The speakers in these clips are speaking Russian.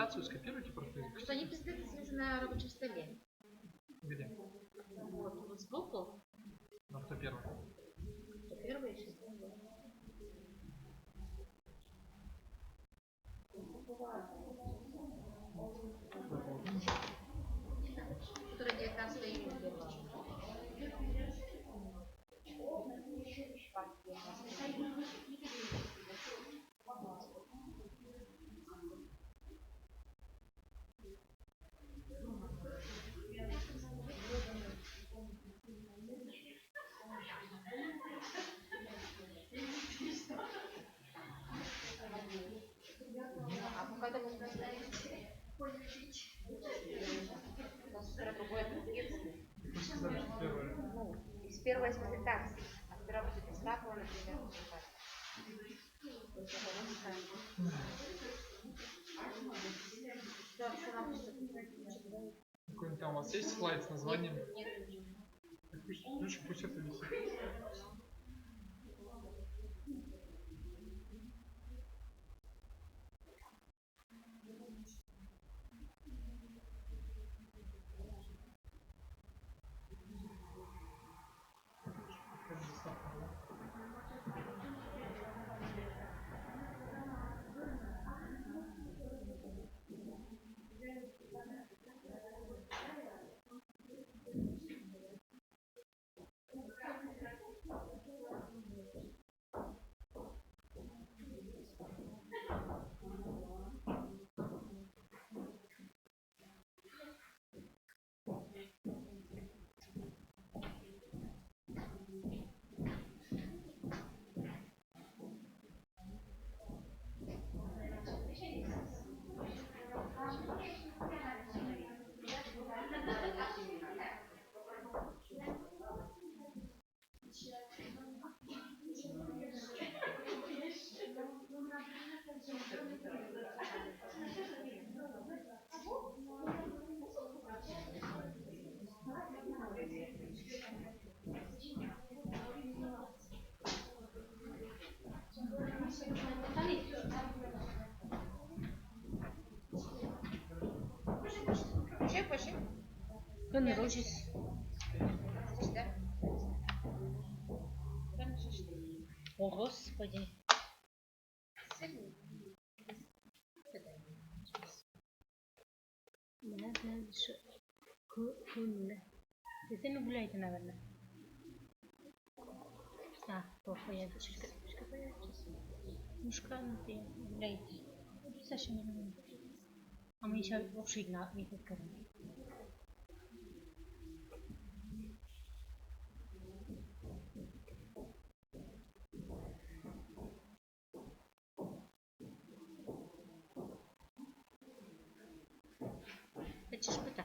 презентацию скопируйте просто. Что они презентации снизу на рабочем столе. Где? Вот сбоку. Ну, кто первый? Кто первый еще? Который 19 июня первого. А пока там не знаете, полюбить. У нас вчера другой ответственный. Ну, из первой смысле так, а вторая будет Остапова, например, Какой-нибудь там у вас есть слайд с названием? Нет. Пусть это висит. Пошли. Ручись. О, Господи. Ты гуляйте, наверное. А, поехали. Мушка, ты гуляйте. Саша, а мы еще вообще на месяц скажем. Хочешь что-то?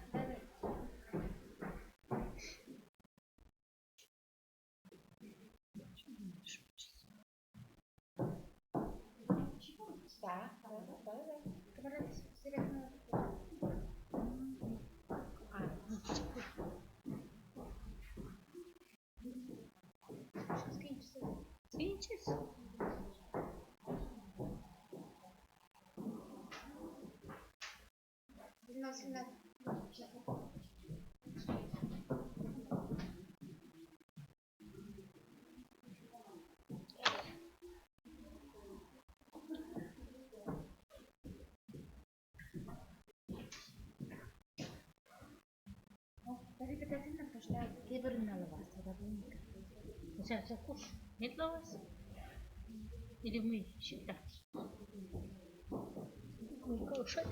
Сейчас куш. Нет для вас? Или мы всегда? Мы кушать.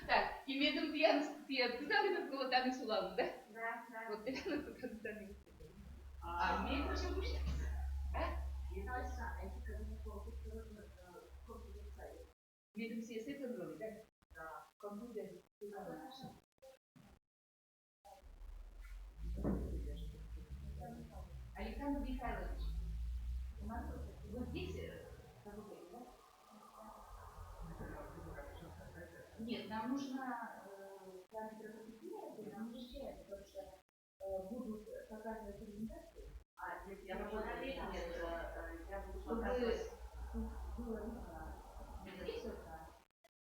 Так, имеем ты там этот голоданный сулам, да? Да. Вот это голоданный. А мне почему будет? Медом все это было, да? Да. Компьютер. Александр Михайлович, вот здесь нет, нам нужно параметры фотографии, нам нужно читать, потому что будут показывать презентации. А, нет, я работаю, я буду показывать. Было видно. Здесь вот так.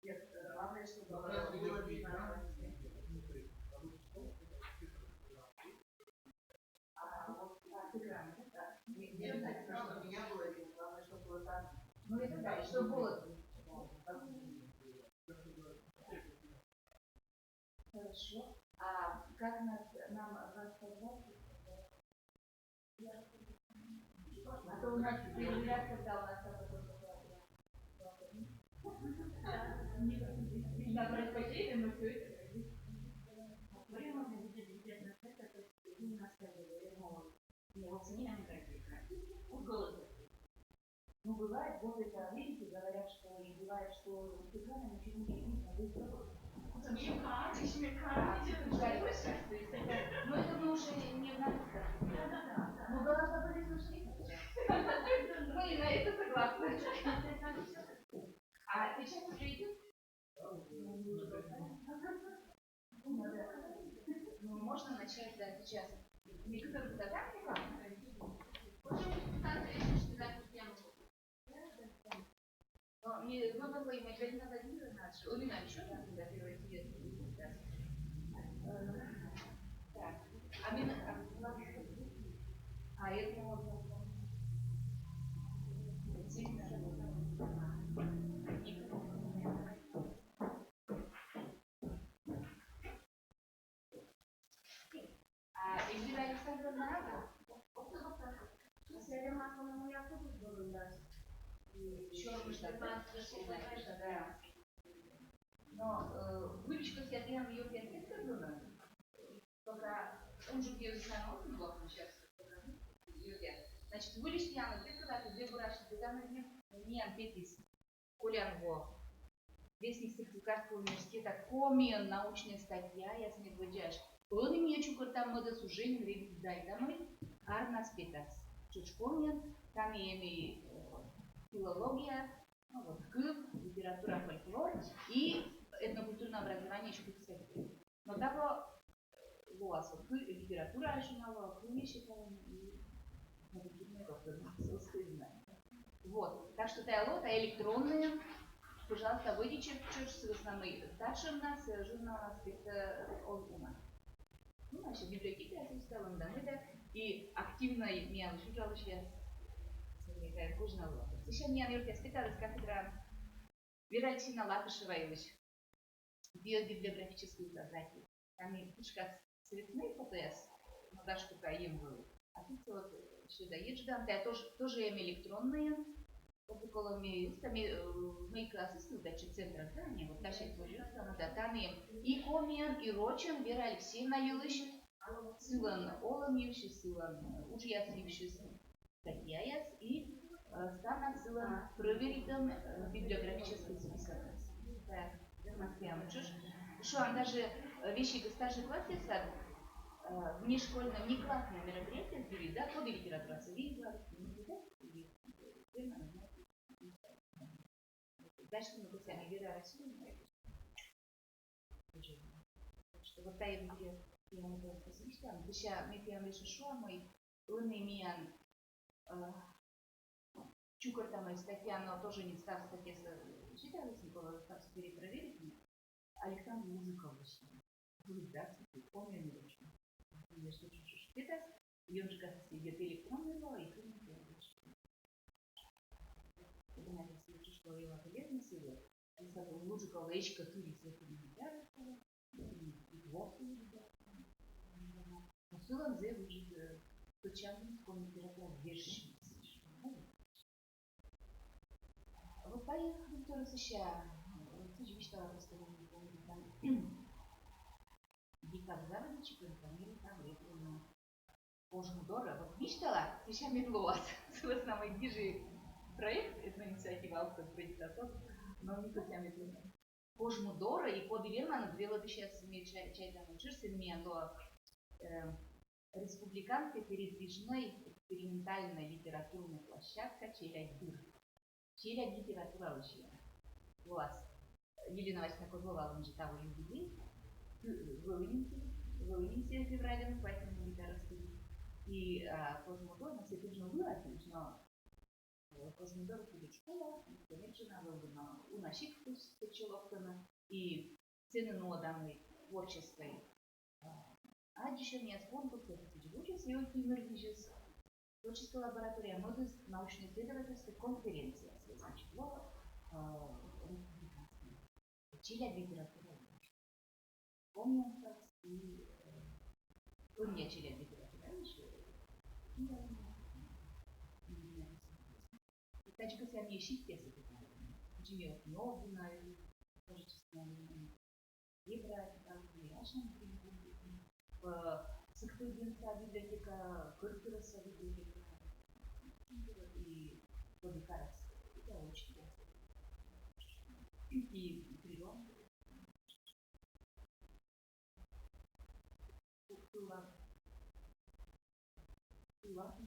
Нет, главное, чтобы было видно. С экрана, да? Нет, чтобы меня было видно, главное, чтобы было так. Ну это да, чтобы было. Хорошо. А как нам вас позвать? А то у нас первый раз, когда у нас на предпочтение, но все это. Ну, бывает, вот это, видите, говорят, что и бывает, что с экрана ничего не видно, а есть работа. Но это мы уже не в нас. Ну, должна быть слышать. Мы и на это согласны. А сейчас уже идет? Ну, можно начать, да, сейчас. Некоторые фотографии главное. Но мы будем Галина Владимировна, у меня еще фотографировать ее. Так, а это можно. Elvira Alexandrovna, да. Но выручка я делаем ее 5 лет как было. Только он же ее сам он был сейчас. Значит, выручки я на когда-то две бурашки, когда не ампетис, колян во. Вестник сертификатского университета, комен научная статья, я с ней выделяешь. Он имеет чукурта мода сужение времени дайдамы, арнас петас. Чучкомен, там имеет филология, ну, вот, литература, фольклор и этнокультурное образование еще Тогда волос, литература журнала, книжки и вот. Так что это электронные. Пожалуйста, выйдите с основной. Дальше у нас журнал это он. Ну, наша библиотека я составила, да, и активно меня учила сейчас. Сейчас меня спиталась кафедра Вера Алексеевна Латышева-Ильич. Биобиблиографическую фотографию. Там и пушка цветные фотоэс, но даже только им был. А тут вот сюда едешь, там тоже им электронные. Вот около моих классов, дальше центра, да, не вот дальше тоже, там и Комин, и Рочин, Вера Алексеевна Ильич, Сылан Оломьевич, Сылан Ужьясович, Татьяяц, и Станов Сылан проверитым библиографический список. Так, что он даже вещи старших классов внешкольное, внеклассное мероприятие сбили, да, ходы литературы, дальше мы писали Вера Алексеевна. Что вот та идея, я не знаю, что слышала, сейчас мы пьем еще шо, мы имеем Чукар там и статья, но тоже не став статья читалась, Никола став перепроверить. Александр Музыкович, да, помню, не очень. Я что читать, и он же как сидит электронного, и фильм что его полезно себе, Александр Музыкович, который светит и вот но в целом здесь будет случайно комментировал вещи. Вот поехали тоже США. Ты читала просто не помню там. Дикак заводичек информирует там ретро. Ожмудора. Вот мечтала, сейчас медловат. С основной дижи проект, это инициатива автор предиктатор, но не хотя медловат. Ожмудора и под Вермана две сейчас чайтам учишься мне до республиканской передвижной экспериментальной литературной площадка Челядыр. Челядь литература учила. Вот. Елена Васильевна Козлова, он же того юбилей. Волынинте в феврале, поэтому не рассказать. И Козмодор, на все нужно было, но Козмодор будет школа, конечно, выбрана у наших печеловкана и цены на данной творческой. А еще не конкурс, это учится, и очень энергичес. Творческая лаборатория, моды научно-исследовательской конференции. Значит, вот республиканская. Чили литература. Помню, и вы мне чили литература еще. Значит, если они ищут пьесы, Джимми Нобина, творческая Ебра, и Рашин, Сыктывдинская библиотека, Кыркыраса библиотека и Бодикарас. Это очень интересно. И прием.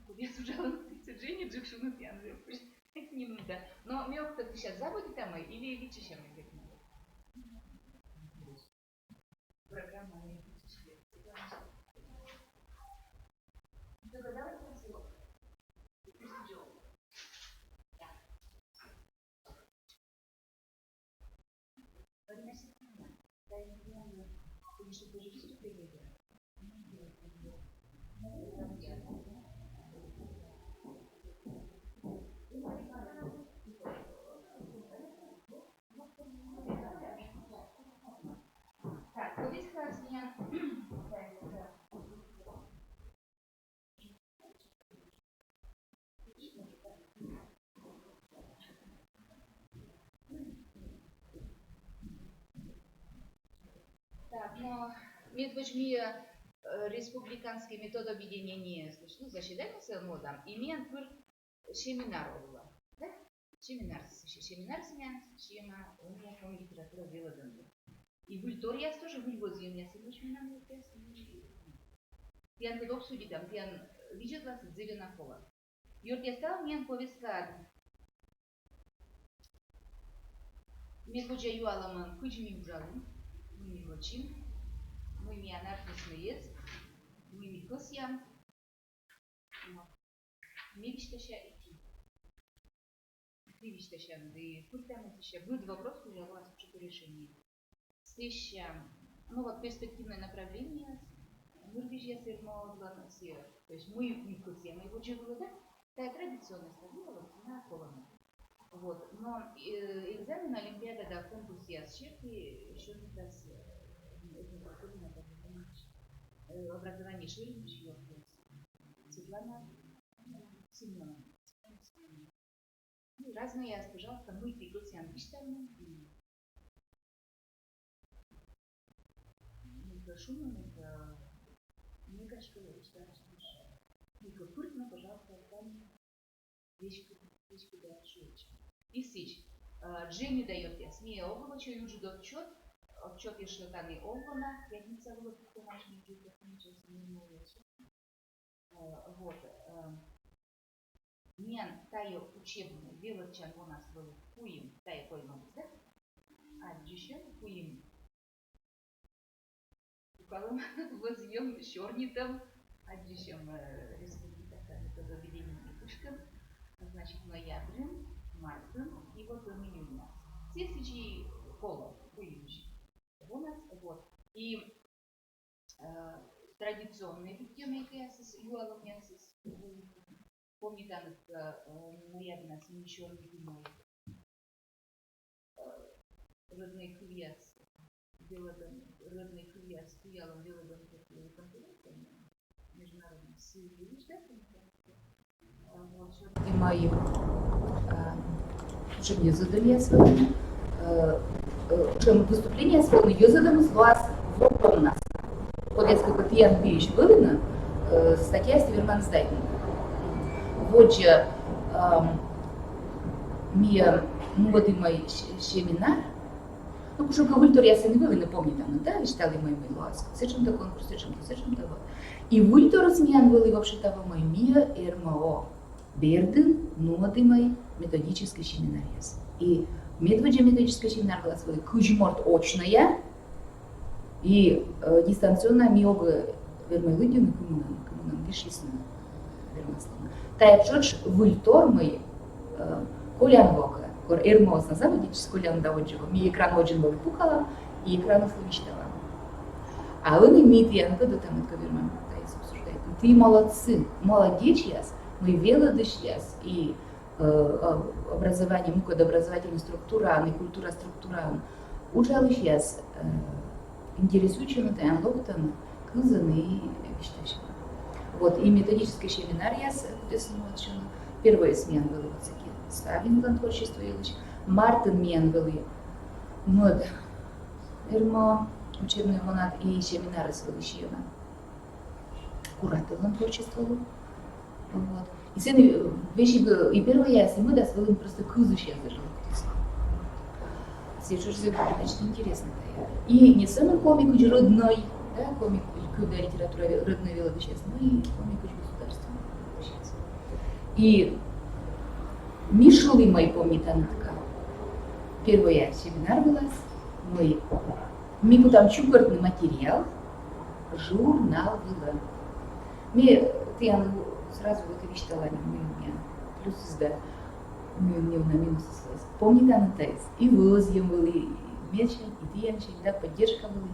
Кубец уже Женя Джекшуну пьяный. Не надо. Но мелко ты сейчас забудет там или лечишь чем программа не давай красиво. Так, вот здесь как раз меня так, но медвежмия республиканский метод объединения, ну, заседание с модом, имеет семинар было, да? Семинар с меня, схема, у меня там литература дела дана. И в Ульторе тоже был возле меня, сегодня нам пьян ты обсудить там, пьян видит вас Зеленакова. Юрт я стал мне повестка. Медвежа юаламан, кучми ужалым, не очень. мы мианартисныйыз, мы микосьям, мивиштаща идти. Мивиштащам, да и культаматища. Будет вопрос, уже у вас что-то решение. Следующее, ну вот перспективное направление, Нурбежья Свермова все, то есть мы микосьям, его живут, да? Это традиционная стадия, на колонне. Вот. Но экзамен Олимпиада, да, конкурс ясчик, и еще не раз образование Ширин, Светлана Семеновна. Ну, разные я, пожалуйста, мы пригласим Биштарну. Мика Шумана, Мика Школовича, Мика Куртна, пожалуйста, там вещи да, Шуич. И сыч. Дженни дает я смея облако, что южи до отчет еще там и облана, пятница была, кто наш не будет, ничего не может. Вот. Мен таю учебную, велочан у нас был куим, таю поймал, да? А еще куим. Уколом возьмем чернитом, а еще республика, это доведение пушкам. Значит, ноябрь, март и вот июня. Все свечи пола, куимщи. У нас вот. И традиционные питьемные с юалом мясис. Помните, ноябрь нас еще не зимой. Родные квиас, родные квиас, с юалом белодом, международным силой, и моим учебные задания своими, выступление своими, я задам с вас в нас. Вот несколько клиент вещь выведена, статья Стиверман Сдайнинга. Вот же мне молодой мой семинар, ну, уже культура я не выведена, помните, да, читали мои ласки, сечем-то конкурс, сечем-то вот. И культура смен были вообще-то в моей мире РМО. Берден, нодимой методический семинарез. И методический семинар была своя кучморт очная и дистанционная миога вермелыдин и коммунан гишисна вермаслана. Тая чёрч вультормой колян вока, кор эрмоз на заводич колян даводжева, ми экран очень был пукала и экран слышала. А он имеет я на году там это верман таис обсуждает. Ты молодцы, молодец яс. Мы велоды сейчас и образование, образовательная структура, и культура структура. Учали сейчас интересующие на тем локтан, кызаны и вещи. Вот и методический семинар я соответственно первая смена была вот такие. Ставин на творчество Ильич, Мартин мен были, мод, эрмо учебный гонат и семинары сводящие на кураторное творчество. Вот. И все вещи, и первое ясно, мы доставили просто кузу сейчас даже локтисла. Все что же значит интересно. И не самый комик уже родной, да, комик, когда литература родной вела сейчас, но и комик уже государственный сейчас. И Мишули мои помнит Анатка. Первое семинар была, мы там чугортный материал, журнал была. Мы сразу это читала, плюс да, мне на минус осталось. Помните, она тайс, и возьем были, и мечень, и денчик, да, поддержка была.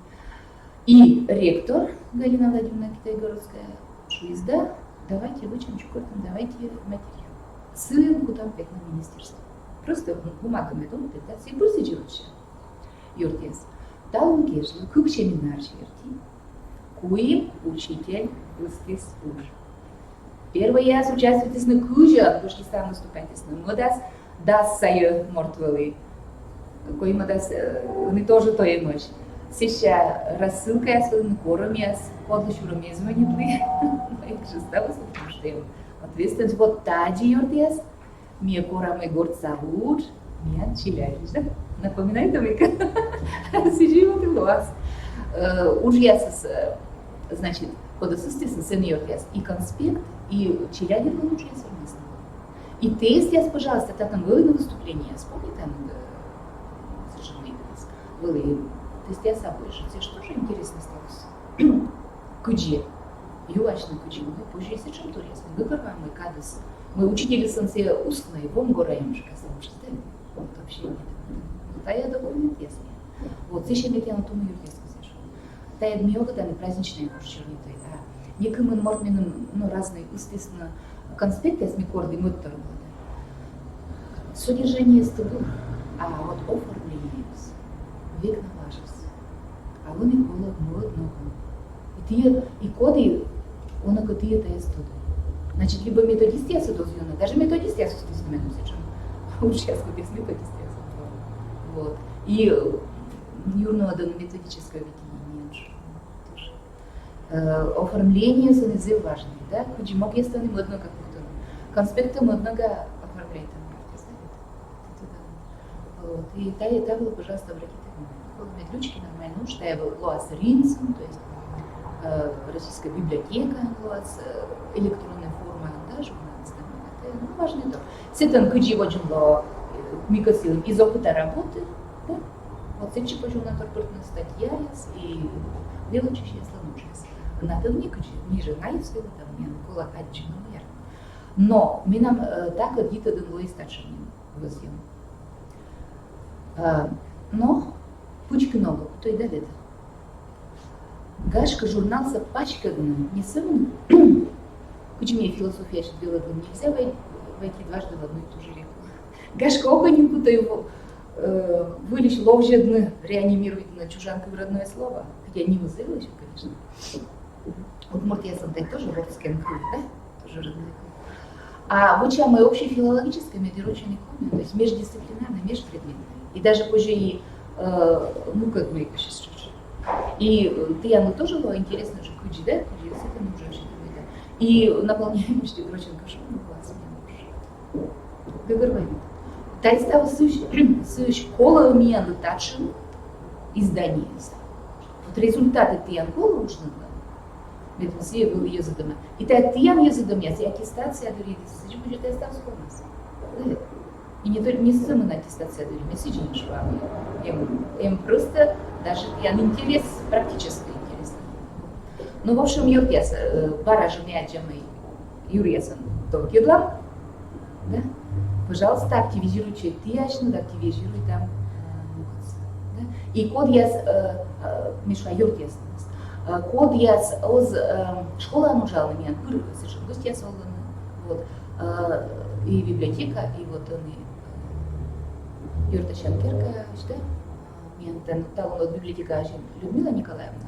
И ректор Галина Владимировна Китайгородская, да, давайте вычем чукортом, давайте материал. Ссылку там опять на министерство. Просто бумагами дома передаться и просто делать. Юртес. Талун кешло, кук семинар черти, куим учитель устис уж. Первый я участвует на кужа, потому что сам наступает на модас, даст саю мертвый, кой модас не тоже то и мощь. Сейчас рассылка я свою на коромес, подлощу ромезму не плы, моих же стало, потому что я ответственность вот таджи юртес, мне корамы горд зовут, меня чиляешь, да? Напоминает Амика, сижу вот у вас. Уж я, значит, подосустись на сеньор и конспект, и челядер получили совместно. И тест, я, пожалуйста, там было на выступление, вспомните, там, совершенно было То есть я собой же, тебе что же интересно сталось? Куджи. Ювачный куджи. Мы позже если чем то ясно. Выборваем мы кадыс. Мы учители сенсея устные, вон гораем же казалось, что вот вообще нет. А я довольно интересно. Вот, еще мне тема тому юрте сказать. Та я дмиога да не праздничные курчерни той. А неким мортменом, ну разные, естественно, конспекты с микордой мы тоже было. Содержание стыдов, а вот оформление век налаживается. А он и было много. И коды, он и коды это есть туда. Значит, либо методист я сюда даже методист я сюда смену сейчас. Лучше я сколько методист я сюда. Вот. И юрного до методического видения тоже. Оформление санизы важное, да? Куджи мог есть они модно как будто. Конспекты модного оформляет. Вот. И та было, пожалуйста, обратите внимание. Ключки нормально, ну, что я был Луас Ринсом, то есть российская библиотека, Луас, электронная форма, да, журналистами. Это ну, важно это. Сетан куджи очень было микосилом из опыта работы, да. Вот сечи по журналу статья и делочащие слонучись. На певне куджи ниже найсвела там не кола хаджина мер. Но мы нам так где-то донло истачиваем возьмем. Но пучки много, то и далее. Гашка журнал со пачками не сын. Кучме философия что делать нельзя войти дважды в одну и ту же реку. Гашка огонь то его вылечь ловжедны реанимировать на чужанку в родное слово. Хотя не вызывала еще, конечно. Вот может я сам тоже вордский анкру, да? Тоже родное. А вот чем мы общефилологическое медирочный коммен, то есть междисциплинарное, межпредметное. И даже позже и ну как мы еще сейчас. И ты оно тоже было интересно, что куджи, да, куджи, с этим уже очень да. И наполняем почти дрочен кашем, ну класс, мне уже. Договорим. Та и стала школа у меня натачен издание. Вот результаты ты анкола уже надо. Ведь все были языками. И та ты языками, а аттестация говорит, что будет я стал скромность. И не самая аттестация говорит, мы сидим в швабе. Им просто даже интерес, практически интересно. Ну, в общем, юртес, баражу мяджамы юресом толкидлам, да? Пожалуйста, активизируйте тиашну, активизируй там, да? И код я мешла юртес. Код я оз школа анужала меня, совершенно гость я солдана, вот, и библиотека, и вот он Юрта Шанкерка, что? Мен там от библиотека Людмила Николаевна.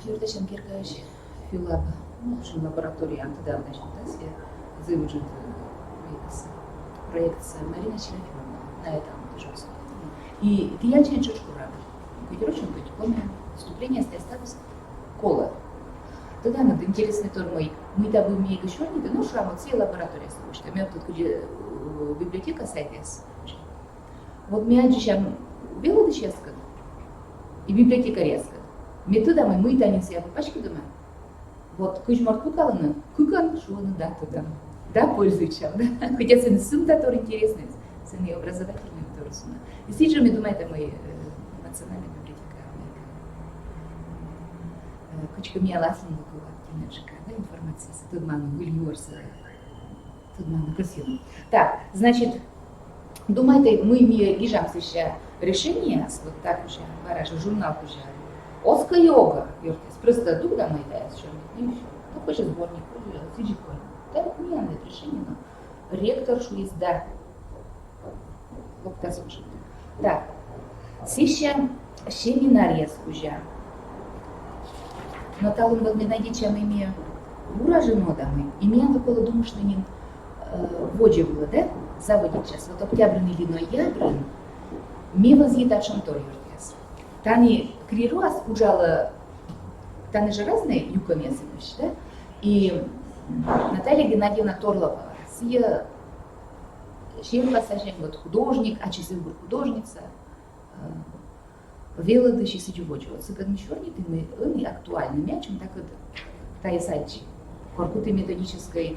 Юрта Шанкерка филаб, ну, в общем, лаборатория антидавно, значит, да, все заучат проект с Мариной Челефимовной на этом пожалуйста. И ты я через чушку раб. Кутерочен, помню, вступление статус кола. Тогда надо интересный тур мой. Мы там в Мега Шорнике, ну, шрам, вот все лаборатории слушают. У меня тут библиотека сайтес. Вот меня сейчас белый честно, и библиотека резко. Мне туда мы танец я пачку дома. Вот кучмар кукаланы, кукан, что он да туда. Да, пользуется, да. Хотя сын который интересный, сын и образовательный, который сын. И сейчас мы думаем, это мой национальная библиотека. Кучка меня ласлан была, немножко, да, информация. Тут мама выльёрся, тут мама красиво. Так, значит. Думаете, мы не лежим сейчас решение, вот так уже, бараж, журнал уже. Оска йога, юртес, просто дуга мы да, что не еще. Ну, хочешь сборник, уже, сиди понял. Так, не надо решение, но ректор что есть, да. Вот так слушай. Так, сейчас семинария уже. Но там вот мы найдем, чем имею уражено домой. Имеем такого думаю, что не воде было, да? Заводить сейчас. Вот октябрьный линой ябрин, ми возит от шантор юртес. Тани крируас ужала, тани же разные юкомесы, да? И Наталья Геннадьевна Торлова, сия пассажир, вот художник, а часы был художница, вела до часы чувочи. Вот сыган мещерни, мы актуальный мячем, так вот таесадчи. Коркуты методической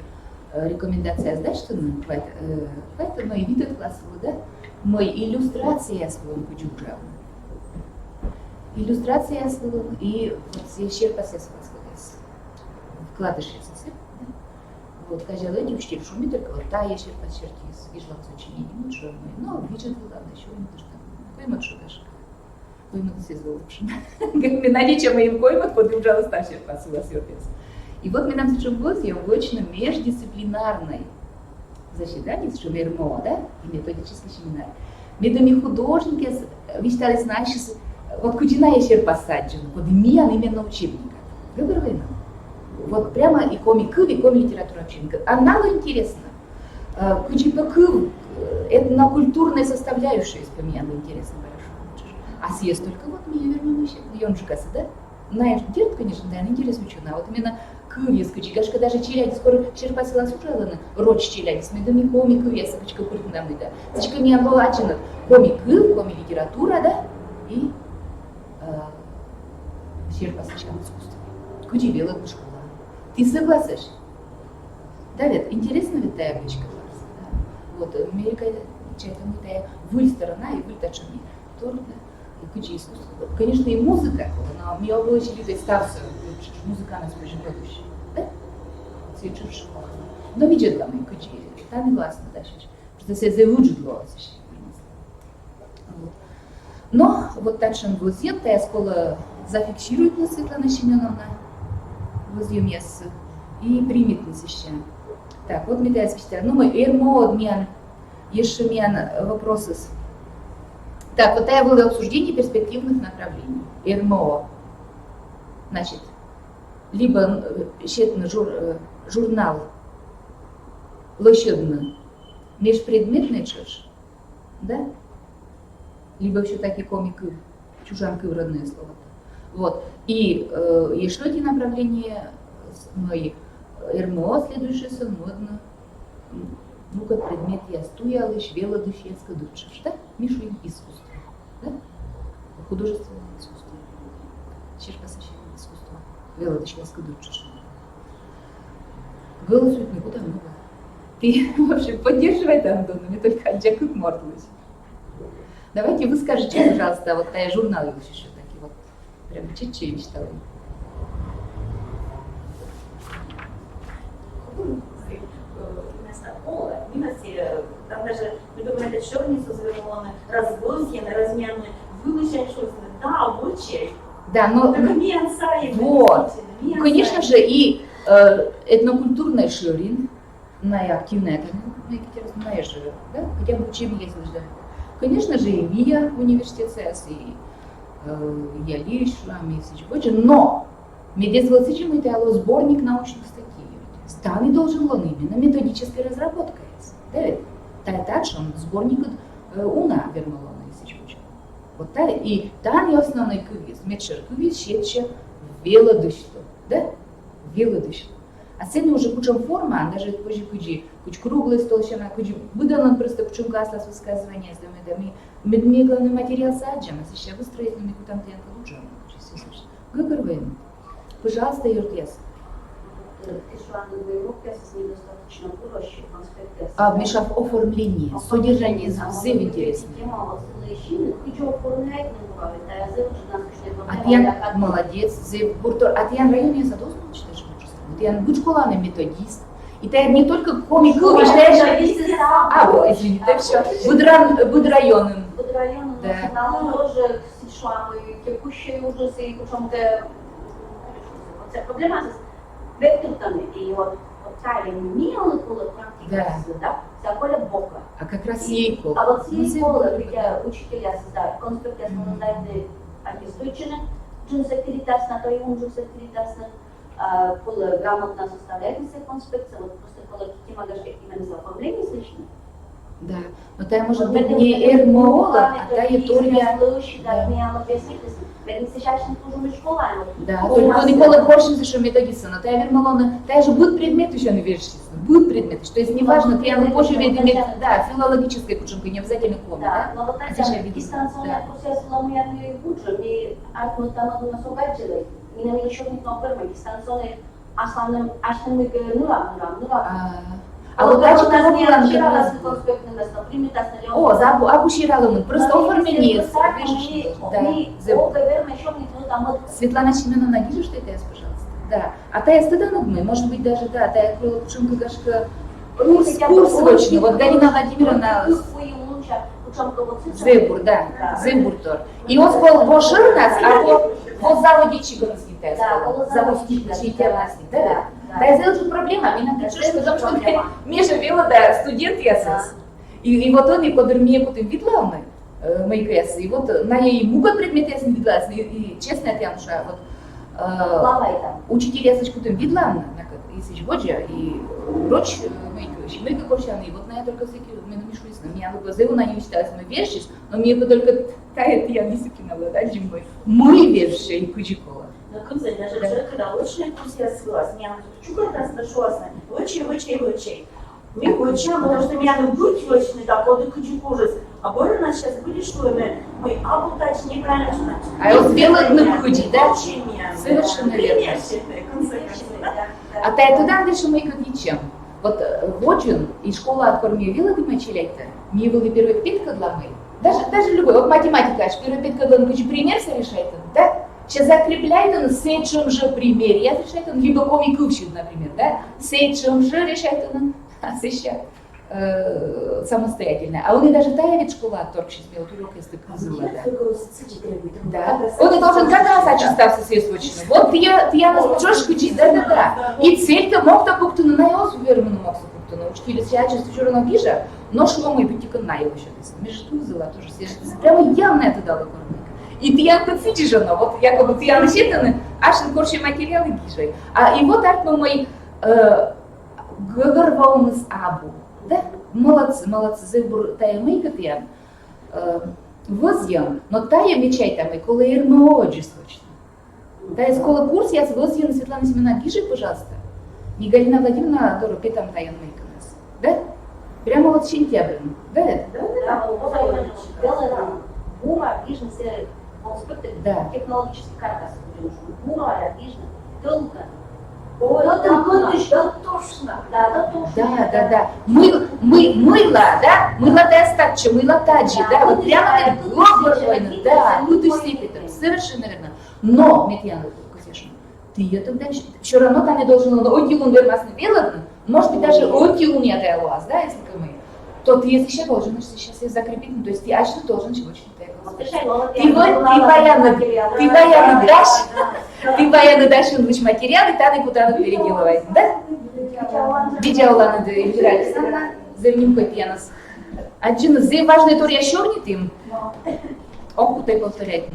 рекомендация сдать, что ну, поэтому и видят классовую, да? Мой иллюстрация с вами кучу иллюстрация асылын, и вот щерпасы асылын, вкладыши асылын. Вот, каждый день учитель шумит, только вот та я щерпас щертис, и жлак сочинение, ну, что мы, ну, виджет был, ладно, еще не то, что коймак шукашка. Коймак все золотшин. Как мы наличие моим коймак, подъезжала старший щерпас, у вас щерпас. И вот мы нам сейчас возьмем очень междисциплинарной заседание, что мы РМО, да, и методический семинар. Мы доми художники, вещались наши, вот кудина я щерпас саджен, вот миян именно учебника. Выбрали нам. Вот прямо и комик, и литература учебника. А нам интересно, этнокультурная составляющая из помияна интересно хорошо. А съест только вот мне вернем еще, Йонжикаса, да? Знаешь, дед, конечно, да, интересно учена, а вот именно кывьес, кучигашка даже челяди, скоро черпасила сужалана, роч челяди, с медами комик, кывьеса, кучка пыртнамы, да. Зачка меня волачена, комик, коми литература, да, и черпасочкам искусства. Кучи белых школа. Ты согласишься? Да, ведь интересно ведь тая бычка класс, да. Вот Америка, чайка мы тая выль сторона и выль тачами, торт, да. Кучи искусства. Конечно, и музыка, но мне очень любит ставься, музыка нас очень будущее, да? Сейчас школа. Но видит там и кучи, там и гласно, да, сейчас. Просто все завуджут голос еще. Но вот так что он будет, тая школа зафиксирует нас Светлана Семеновна, возьмем место и примет нас еще. Так, вот мы дальше читаем. Ну, мы РМО, обмен, еще мен вопросы. Так, вот это было обсуждение перспективных направлений. РМО. Значит, либо журнал лощадный, межпредметный чеш, да? Либо еще такие комики, чужанки в родные слова. Вот. И еще эти направления мои. РМО следующее модно. Ну, как предмет я стояла, швела душевска душевш, да? Мишу им искусство, да? Художественное искусство. Черпасочное искусство. Вела душевска душевш. Голосуют никуда много. Ты вообще поддерживай это, Антон, мне только отжакут мордлась. Давайте вы скажите, пожалуйста, вот я журнал еще такие вот, прям чуть-чуть читала. Там даже придумали чорницу звернули, розгонки, размерные, вылучать что-то, да, обучай. Да, но вот, конечно же, и этнокультурная ширин, активная, знаешь же, да, хотя бы учебник есть, да. Конечно же, и ВИА, университет СС, и я лишь, но медиазволцичем это сборник научных статей. Станы должен он именно методической разработкой. Да, так что он сборник уна вернула на язычку. Вот так, и там и основной квиз, медшер квиз, щече, велодышло, да, велодышло. А це уже куча форма, даже позже куч круглый стол, куч выдал просто кучу класса с высказывания, с домами, медми главный материал саджем, а сейчас выстроить на мику там тянка лучше, Гагервейн. Пожалуйста, Юртес. А мешав оформление, содержание зев интересно. А ты молодец, зев буртор. А ты районе задолжен читаешь? Ты будь школаный методист. И ты не только комик, читаешь. А, извини, ты все. Будь районным. Будь районным. Да. Тоже шла текущие ужасы и почему-то проблема векторами и вот тайм милый было практика, да, всякое бока. А как раз ей кол. А вот ей кол, где учителя создают, конспекты создают антистойчины, джун секретарс на то и он джун секретарс на было грамотно составляется конспект, вот просто колокити магаш именно за оформление слышно. Да, но та может быть не РМО, а та и турня. Да, только Никола Борщин, что методиста, но та вермалона, та же будет предмет еще не вершится, будет предмет, то есть неважно, ты она позже ведь, да, филологическая кученка, не обязательно кома, да? Но вот это дистанционный процесс ломуятный лучше, мы арт-нотану нас угадили, и нам еще не новый дистанционный, основным, мы нула. А вот дальше нас не план отчирала с конспектным местом, примитас на лёгком. О, абуширала мы, просто оформление. Да, мы, о, наверное, еще там вот Светлана Семеновна, Гижа, что это, пожалуйста? Да. А та я стыда над мы, может быть, даже, да, та я крола пушенка гашка курс очень. Вот Галина Владимировна Зебур, да, Зебуртор. И он сказал, во нас, а по заводе Чигана с ним, завод Чигана нас не, да? Да, я сделала тут проблема, мне надо чуть, потому что Миша вела, да, студент ясас. И вот он и подермие потом видла мои кэсы, и вот на ей мука предмет ясен видла, и честно, это Януша, вот учитель ясыч потом видла, если годжа, и прочь мои кокошаны, и вот на я только всякие, мне намешу ясно, меня выпозыву на нее считалось, мы вершишь, но мне только тает я дисциплина была, джимбой, мы верши и кучикова. Ну, как сказать, даже человек, когда очень курс я согласна, я чука нас нашлася, очень. Мы очень, потому что меня будь очень так, вот и кучик ужас. А Боря нас сейчас были, что мы обутать неправильно знать. А вот белый мы куди, да? Совершенно верно. А та я туда дальше мы как ничем. Вот Воджин и школа от кормия вилла ты мачелейта, мне были первая пятка для мы. Даже любой, вот математика, аж первая пятка для мы пример решает, да? Сейчас закрепляет он с этим же пример, я решает он либо комик учит, например, да? С этим же решает он, самостоятельно. А он и даже тая ведь школа торчит, вот урок если казала, да. Он и должен как раз очистаться средствочно. Вот я нас чушь учить, да. И цель-то мог так как-то на его суверенную мог как-то научить, или я чувствую вчера на гиже, но что мы бы тільки на его сейчас. Между зала тоже сидит. Прямо явно это дало кормика. И ты я тут сидишь, вот якобы ты я насчитаны, аж корче материалы гижей. А и вот так мой говорил с Абу. Да, молодцы, Зебур тая мийка тя, воз'ям, но тая мечай там и коли ирмооджи сочно. Тая скола курс, я воз'ям Светлана Семеновна Гижи, пожалуйста. Не Галина Владимировна, дору, петам тая мийка нас. Да? Прямо вот сентябрь, да? Да, бума, бизнес, Да. технологический каркас, бума, бизнес, только. Да, точно. Да. Мыло, да? Мыло достаточно, мыло таджи, да? Вот прямо так глубоко, да, тут и степень, совершенно верно. Но, Метьяна, конечно, ты ее тогда все равно там не должен, он тилун вермас не делать, может быть даже он тилун не отдалась, да, если мы. То ты если еще должен сейчас ее закрепить, ну, то есть ты аж должен чего-то ты баяны дашь лишь материалы, та куда переделывает, да? Видео надо играть, за ним пьянос. Один из важных тур я щурни тим. Опытай повторять.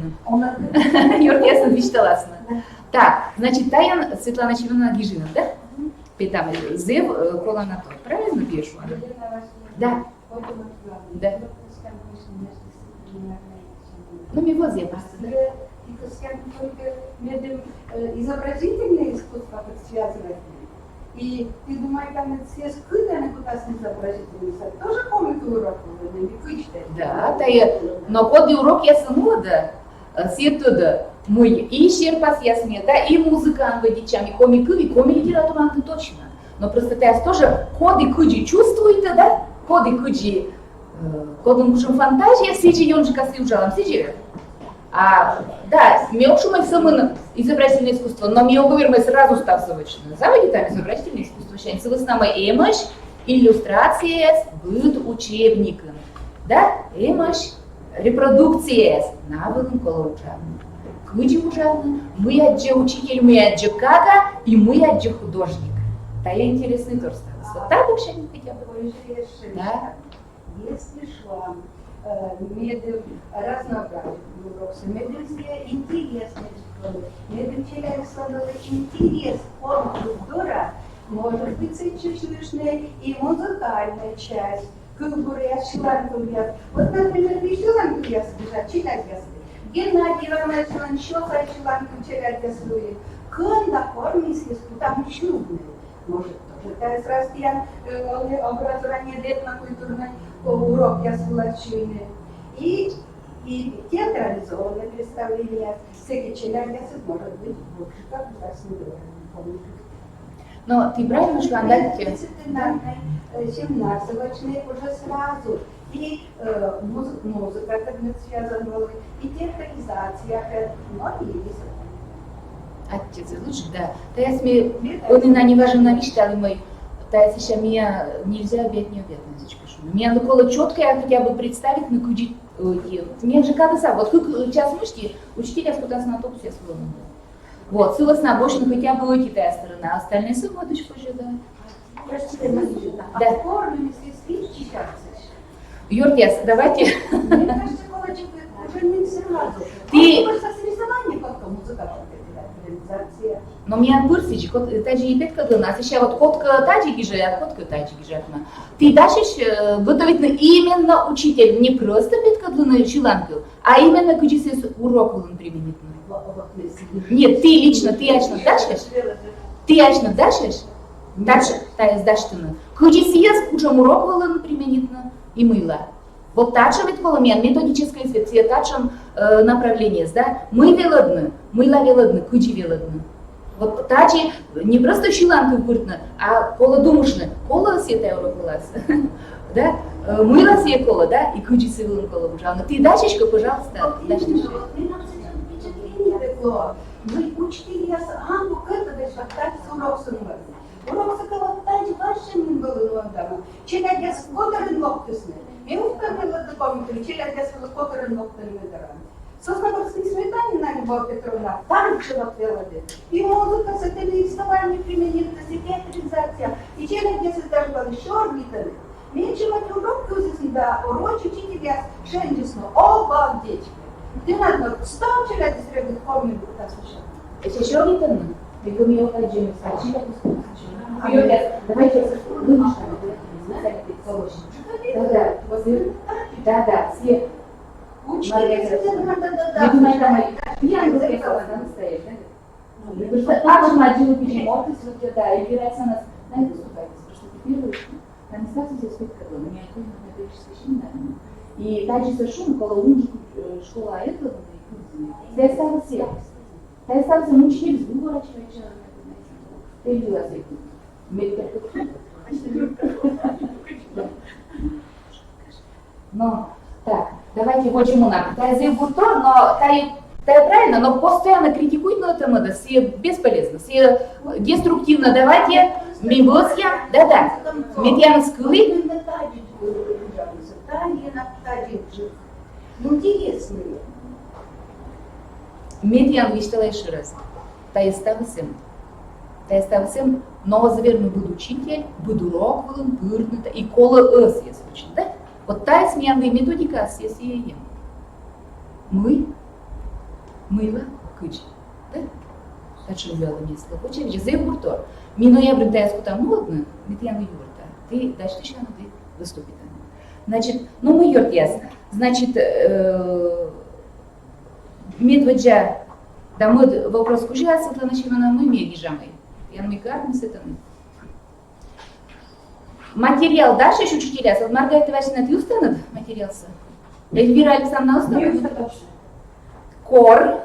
Юр, ясно, вичталасно. Так, значит, Таян Светлана Семеновна Гижина, да? Питам, зев кола на то. Правильно пишу? Да. Да. Ну, мне вот зев просто, да? Изобразительное искусство связывает. И ты думаешь, там все скрытые куда с изобразительным, тоже комик урок, не вычитать. Да, но кодный урок я сама, да, все туда. Мой и щерпас ясне, да, и музыка водичами, комик литература точно. Но просто ты тоже коды куджи чувствуете, да? Коды куджи, кодом кушем фантазия, сиджи ёнжика с южалом, сиджи. Да, мелкшумой самым изобразительное искусство, но мне уговорим сразу ставсовочно. Заводи там изобразительное искусство, щань с нами эмаш, иллюстрация быт учебником. Да, эмаш, репродукция навыком колоучам. Куди ужасно, мы отже учитель, мы отже кага, и мы отже художник. Да, я интересный тур ставился. Вот так вообще не хотя бы. Да. Если шла медым разнообразие урок, медым все интересные школы, медым человек создал интерес, форма культура, может быть сочетанная и музыкальная часть, культура я шиланкуя. Вот, например, вы шиланкуя сбежать, читать ясли. Геннадий Иванович Ланчоха шиланку читать ясли. Когда форме искусства там чудные, может тоже. То есть раз я образование этнокультурной урок я сплоченный. И театрализованное представление всякие челябинцы может быть больше, как у вас не говорят. Но ты правильно шла, да? Дисциплинарной, семнадцаточной уже сразу. И музыка так связана, и театрализация, но и Отец лучше, да. Та я сме, он и на не важен на вещали мой. Та я сейчас меня нельзя объять не объять на язычке шуме. Меня надо четко я хотя бы представить на куди. Мне же когда сам, вот как час мышки, учителя скуда на топ все словно. Вот, силос на больше, хотя бы эти та сторона, а остальные свободочку же, да. Простите, Марина, Да. А формы, если слишчикаться. Юртес, давайте. Мне кажется, Колочек уже не сразу. Ты- Просто соревнования потом, музыкальная реализация. Но мне курсич, таджи и петка для нас, еще вот котка таджики же, а котка таджики же. Ты дашь готовить именно учитель, не просто петка для чиланку, а именно кучись урок он применить. Нет, ты лично, ты ачно дашь? Ты ачно дашь? Дальше, та есть дашь ты. Кучись есть, кучам урок он применить и мыло. Вот тачивать коломен, методическое светлие тачем направление, да? Мы велодны, мыло велодны, кучи велодны. Вот тачи не просто щеланку куртно, а коло думушны, коло сетая урокулас, да? Мыло себе коло, да? И кучи сивилын коло ужавно. Ты дачечка, пожалуйста, дашь ты. Вы учителя, ну как-то даже так урок суммы. Урок такого таджи вашим был дома. Челядь я с которым локтусны. Я указала допомогли, челядь я с которым локтусны дорога. Сосногорские сметане на Любовь Петровна, там живот велоды. И музыка с этими словами применительности, и театрализация. И челядь я создавала еще орбитами. Меньше мать урок кузисни, да, уроч учителя шендисну, оба детки. Ты надо, стал челядь из регут помню, как слышал. Это еще орбитально? Ты говорил, что Джимми скачи, Юртес, давайте вымышляем, да, все. Учителя, Я думаю, там я не знаю, как она стоит, да? Потому что так же один письмо, да, и опирается на это ступайте, потому что теперь на местах здесь спит когда у меня какой-то методический щит, наверное. И также совершенно около унжку школа этого, да осталось все. Да остался мучитель, выворачивать человека. Ты видела всех? Но, так, давайте вот чему нам. Та я буртор, но та правильно, но постоянно критикует на этом это, все бесполезно, все деструктивно. Давайте, мимбосья, да, медиана скулы. Ну, интересные. Медиан виштала еще раз. Та я стала всем. Та я стала всем, но заверну буду учитель, буду рок, бурнута, и кола эс есть учить, да? Вот та есть менная методика, есть и мы, мыло, кыч, да? Так что вела место. Хочешь, же буртор. Мино я бритайскую там модно, медиана юрта. Ты дальше еще надо выступить. Значит, ну мы юрт ясно. Значит, медведжа, да мы вопрос кужа, Светлана Шимона, мы медвежамы. Я не карму с этим. Материал дальше еще учителя. Вот Маргарита Васильевна, ты устанет материался? Эльвира Александровна устанет? Кор.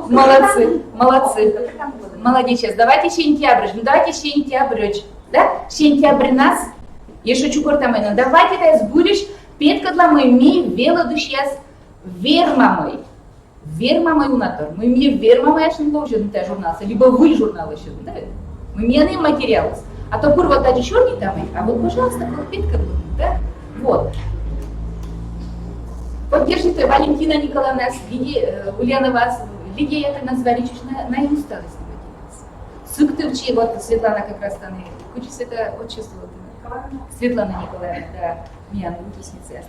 Молодцы, молодцы. Молодец. Давайте сентябрь. Ну давайте сентябрь. Да? Сентябрь нас. Я шучу кортамайна. Давайте ты будешь петка для моей ми велоду сейчас вермамой. Вермамой унатор. Мы мне вермамой аж не должен те журналы, либо вы журналы еще, да? Мы мне материал. А то курва даже черный там, а вот, пожалуйста, петка, да? Вот. Поддержите Валентина Николаевна, Ульяна вас, Лидия это назвали чуть на усталость. Сыктывчи, вот Светлана как раз там, хочешь это отчество. Светлана Николаевна, да, меня выпускница осталась.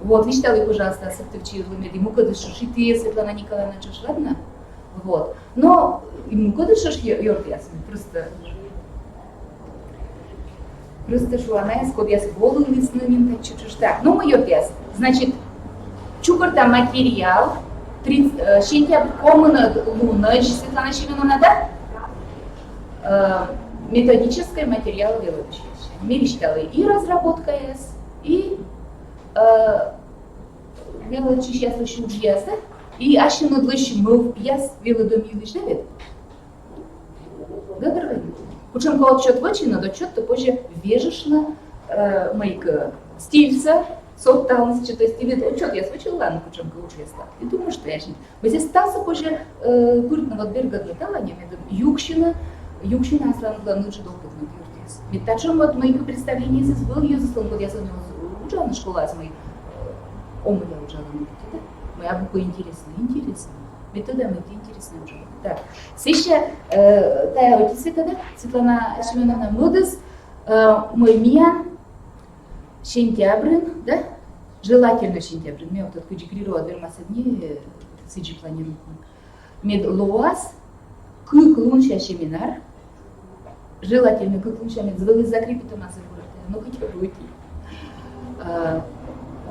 Вот, вычитали, пожалуйста, Сыктывчи, Лумеди, Мукадышуш, и ты, Светлана Николаевна, чушь, ладно? Вот. Но и Мукадышуш, Йорк, ясно, просто что она искод, я с голову лицнымин, так чуть-чуть так. Ну, мы Йорк, ясно. Значит, чукорта материал, сентябрь, коммуна, лунач, Светлана Семеновна, да? Методическое материал велоучилища. Мы читали и разработка есть, и велоучилище сейчас учу ясно, и ащи надлыщи мы яс велодомилищ, да ведь? Говорю. Причем кого отчет вычина, до отчет то позже вежишь на майка стильца, сотталмыз, то есть тебе учет я свечил, ладно, почему учил стал. И думаю, что я şimdi. Biz стался позже куртного вот берга металлания, Юкшина асыланланы уже долго не юртес. Ведь тачом вот мои представления здесь был, я заслан, вот я за него учила на школе, мои омы я учила на да? Моя буква интересная. Метода мы интересная уже. Так, сейчас тая вот Светлана Семеновна Мудес, мой мия сентябрь, да? Желательно сентябрь. Мне вот такой декрирую от вермаса дней сиджи планируем. Мед лоас, кыклунша семинар. Желательно кыклунша мед звали закрепит у нас и ну хотя бы уйти.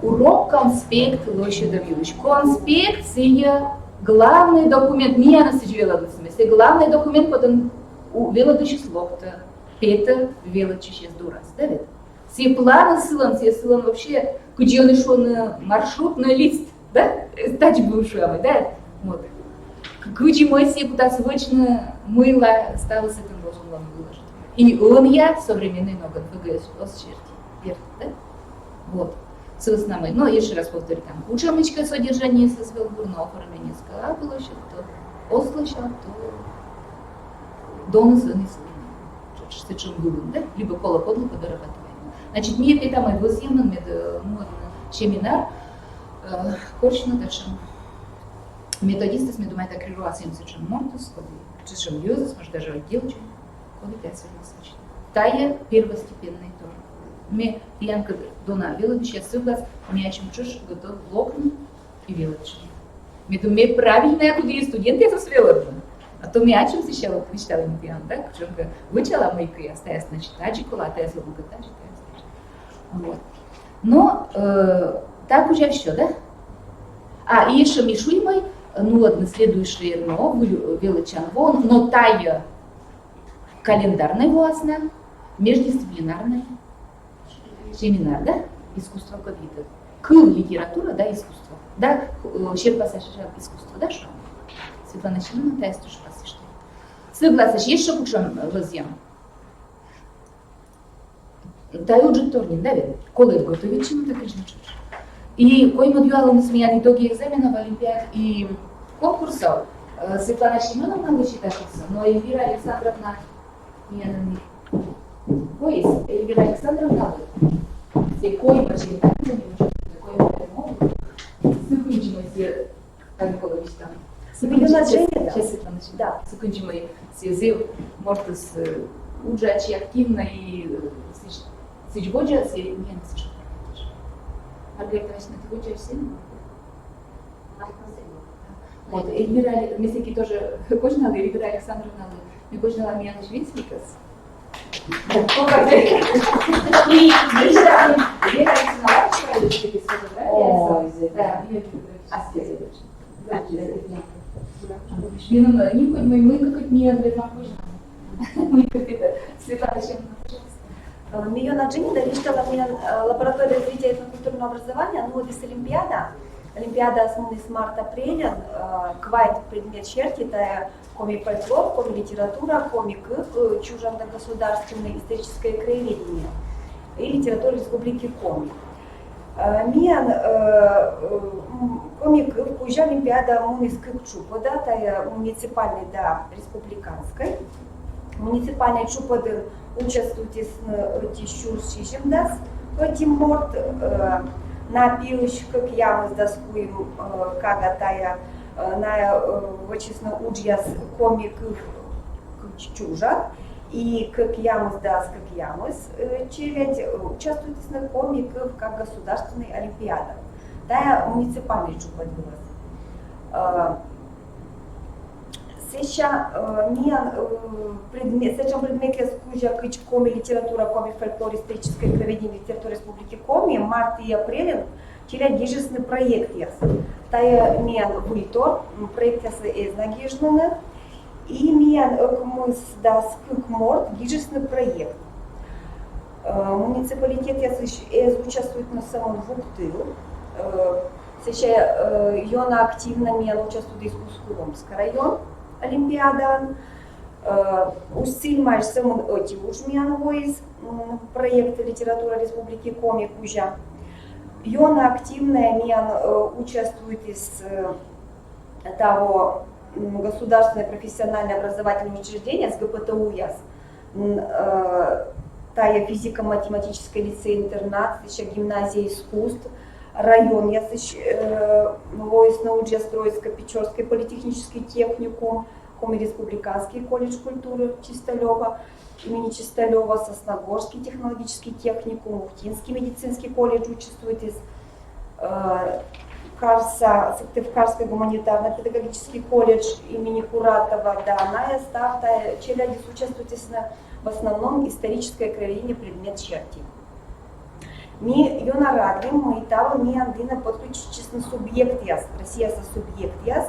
Урок конспект Лоши Давидович. Конспект сия главный документ. Не она сиживела в смысле. Главный документ потом у велодучи слов-то. Пета велодучи сейчас дурас, да ведь? Все планы ссылан вообще, где он шел на маршрутный лист, да? Тач бывший, да? Вот. Где мой все пытаться вычно мыло стало с этим должен вам выложить. И он я современный ноган ВГС черти, да? Вот. С основной. Но еще раз повторю, там учебничка содержание со свелбурного оформления было еще то ослышал, то донос не с чем был, да? Либо коло подло подорабатываем. Значит, мне это там и возьмем мед семинар, корочно дальше. Методисты с медумой так ревуацией с чем мортус, чем юзас, может даже отделочек, коли 5 сочетаний. Тая первостепенный тоже. Мне Янка Дона Велодича сыглас, мне чем чушь готов локну и Велодича. Мне правильно, куда есть студенты, я со Велодича. А то мне о чем сейчас вот мечтала не пьян, да? Причем вычала мойку, я осталась на читачику, а я словно читачик. Вот. Но так уже все, да? А, и еще мишуй мой, ну ладно, следующее равно, Величан вон, но тая календарная властная, междисциплинарная. Семинар, да? Искусство какие-то. Литература, да, искусство. Да, черпасаш искусство, да, что? Светлана Семеновна, та есть тоже пасишь. Согласен, есть что кучам возьмем? Та и уже торнин, да, ведь? Коли готовить, чему так и жничаешь? И кой мы дюалом сменяли итоги экзаменов, олимпиад и конкурсов, Светлана Семеновна вычитается, но Эльвира Александровна меня на них. Ой, Эльвира Александровна, все кой прочитать, не может такой мову, сыкунчимость, как Никола Вич там. Сейчас Светлана да, сыкунчимость, все может уджачи активно и сичгоджа, все не на сичгоджа. Маргарита Васильевна, ты хочешь сильно? Вот, Эльвира, Месики тоже кожна, Эльвира Александровна, не кожна меня наш Винсвикас. И Эльвира Александровна, такие фотографии. Да, ее фотографии. Мы как не ответим мы как-то Светлана Семеновна, пожалуйста. Милена Джинина, виждала меня лаборатория развития этнокультурного образования, ну, здесь Олимпиада. Олимпиада с марта-апреля, квайт предмет черти, это коми-фольклор, коми-литература, коми-кык, чуждо-государственное историческое краеведение и литература Республики Коми. Миян коми-кык, кужа Олимпиада мунис-кык чупода, это муниципальный, да, республиканской. Муниципальный чуподын участвует в рутищу шишемдас, хотим морт, на пилощ, как ямы с доскуем, как тая, на вычесно уджьяс комик чужа, и как ямы с дас, как ямы челядь, участвует в комиков как государственной олимпиада. Тая муниципальный чуподын. Сейчас предмет скужа кыч коми литература, коми фольклор, историческое проведение литературы Республики Коми, март и апрель, челя гижесный проект ясы. Тая мен выльтор, проект ясы эзнагижнуны, и мен экмыс дас кыкморт гижесный проект. Муниципалитет ясы участвует на самом вуктыл. Сейчас йона активно мен участвует из Кускуромский район. Олимпиада, усилмаш самон эти ушмиан войс проекта литература Республики Коми кужа. Йона активная участвует из того государственное профессиональное образовательное учреждение с ГПТУ ЯС. Тая физико-математическая лицей-интернат, еще гимназия искусств, район ЯС, Лоис-Наудже-Стройско-Печорский политехнический техникум, Республиканский колледж культуры Чисталева, имени Чисталева, Сосногорский технологический техникум, Ухтинский медицинский колледж участвует из Сыктывкарский гуманитарно-педагогический колледж имени Куратова, да, она старта Челядис участвует в основном историческое краеведение предмет черти. Ми йона радли, ми тава ми андина подключичесно субъект яс, Россия со субъект яс,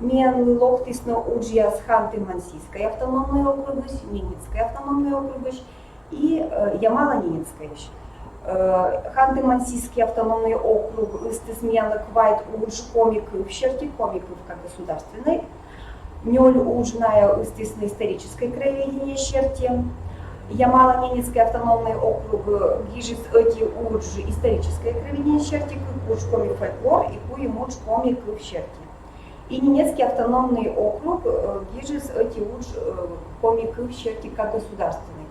ми лохтисно уджиас Ханты-Мансийская автономная округость, Ненецкая автономная округость и Ямало-Ненецкая. Ханты-Мансийский автономный округ истесмена квайт удж комиков щерти, комиков как государственной, Нёль уджная истесна историческое краеведение щерти, Ямало-Ненецкий автономный округ гижис эти удж историческое краеведение щерти, удж комик фольклор и куем удж комиков щерти. И Ненецкий автономный округ гижис эти удж комиков щерти как государственный.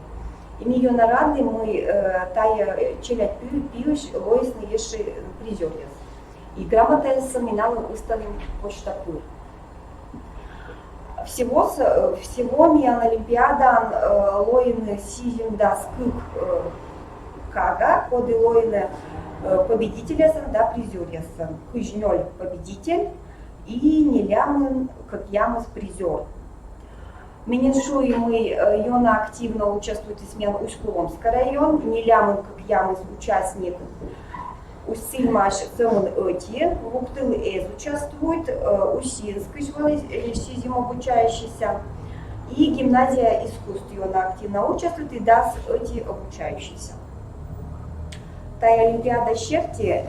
И мы нарады мы тая челять пьюш лоисны еши призёрьяс. И грамота с миналом усталим почтапур. Всего миян олимпиадан лоины сизим да скык кага, коды лоины победителя да призёрьяс. Кыжнёль победитель и нелямын как ямас призёр. Мененшуй мы йона активно участвует в смен Усть-Коломский район, Нелямын как ямас участник Усть-Сильмаш Сэмон Эти, Луктыл Эз участвует, Усинский сизим обучающийся и гимназия искусств йона активно участвует и даст эти обучающиеся. Тая олимпиада щерти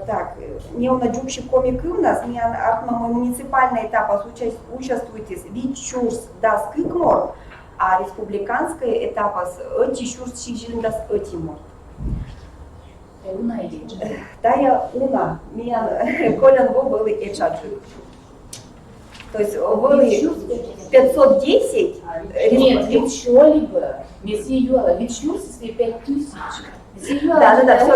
так, не он аджукши комик у нас, не артма муниципальный этап участвует из Вичурс дас кыкмор, а республиканский этап Чишурс сижин дас этимор. Да, я уна, меня Колян был и эчаджи. То есть были 510. Нет, ведь что-либо, если юла, ведь Чурс, если 5000. Да, все,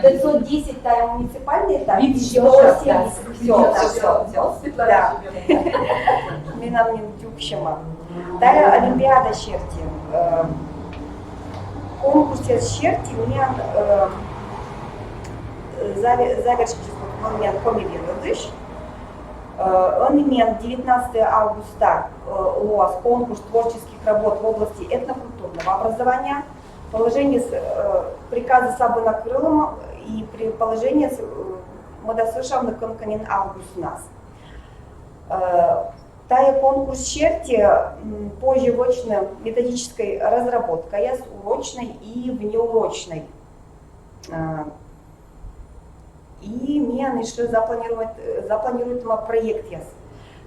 510 тая муниципальный этап, 170, все, да. Мы нам не тюкшема. Тая олимпиада щерти. Конкурсе щерти меня завершить момент комедий. Он имеет 19 августа ЛОАС конкурс творческих работ в области этнокультурного образования. Положение приказа Сабына Крылом и при положении модосвышавный конкурент август у нас. Тая конкурс щерти позже очной методической разработкой, я с урочной и внеурочной. И мне еще запланирует проект яс.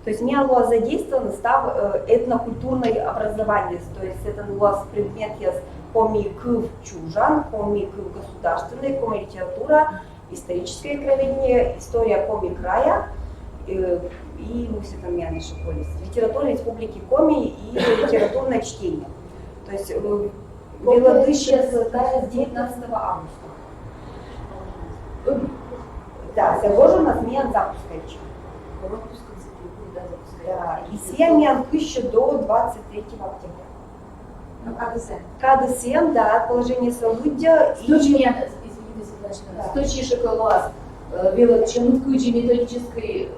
То есть мне было задействовано став этнокультурное образование, то есть это у вас предмет яс комик чужан, комик государственный, комик литература, историческое краеведение, история комик края и мы все там я наши полис. Литература республики Коми и литературное чтение. То есть Белодыща с 19 августа. Да, сегодня у нас меня запуска еще. Да, и 7 еще до 23 октября. Ну, КДСМ, да, положение события. Извините, Стучи шоколад, чем ключи методической,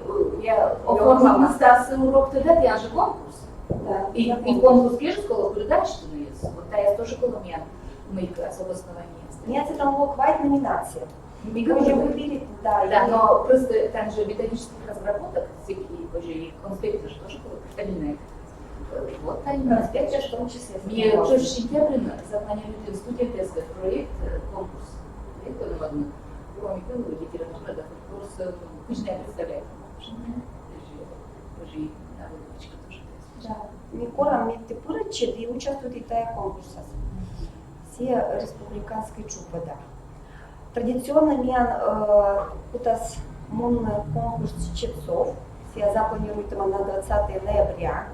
я оформила стався урок тогда, я же конкурс. Да. И конкурс каже школа передач, что есть. Вот та я тоже коломья, мы особо основания. Нет, это лог вайт номинация. Мы можем выберем, да. Да, но просто там же методических разработок, всякие позже и конспекты же тоже отдельные. Вот они конспекты, в том числе. Мне тоже сентябрь запланируют студенты проект, конкурс. Это ладно. Комиков, литература, да, курс, книжная представляет. Позже и на выдачка тоже. Да. Микора, мне ты поручит и участвует и тая конкурса. все республиканские чупада. Традиционно мен кутас мун конкурс чепцов, все запланируют его на 20 ноября.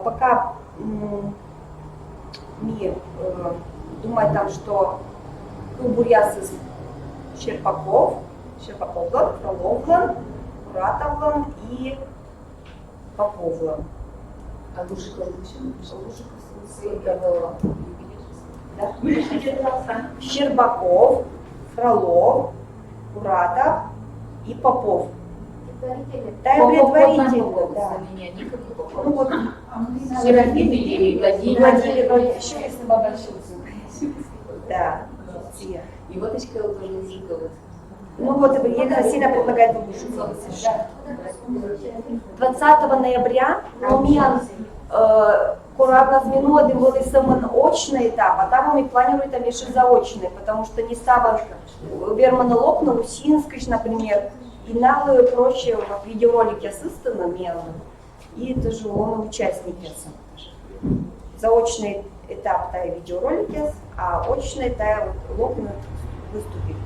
Пока мы думаем там, что Бурясис Щербаковлан, Фроловлан, Муратовлан и Поповлан. А лучше Да? Щербаков, Фролов, Муратов и Попов. Да, и предварительно, да. Ну вот, Серафим или Владимир, еще если Бабашинцев. Да, все. И вот очка тоже Мужикова. Ну вот, Елена сильно предлагает Бабушинцева. 20 ноября Момиан Куравна змінодим були саме очний етап, а там ми плануємо там ще заочний, потому что не стало Вермана Лопна, Усинских, например, и нам проще в видеоролике ассистента мелом, и тоже он участники. Заочный этап та видеоролики, а очный та Лопна выступит.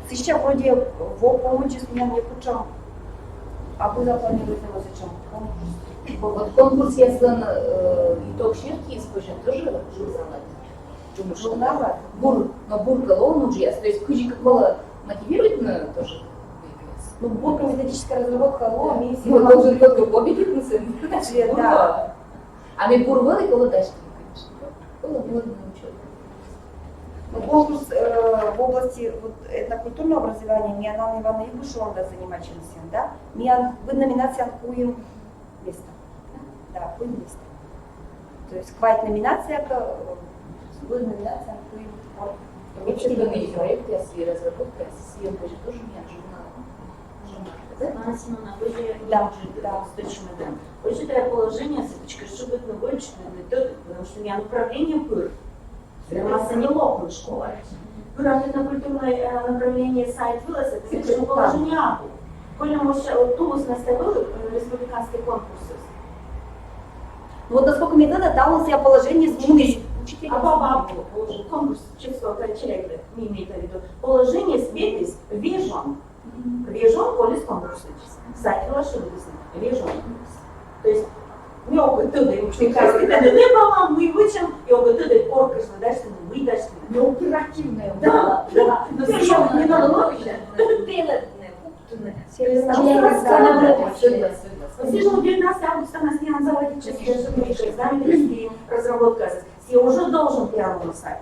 Сейчас вроде в помощи с меня не кучам, а вы запланируете его зачем? Вот конкурс яслан итог ширки используем тоже журналат. Бур, но бур колонну джес, то есть куча как было мотивирует на тоже. Ну, бурка методическая разработка ЛО, мы все... Мы должны только победить на цвет, да. А мы бур были коло дачки, конечно. Было на учет. Ну, конкурс в области вот, этнокультурного образования Мианан Ивана Ибушева занимать чем-то, да? Миан в номинации Куим место. Да, Куим место. То есть квайт номинация, в номинация Куим. Вообще, это проекты, если разработка, съемка же тоже Миан журнал. Да, да. Учитывая положение, сеточка, чтобы это больше, потому что у меня направление пыр. Масса не лопнут школа. Пыравленно-культурное направление сайт вылез, это сеточка положение АБУ. Коли мы Тулус наставили республиканские конкурсы. Вот насколько мне надо, там у нас положение с А по конкурс чисто человека, не имеет в виду. Положение сбитись вижен. Вижен, полис конкурс. Сайт вашего вижен. То есть мы ОГТД, мы вычем, и ОГТД коркаш, дальше мы дальше. Но оперативная. Да, да. Но все не надо логично. Свежего 19 августа нас не называли экзамены, разработка. Все уже должен первому сайт.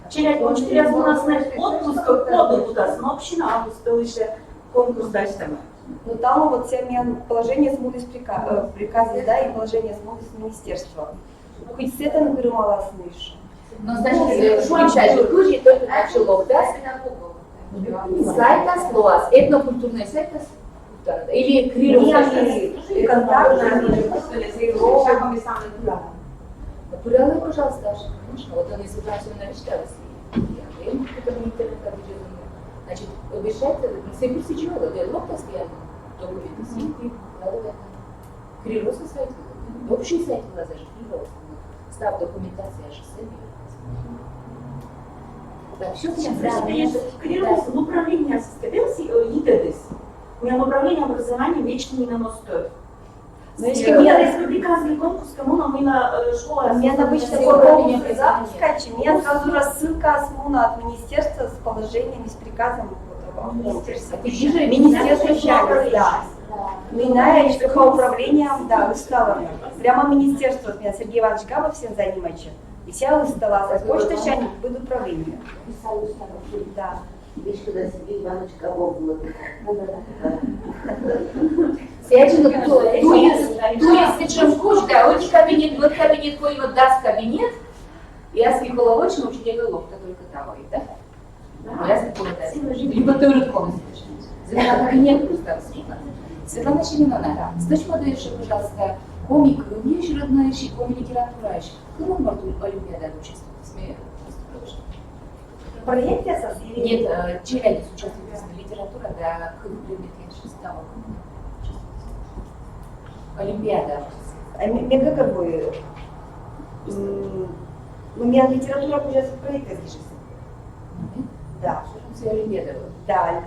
Через 4 раза у нас отпуска, коды туда, но община августа еще конкурс дальше там. Ну там вот все положение смутились приказы, да, и положение смутились министерства. Хоть с этого напрямую слышь. Но значит, шумчать, ключи только начало, да? Сайта слоас, этнокультурный сайт или криловский контактный, Пуралы, пожалуйста, конечно, вот он если раньше навещалась, я ему какой-то интернет объявление. Значит, обещается, все курсы чего, диалог постоянно, только видно симки, криловский сайт, общий сайт у нас даже криловский, став документация аж сами. Да, все Криловский, в управлении составился ЕТДС. У меня управление образования вечно не наносит. Но если у меня республиканский конкурс, кому нам и на школа... Мне обычно по запускать, мне сразу рассылка с МУНа от министерства с положениями, с приказом. Министерство общались, да. Минаечка по управлениям, да, выставлена. Прямо министерство, меня Сергей Иванович Габов всем занимается. И вся выставила, почта сейчас будет управление. Да. Видишь, когда Сергей Иванович Габов был. Сячно, ту если чем кучка, вот кабинет, вот кабинет, кой вот даст кабинет, я скиколовочно учителя лопта только того, да? Я скиколовочно. Либо ты рыбком Светлана кабинет просто Светлана Шериновна, сточно дальше, пожалуйста, комик, мне еще родная комик литература еще. Кто вам борту Олимпиада участвует? Смею. В проекте со Нет, Челябинск участвует в литература, да, предмет я сейчас стала. Олимпиада. Мега какой? У меня литература уже проекта здесь. Да. Все Олимпиада. Да,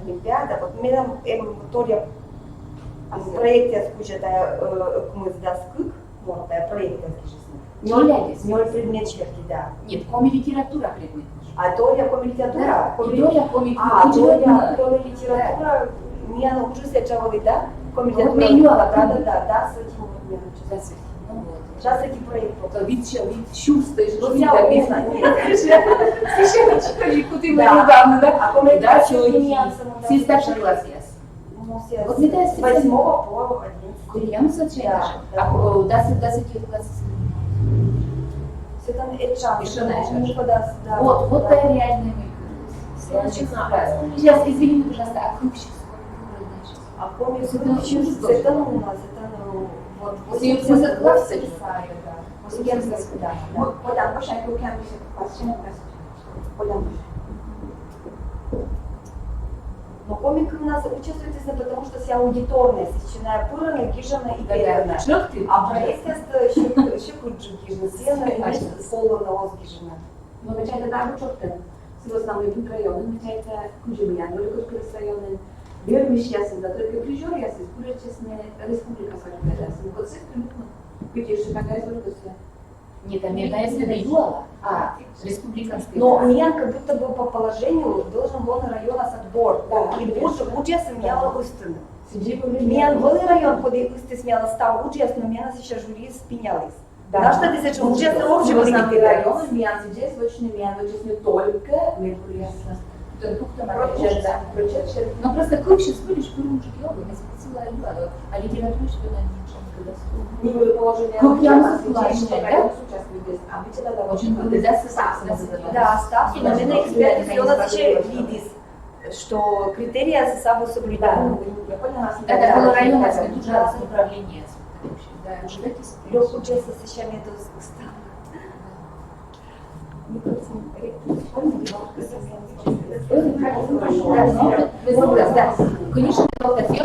Олимпиада. Вот меня тоже проекте скучата мы сдаскык, вот проекта здесь. Ноль предмет черти, да. Нет, коми литература предмет. А то я коми литература. И то я коми литература. Меня уже сначала, да? Коми Вот литература. Да, с этим вот меня Да, ну вот. сейчас эти проекты. Вид чувствуешь, Ну, что я там умна, нет. Совершенно читали, куда мы Да. недавно, да? А коми Да, литература человек. меняется. Все старший класс яс. Вот мне С 8 по 11. Я случайно. Да. А да, сидит класс. Все там Эльчан. Эльчан. Вот это реальный мой. Сейчас, извини, пожалуйста, а крупщик сколько значит? А коми литература, это у нас, это вот 80 классов. 80 да. Hogyan most eu kell question Hogyan Но комик у нас участвует, потому что вся аудиторная, сочиная пырана, гижана и перена. А проект это еще куджи гижна, сена и полона озгижна. No me chaita dar uçoktan. Sivas namlıyım rayonun, me chaita kujibiyan, Velikoskuris rayonun. Görmüş yasında, только прижор ясыз, Куречесная республика саркадасın. Вот сестр мутно. Видишь, какая сорокосия. Нет, там я следила. А, республиканская. Но меня как будто бы по положению должен был на района отбор. И больше участь имела устно. Меня был район, куда устно смела стал участь, но меня сейчас жюри спинялись. Да что ты сейчас участь общего района, меня здесь очень меня вычислили только Меркуриясна. Но просто крупщик спылишь, пырушки, я спросила Альбаду, а литература что на не было положения. Как я сказала, да? Очень круто, да, да, ставки, наверное, эксперты все у нас еще видит, что критерии собой соблюдают. Это было районное управление. Лёгко честно сейчас мне это стало. Да, конечно,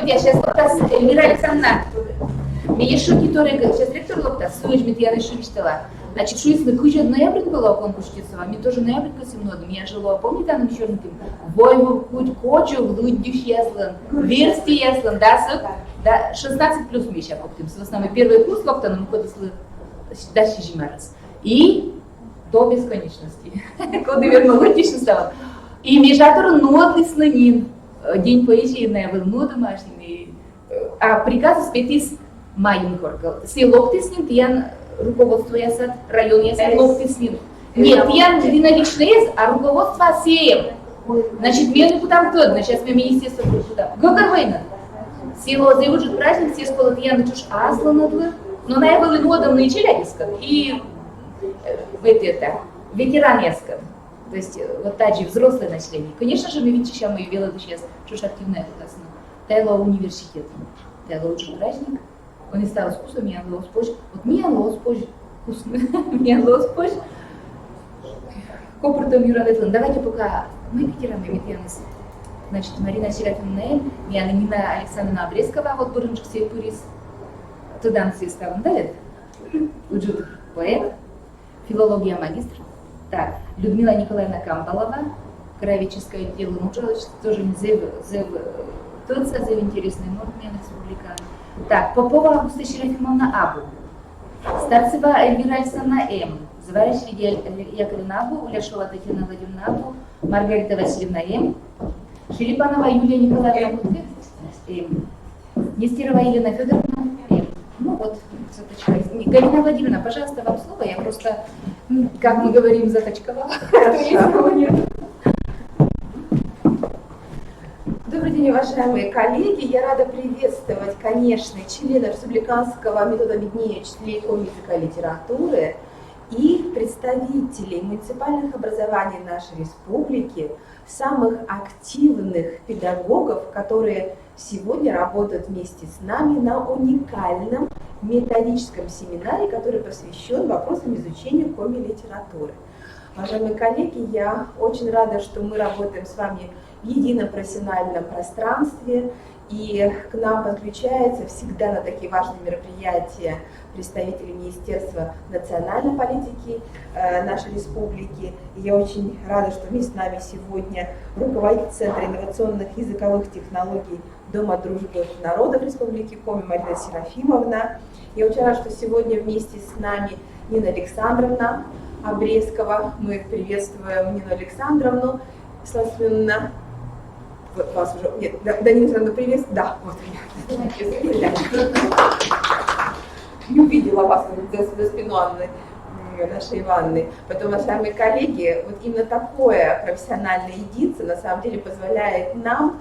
я сейчас Эльмира Александровна. Меня шоки, которые сейчас ректор лопта, слышь, я еще мечтала. Значит, что если куча ноябрь была конкурс часова, мне тоже ноябрь ко многим. Я жила, помните, там еще не Войву, Куть, Кочу, Луддюш, Яслан, Версти, Яслан, да, 16 плюс мы еще поптим. В основном первый курс лопта, но мы ходим дальше жимарас. И до бесконечности. Коды вернула, отлично стало. И межатор ноды снанин. День поэзии был ноды домашний. А приказ спетис Майнкоргал. Все лопты с ним, тиян руководство ясат, район ясат, лопты с ним. Нет, тиян динамичный, а руководство сеем. Значит, мне не куда трудно, сейчас мы министерство куда. Гогарвейна. Село заявляют праздник, все школы тиян чушь асла надлы. Но на был и нодом на Челябинском, и в это, ветеранеском. То есть вот также взрослые население. Конечно же, мы видим, что мы вели сейчас, что активная классно. Тайло университет. Тайло учит праздник. Он и стал вкусом, меня лос позже. Вот меня лос позже вкусно. Меня лос позже. Копортом Юра Ветлан. Давайте пока мы ветераны, ветеранцы. Значит, Марина Серафимовна, я Нина Александровна Обрезкова, вот Бурынчик Сейпурис. Туда все ставим, да, это? Уджут поэт, филология магистр. Так, Людмила Николаевна Камбалова, краеведческое дело научилась, тоже зев интересный нормен республика. Так, Попова Августа Серафимовна Абу, Старцева Эльвира Александровна М, Заварищ Лидия Яковлевна Абу, Уляшова Татьяна Владимировна Абу, Маргарита Васильевна М, Шелепанова Юлия Николаевна М, Нестерова Елена Федоровна М. Ну вот, заточка. Галина Владимировна, пожалуйста, вам слово. Я просто, как мы говорим, заточковала. Добрый день, уважаемые коллеги. Я рада приветствовать, конечно, членов республиканского метода объединения учителей языка и литературы и представителей муниципальных образований нашей республики, самых активных педагогов, которые сегодня работают вместе с нами на уникальном методическом семинаре, который посвящен вопросам изучения коми-литературы. Уважаемые коллеги, я очень рада, что мы работаем с вами в едином профессиональном пространстве, и к нам подключаются всегда на такие важные мероприятия представители Министерства национальной политики нашей республики. И я очень рада, что вместе с нами сегодня руководитель Центра инновационных языковых технологий Дома дружбы народов Республики Коми Марина Серафимовна. Я очень рада, что сегодня вместе с нами Нина Александровна Обрезкова. Мы приветствуем Нину Александровну. Собственно, вас уже... Нет, да, Нина Александровна, приветствую. Да, вот меня. Не увидела вас за спину Анны, нашей Ивановны. Поэтому, уважаемые коллеги, вот именно такое профессиональное единство на самом деле позволяет нам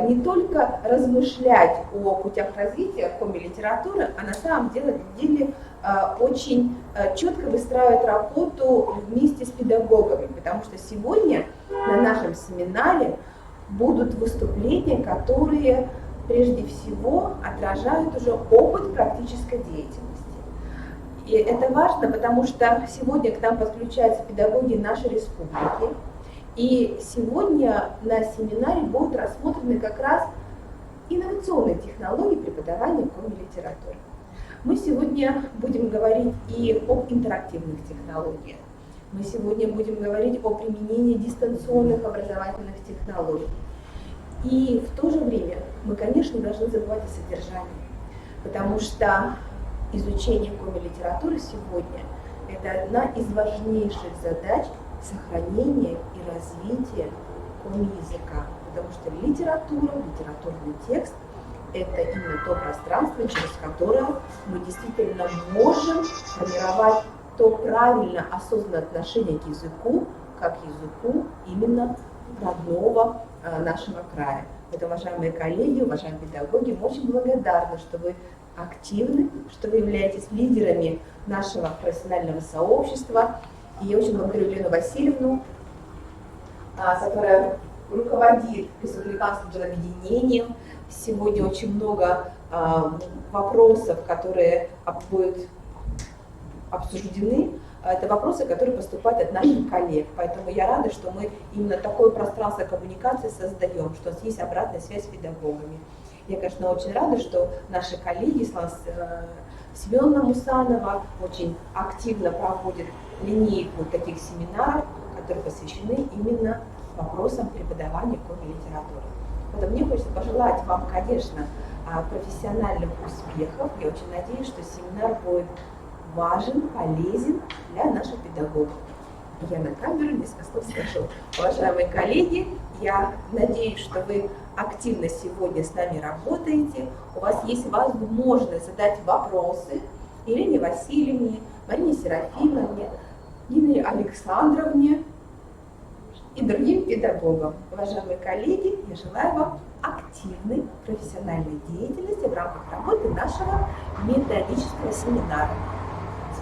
не только размышлять о путях развития коми-литературы, а на самом деле очень четко выстраивать работу вместе с педагогами, потому что сегодня на нашем семинаре будут выступления, которые прежде всего отражают уже опыт практической деятельности. И это важно, потому что сегодня к нам подключаются педагоги нашей республики, и сегодня на семинаре будут рассмотрены как раз инновационные технологии преподавания коми-литературы. Мы сегодня будем говорить и об интерактивных технологиях. Мы сегодня будем говорить о применении дистанционных образовательных технологий. И в то же время мы, конечно, не должны забывать о содержании, потому что изучение коми-литературы сегодня – это одна из важнейших задач сохранения и развития коми-языка, потому что литература, литературный текст – это именно то пространство, через которое мы действительно можем формировать то правильно осознанное отношение к языку, как языку именно родного нашего края. Поэтому, уважаемые коллеги, уважаемые педагоги, мы очень благодарны, что вы активны, что вы являетесь лидерами нашего профессионального сообщества. И я очень благодарю Елену Васильевну, которая руководит республиканским объединением. Сегодня очень много вопросов, которые будут обсуждены. Это вопросы, которые поступают от наших коллег. Поэтому я рада, что мы именно такое пространство коммуникации создаем, что у нас есть обратная связь с педагогами. Я, конечно, очень рада, что наши коллеги, Семеновна Мусанова, очень активно проводит линейку таких семинаров, которые посвящены именно вопросам преподавания коми-литературы. Поэтому мне хочется пожелать вам, конечно, профессиональных успехов. Я очень надеюсь, что семинар будет важен, полезен для наших педагогов. Я на камеру несколько слов скажу. Уважаемые коллеги, я надеюсь, что вы активно сегодня с нами работаете. У вас есть возможность задать вопросы Елене Васильевне, Марине Серафимовне, Нине Александровне и другим педагогам. Уважаемые коллеги, я желаю вам активной профессиональной деятельности в рамках работы нашего методического семинара.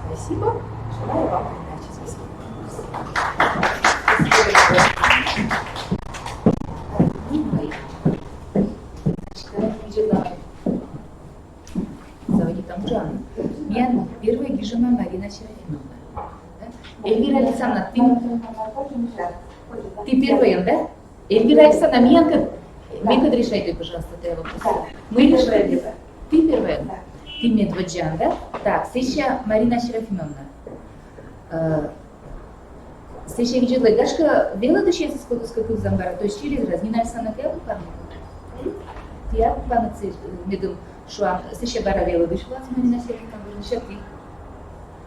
Спасибо. Желаю вам удачи. Мен первая Гижема Марина Серафимовна. Эльвира Александровна, ты первая, да? Эльвира Александровна, вы решайте, пожалуйста, этот вопрос. Мы решаем. Ты первая? Ты Медведжан, да? Так, сейчас Марина Серафимовна. Сейчас видела, Дашка, вела ты сейчас с какой замбара, то есть через раз, не нарисована ты обукарника? Я буквально медом шуам, сейчас бара вела вышла, Марина Серафимовна, сейчас ты.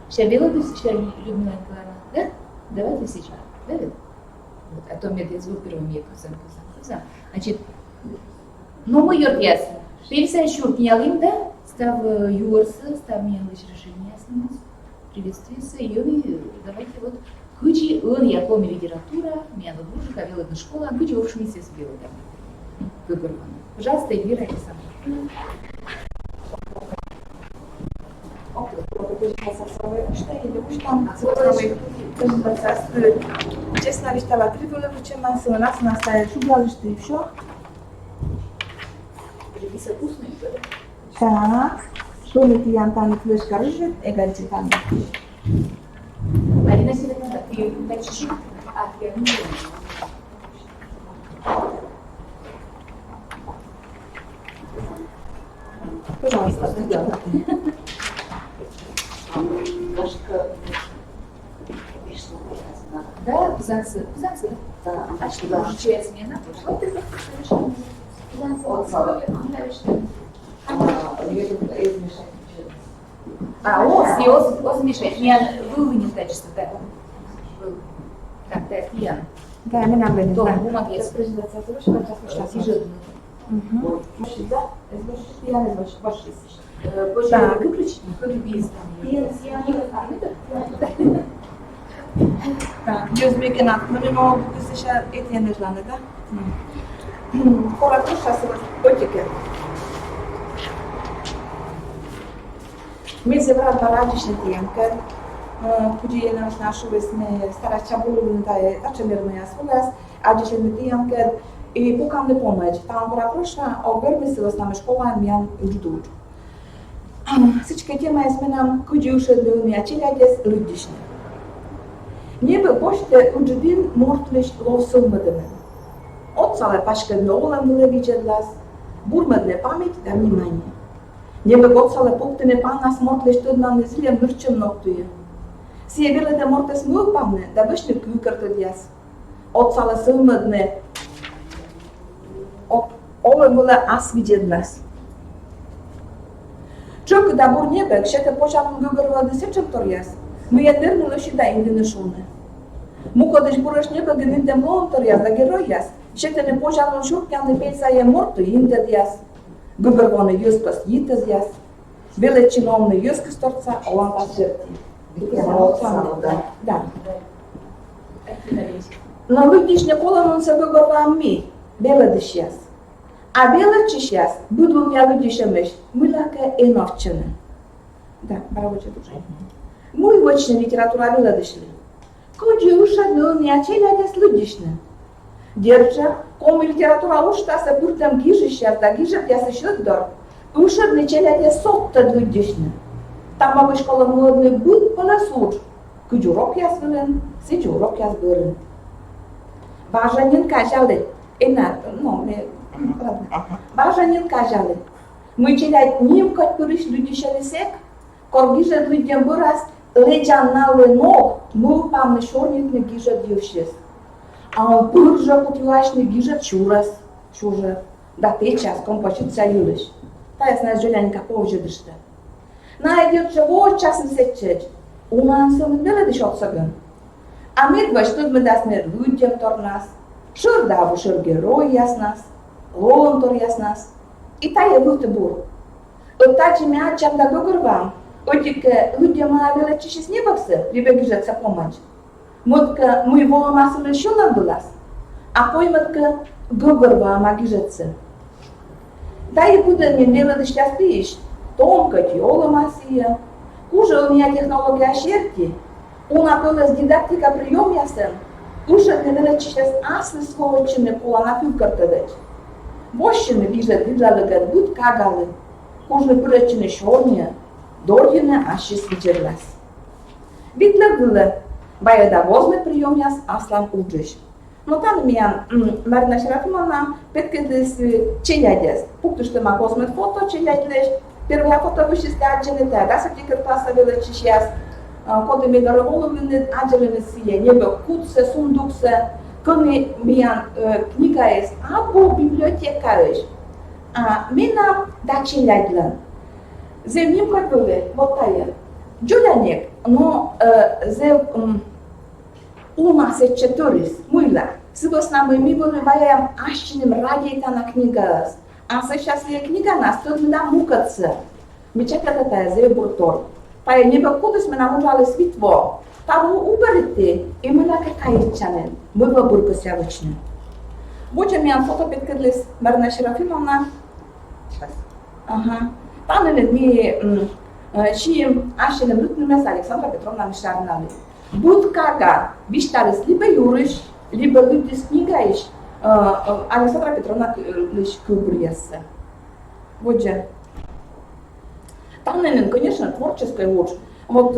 Сейчас вела ты, сейчас Людмила Николаевна, да? Давайте сейчас, да? Вот, а то мне это звук первым веку, значит, ну мы йоркяс, пересай шурки ялим, да? Став юрса, став мне решение снимать, приветствуется ее, давайте вот, кучи, он я помню литература, меня на дружек, а вела на школу, а кучи в общем месте сбила там, пожалуйста, Эльвира Александровна. Честно, вещала трибуна, причем нас у нас настоит шубла, что и все. Так, что мы тиян там флеш корыжит, эгальти там. Марина Серафимовна, ты хочешь? Я не знаю. Пожалуйста, Пизанцы. Пизанцы. Да. А что там? Чья смена? Вот это совершенно. Пизанцы. От сала. Озмешать. Я вынес качество, да. Так, да, я. Да, minä menin Tuohon tänne. kumakin. Презентация вышла, как вышла. Сижу. Да. Выключить. Так, jos mycket natt, men nu har vi sett ett Nederland, да? Хора душа се отике. Ми се врат барадишне тиемке. Куди наш нашу весне старача булу да е таче мирно я свулас, а дишне тиемке и покам не помеч. Там хора прошла, обермислила с нами школа мян ждут. Всички тема е сменам куди уше да ми ачилядес людишне. Небе боште уджудин мортлиш ловсулмадемен. Отцале пашке новолем вылевичедлас, бурмедне память да внимание. Небе отцале поктене пана смортлиш туднан незлия мърчем ноктуе. Сие билете мортес муил памне да вишне кюкъртадяс. Отцале сълмедне олем выле аз видедлас. Чок да бур небе, кшете почам гъгърва да сечем торяс. Ми е нервно și da indinășune. Muco deci burăș nebe gândinte mlontorias, da geroias. Șete ne pojanul șurpian de pensa e mortu indedias. Găbărvone iuspas yităzias. Bele cinomne iuskas torța olampa șerti. Da. Na ludiș necola nu se găgărva mi, bele deșias. A bele cișias, budul mi-a ludișemeș, mâlacă e novcene. Da, bravo ce duce. Muy вочна литература виладишли. Коди уша дълни ачеля дес людишне. Держа, коми литература ушта се буртам гижища, да гижат я се шъддор. Ушът не челя дес соттът людишне. Там абе школа младне бъд пълна случ. Коди урок яс вилен, сиджи урок яс бърен. Бажанин кажали, Бажанин кажали. Мы челять ним кот пырыш людишели сек, коргижат людям бъраз, legea n-ale nog, nu pam nešornit ne gižat divšis. A on pârjă cutilaș ne gižat čură. Da tečas, compașit ța iuliș. Ta jas ne željanika povžedršte. Najde čevo časem se čeč. Una însă ne bele de șot să gân. A medvaș tot me das ne людям tornas. Šur davu šur geroi jasnas, volontor jasnas. I ta je vâte bur. Otači mea ce-am da găgărvam. Отике людям авеле чиши снебаксы, либо гижатся помочь. Мотка мы его массу еще надулас, а пойматка губерва магижатся. Да и будет мне дело до счастья, тонко тёла массия. Уже у меня технология шерти, у нас дидактика прием ясен. Уже не величи сейчас асли сховочины пола на пюкарта дать. Бощины гижат гиджалыгат будь кагалы, уже прочины шорния. Дордine așa svigerlas. Bitlăgâlă, baie da возьме прием яс аслам уджиш. Но там меня Марина Серафимовна петкетлес челядес. Пукту что ма возьме фото челядлеш. Первая фото вышисте адженете, да се тикъртаса величиш яс. Коде ми дароволовине аджелене сие, небе кутсе, сундуксе. Când mi-a kniga jest albo biblioteka jest. A mina da челядlan. Земним как были, вот тая. Джуляник, но ума се четырис, мыла. Сигос нам мы были ваям ашчинем радиета на книга. А сейчас я книга нас тут на мукаться. Мы чекали тая зебуртор. Тая небо кудыс мы намужали свитво. Там уберите и мы на какаичанен. Мы в бурку сявочны. Будем я фото подкидлись Марина Серафимовна. Ага. Panele mi și așa ne mult numește Alexandra Petrovna Mișarnale. Bud caga, viștare libe iuriș, libe люди книга иш, Alexandra Petrovna лишь кубриессе. Вот же. Там, конечно, творческая лучше. Вот,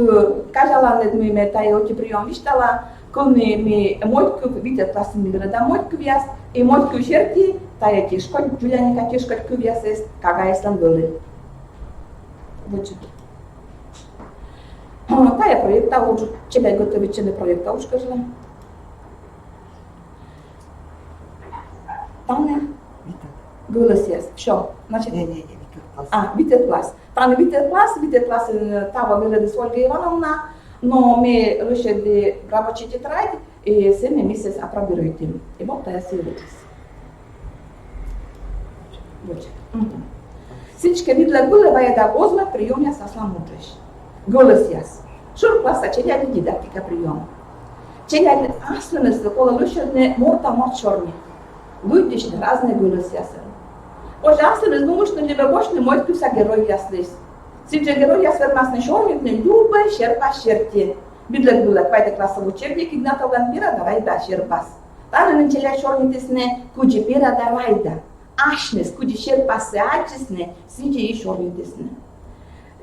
каждая мы метаем эти приемы, виштала, când mi mojku vidite klasy mi grada mojku vias и mojku šerti, ta je teško, Julianika teško vias jest, kaga jest tam byli. Ta je projekta, čele gotovi čele projekta, už kažem. Тане голос есть. Все. Значит, Витет класс. Тане Витет класс Тава Веледис Ольга Ивановна, но мы решили рабочий тетрадь и 7 месяцев опробируете. И вот я следуйтесь. Вот. Всички видели голова да возьме приемня со сламутриш. Голос яс. Шур класса челяли дидактика приема. Челяли аслынысы кола лушадны морта морчорни. Люди разные голос ясы. Оже аслыныс думаешь, что либо больше мой писа герой яслыс. Сиджи герой яс вермасны шормитны любой шерпа шерти. Бидлек было квайта класса в учебник Игнатован пира давай да шерпас. Там на челя шормитысны куджи пира давай да. Ашнес, куди шерпасы ачисны, сиджи и шормитысны.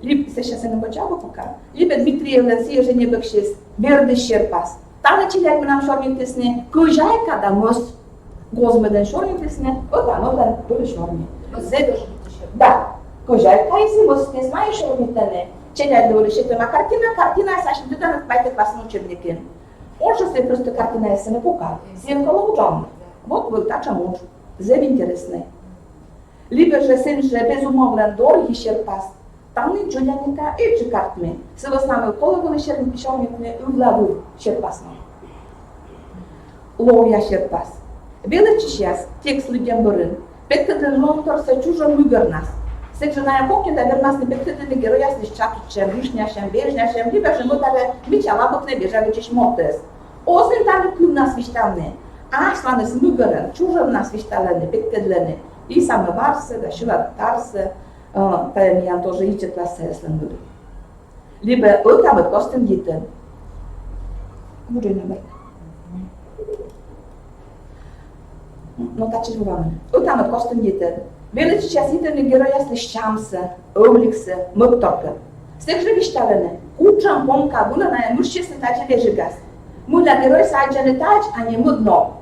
Либо сейчас я не почала пока. Либо Дмитриевна съезжа не бэкшис, верды шерпас. Там начали нам шормитысны, кужайка да мос. Гозмеден шормитысны, вот оно да были шорми. Да, кужайка если мос не знаешь шормитаны. Челяли были шетема картина, Саша туда на классном учебнике. Он же себе просто картина если не пока. Зеркало ужам. Вот был так же муж. Зев интересный. Либо же сын же безумовно дорогий шерпас. Там не джуляника и чекартми. С основной коловали шерпишовникны углову шерпасну. Ловя шерпас. Белый чищас, текст людям борын. Петкаден лонторса чужом мюгернас. Сексуальная кухня, да вернас не петкаден героя с лишчакичем, вишняшем, бежняшем, либо же мы даже бичала бок не бежали чешмотес. Озен там кюнас виштамны. Асланы с мюгерен, чужом нас вишталены, петкадлены. И самые варсы, да шила тарсы. Меня тоже ищет класса, если он будет. Либо вот там вот костюм гитен. Буду номер. Ну так же вам. Вот там вот костюм гитен. Величи сейчас гитен героя слышамся, обликся, моторка. Всех же вишталены. Утром помка была на мужчине таче лежигас. Муля герой саджаны тач, а не мудно.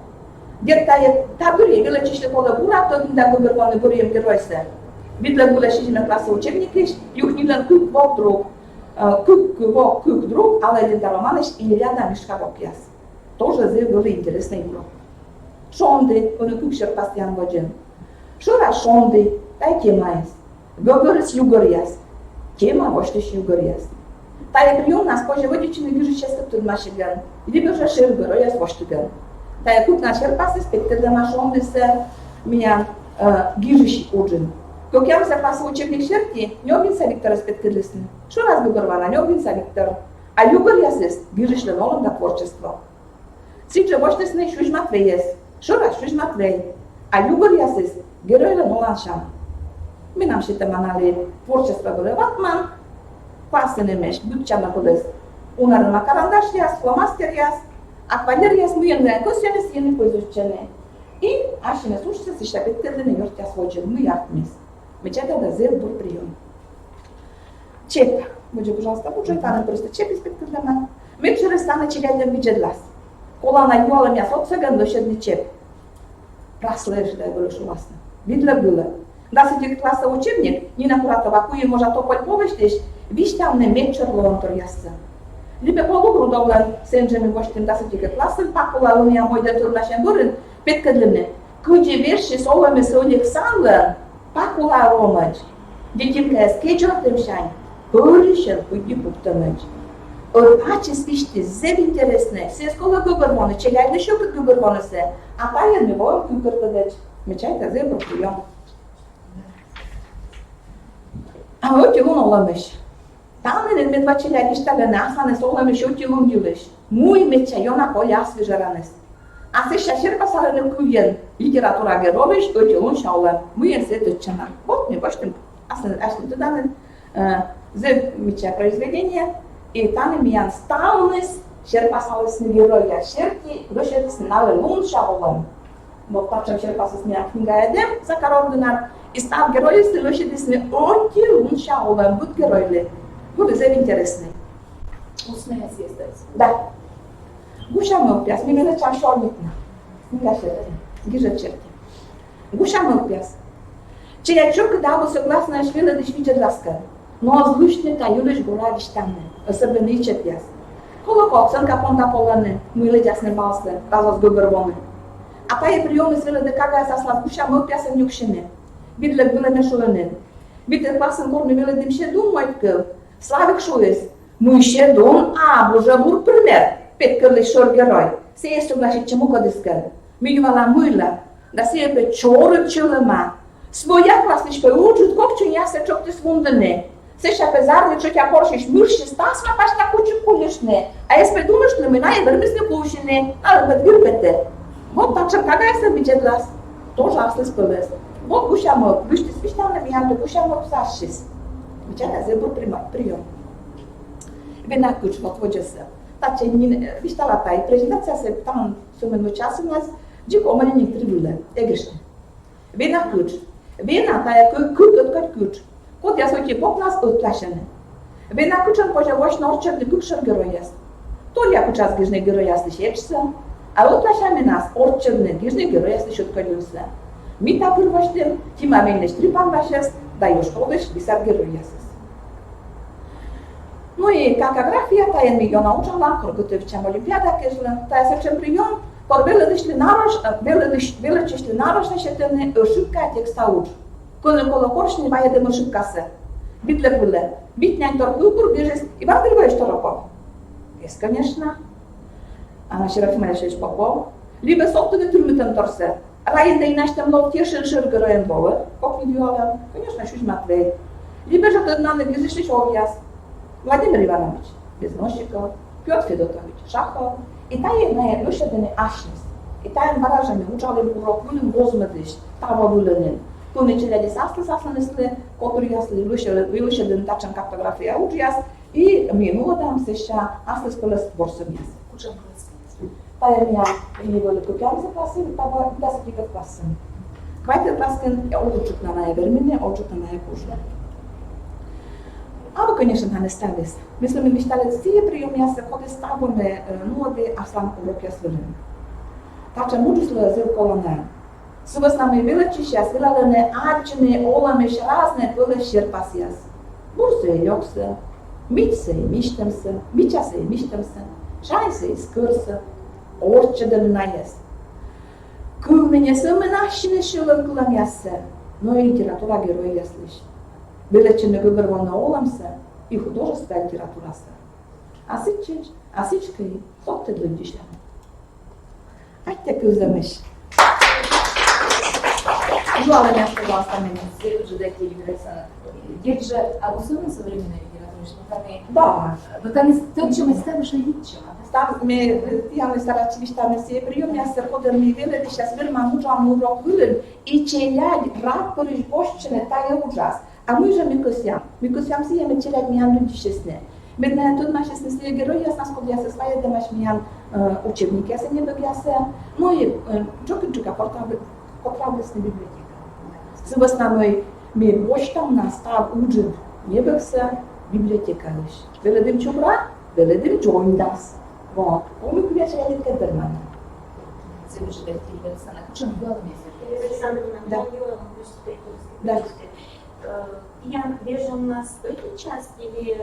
Где-то табуре величи что кола бура, то не губерваны бурием геройся. Видно было шишина класса учебники, юхнилен кук вок друг, кук друг, але Линда Романович и Ильяна Мишкавок яс. Тоже зы были интересные игры. Шонды, он кук шерпастян воджен. Шура шонды, тай тема яс. Гогорис югор яс. Тема воштыш югор яс. Тай прием нас позже водичины вижу часто тут машиган. Либо же шир геро яс воштыган. Тай кук на шерпасы спектр на шонды с меня гижищи уджин. Как я вам класса учебник шерти, не обинца Виктора спектрлистны. Что раз Гугорвана, не обинца Виктор. А Югор ясес, бежишь ли нолом до творчества. Сиджи воштысны шуж Матвей яс. Что раз шуж Матвей. А Югор ясес, герой ли нолан шам. Мы нам считаем анали творчество было ватман. Классы не меш, бютча находес. Унар на карандаш яс, фломастер яс. Аквалер яс, муенная костюмы с едным поизученные. И ашина слушайте, если шапеттерли не вертя своджен, мы яхмис. Мечета да зел был прием. Чеп. Будьте, пожалуйста, будьте, там просто чеп из петкадана. Мы через станы челядем виджедлас. Кола на юала мясо цыган дощадный чеп. Праслэш, да, было шуласно. Видно было. Да, среди класса учебник, Нина Куратова, куи может тополь повештиш, виш там не мечер лонтор ясца. Либо полугрудовлен, сенджеми воштим, да, среди класса, пакула у меня мой детур нашен бурин, петкадлины. Куди верши соломи соник санглен, пакула ромач. Детинка скетчер темшань, поришен куди пуптамач. От ачи свишти зеб интересне, се скола губервоны, челяй не шукат губервоны се, а паян ми воем кукартадач. Мечайта зеб прием. А вот его ноламеш. Там не медва челяй ништага насане соламеш от его милеш. Муй мечайона коля свежаранес. А се шашер пасарен кувен, литература геровеш, от его шаулем. Муй се точана. Вот мы баштим. Аслен туда зеб меча произведение. И там имеян сталнес, шерпасалес не героя шерти, дошерпас нале лун шаулем. Вот так чем шерпасалес меня книга едем за координат. И стал герой, если вы считаете, оти лун шаулем, будь герой. Будет зеб интересный. Устная съездать. Да. Гуша мълпяс, ми ме чам шорнитна. Книга шерти, гижа черти. Гуша мълпяс. Че я чук да го съгласна швила да швича ласка. Но злушника юлиш гора виштане, особено ичет яс. Колоко, цънка понта полане, миле дясне балсте, разос губервоне. А тая приемы свела де кага саслав куша мы пясен нюкшины. Бидлек было мешуленин. Битлек классен корны вела дымше думает кыл. Славик шуес. Мы еще дом, уже бур пример. Петкали шор герой. Се есть согласить чему кодискал. Минимала мыла. Да се пе чоры чулема. Своя классlich получит, как чуняся чок-то свундене. Се ще пезарни, що тя поршиш мирші стасма, паш на кучу кулішне. А я придумаєш, що ми на вербіз не пушене, але подвірпете. Вот так же, когда я себе глаз, тоже аслес повез. Вот гушамо, вышти специально меня, гушамо псашис. Вчера забыл прием. Вина куч, вот воджеса. Таче не виштала тай, презентация се там суменно час у нас, джико мене не требула, егришне. Вина куч. Вина тая куч. Кот я сойти бок нас отплашене. Вина кучен пожевош норчер de кукшер герояс. То я кучас гижне герояс лишечса, а отплашаме нас орчерне гижне герояс лишотколюса. Ми та пырваштем, тима менеш трипан вашес, даешь ходыш висар героясес. Ну и какография, тая ее научала, готовичам олимпиада кежла, тая сечем прием, кор веледишли нарож нещетене ошибка текста уч. Коли коло коршни ваєдем ошибкасе. Битле буле, битнянь торгую бурбежес, и вам первое что ропов. Есть, конечно. А на Шерафим Алешевич Попов. Либо собственный трюмитен торсе. Раин да и наштем лов тешен ширгероен бове, как не дюала, конечно, Шуш Матвей. Либо же тот нам нагрызишь Овьяс. Владимир Иванович Безносчиков, Петр Федотович Шахов. И та jedna lušedene ašnis. I ta je baražami učali urok, volim rozmetiš, tava volenin. Pune čeljadi sasle, koturi jasli lušeden tačan kartografija učijas i mi nuodam se ša asli skoles borsom jas. Kučan klasem. Ta je mja i voli kupiam za klasim, ta va da se prikat klasim. Kvajte klasken je odlučutna na je vermine, odlučutna na je kužna. Або, конечно, не ставис. Мислим, ми шталец цієї прийом'я се ходи ставами нуоди, а сам урок я свилин. Тача муджусло зирколане. Сувас нами вилечища, свиlaлене арчини, оламиш, разне пиле щерпасяс. Бурсе и льоксе, мічсе и міштемсе, мічасе и міштемсе, шайсе и скирсе, орчеден наєс. Кылмене сыме нащине шилен кыламясе, но и литература героя яслиш. Вылечены выборвано оламся и художественная литература. Асичка и хотты глядишь. Айте кузамиш. Жуала мясо гластами, все уже такие являются. Есть же обусованы современной литературы, что там и... Да. Вот там и то, чем мы ставишь, и ничего. Тя ми старачи виштаме си приемня се ходер ми веле да сейчас верма мужам урок вилен и челядь рад пориш бощене тая ужас. А мы же микосям си еме челядь миян люди шестне. Бедная тут наши снесли герои, я нас куда се своя демаш миян учебник, я се не бег я се, но и джокинчика потравлесна библиотека. Сывас на мой ми бощам настав уджин, не бег се библиотека лишь. Веледим чубра, веледим джойндас. Вот. Он у меня человек Кедерман. Совершенно интересно. Чем было месяц? Александровна, Да. Я вижу на стойку часть или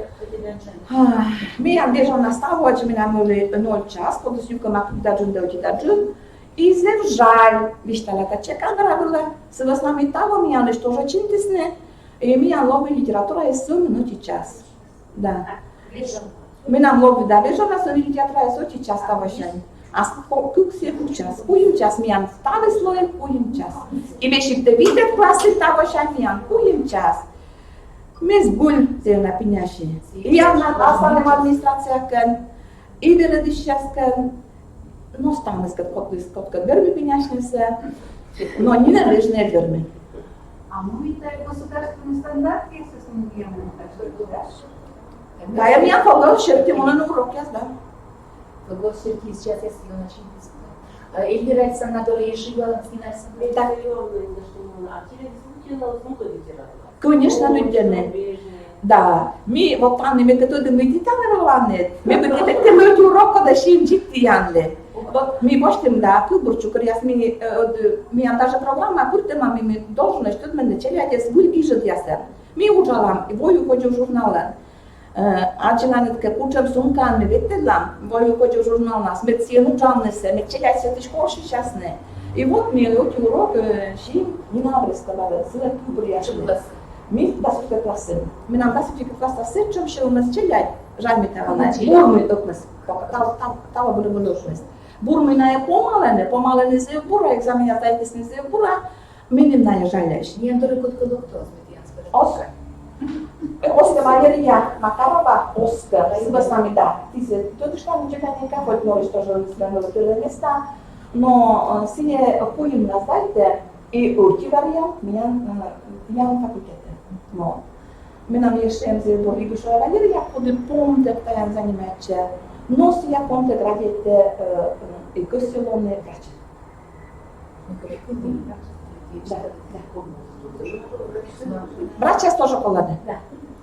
Ми бежал на ставу, а меня мы 0 час, когда сюка макдаджун даджун, и зевжаль, вишталата чека нравила, с вас нами того меня лишь тоже чинтисне, и меня лови литература и 100 минут час. Да. Мы нам лови да вижу на своей литературе 100 час того шань. А сколько все час, уем час, миян стави слоем, уем час. И вещи где видят классы того шань, миян, уем час. Мес буль се на пиняши. И я на останем администрация кен, и вередищас кен, но станем скот верми пиняшни се, но не нарежные верми. А мы-то государственный стандарт, если с ним делаем, так что это Да, я меня погал шерти, он на урок я сдам. Погал шерти, сейчас я съел на чем-то. Эльвира Александровна ежегодно с ней Да. Конечно, люди. Да, ми вот там ми като да ми дитаме валане, ми би кете ми от урока да шим життиянле. Вот ми бощем да, кубурчукър, аз ми антажа програма, курте мами ми должно, що мене челядя с вульги жит ясер. Ми учалам, и вою ходжу журнален. Acelanet учам сумка не ветелам, вою ходжу журнал нас, мет сиену джаннесе, мет челядь се тиш хорши частне. И вот мне этот урок ши не надо представляет, сила кубрия. Мы дасука классы. Мы нам дасука классы, чем ще у нас челять, жаль ми тава на бурмы токмас. Тава буде вилошність. Бурмы на помалене зе бура, екзамен тайтесь не зе бура, миним на жаляш. Не дорого лактоз, Оскар. Оскар Валерия Макарова, Оскар, с вами да. Ты что мы чекаем как вот что же страновые места, но сине хуим на сайте и утиварием меня факультете. Но мы нам еще МЗ Борги что Валерия ходим помнит, что я занимаюсь, но си я помню градите и косилоне врачи. Братья тоже холодны.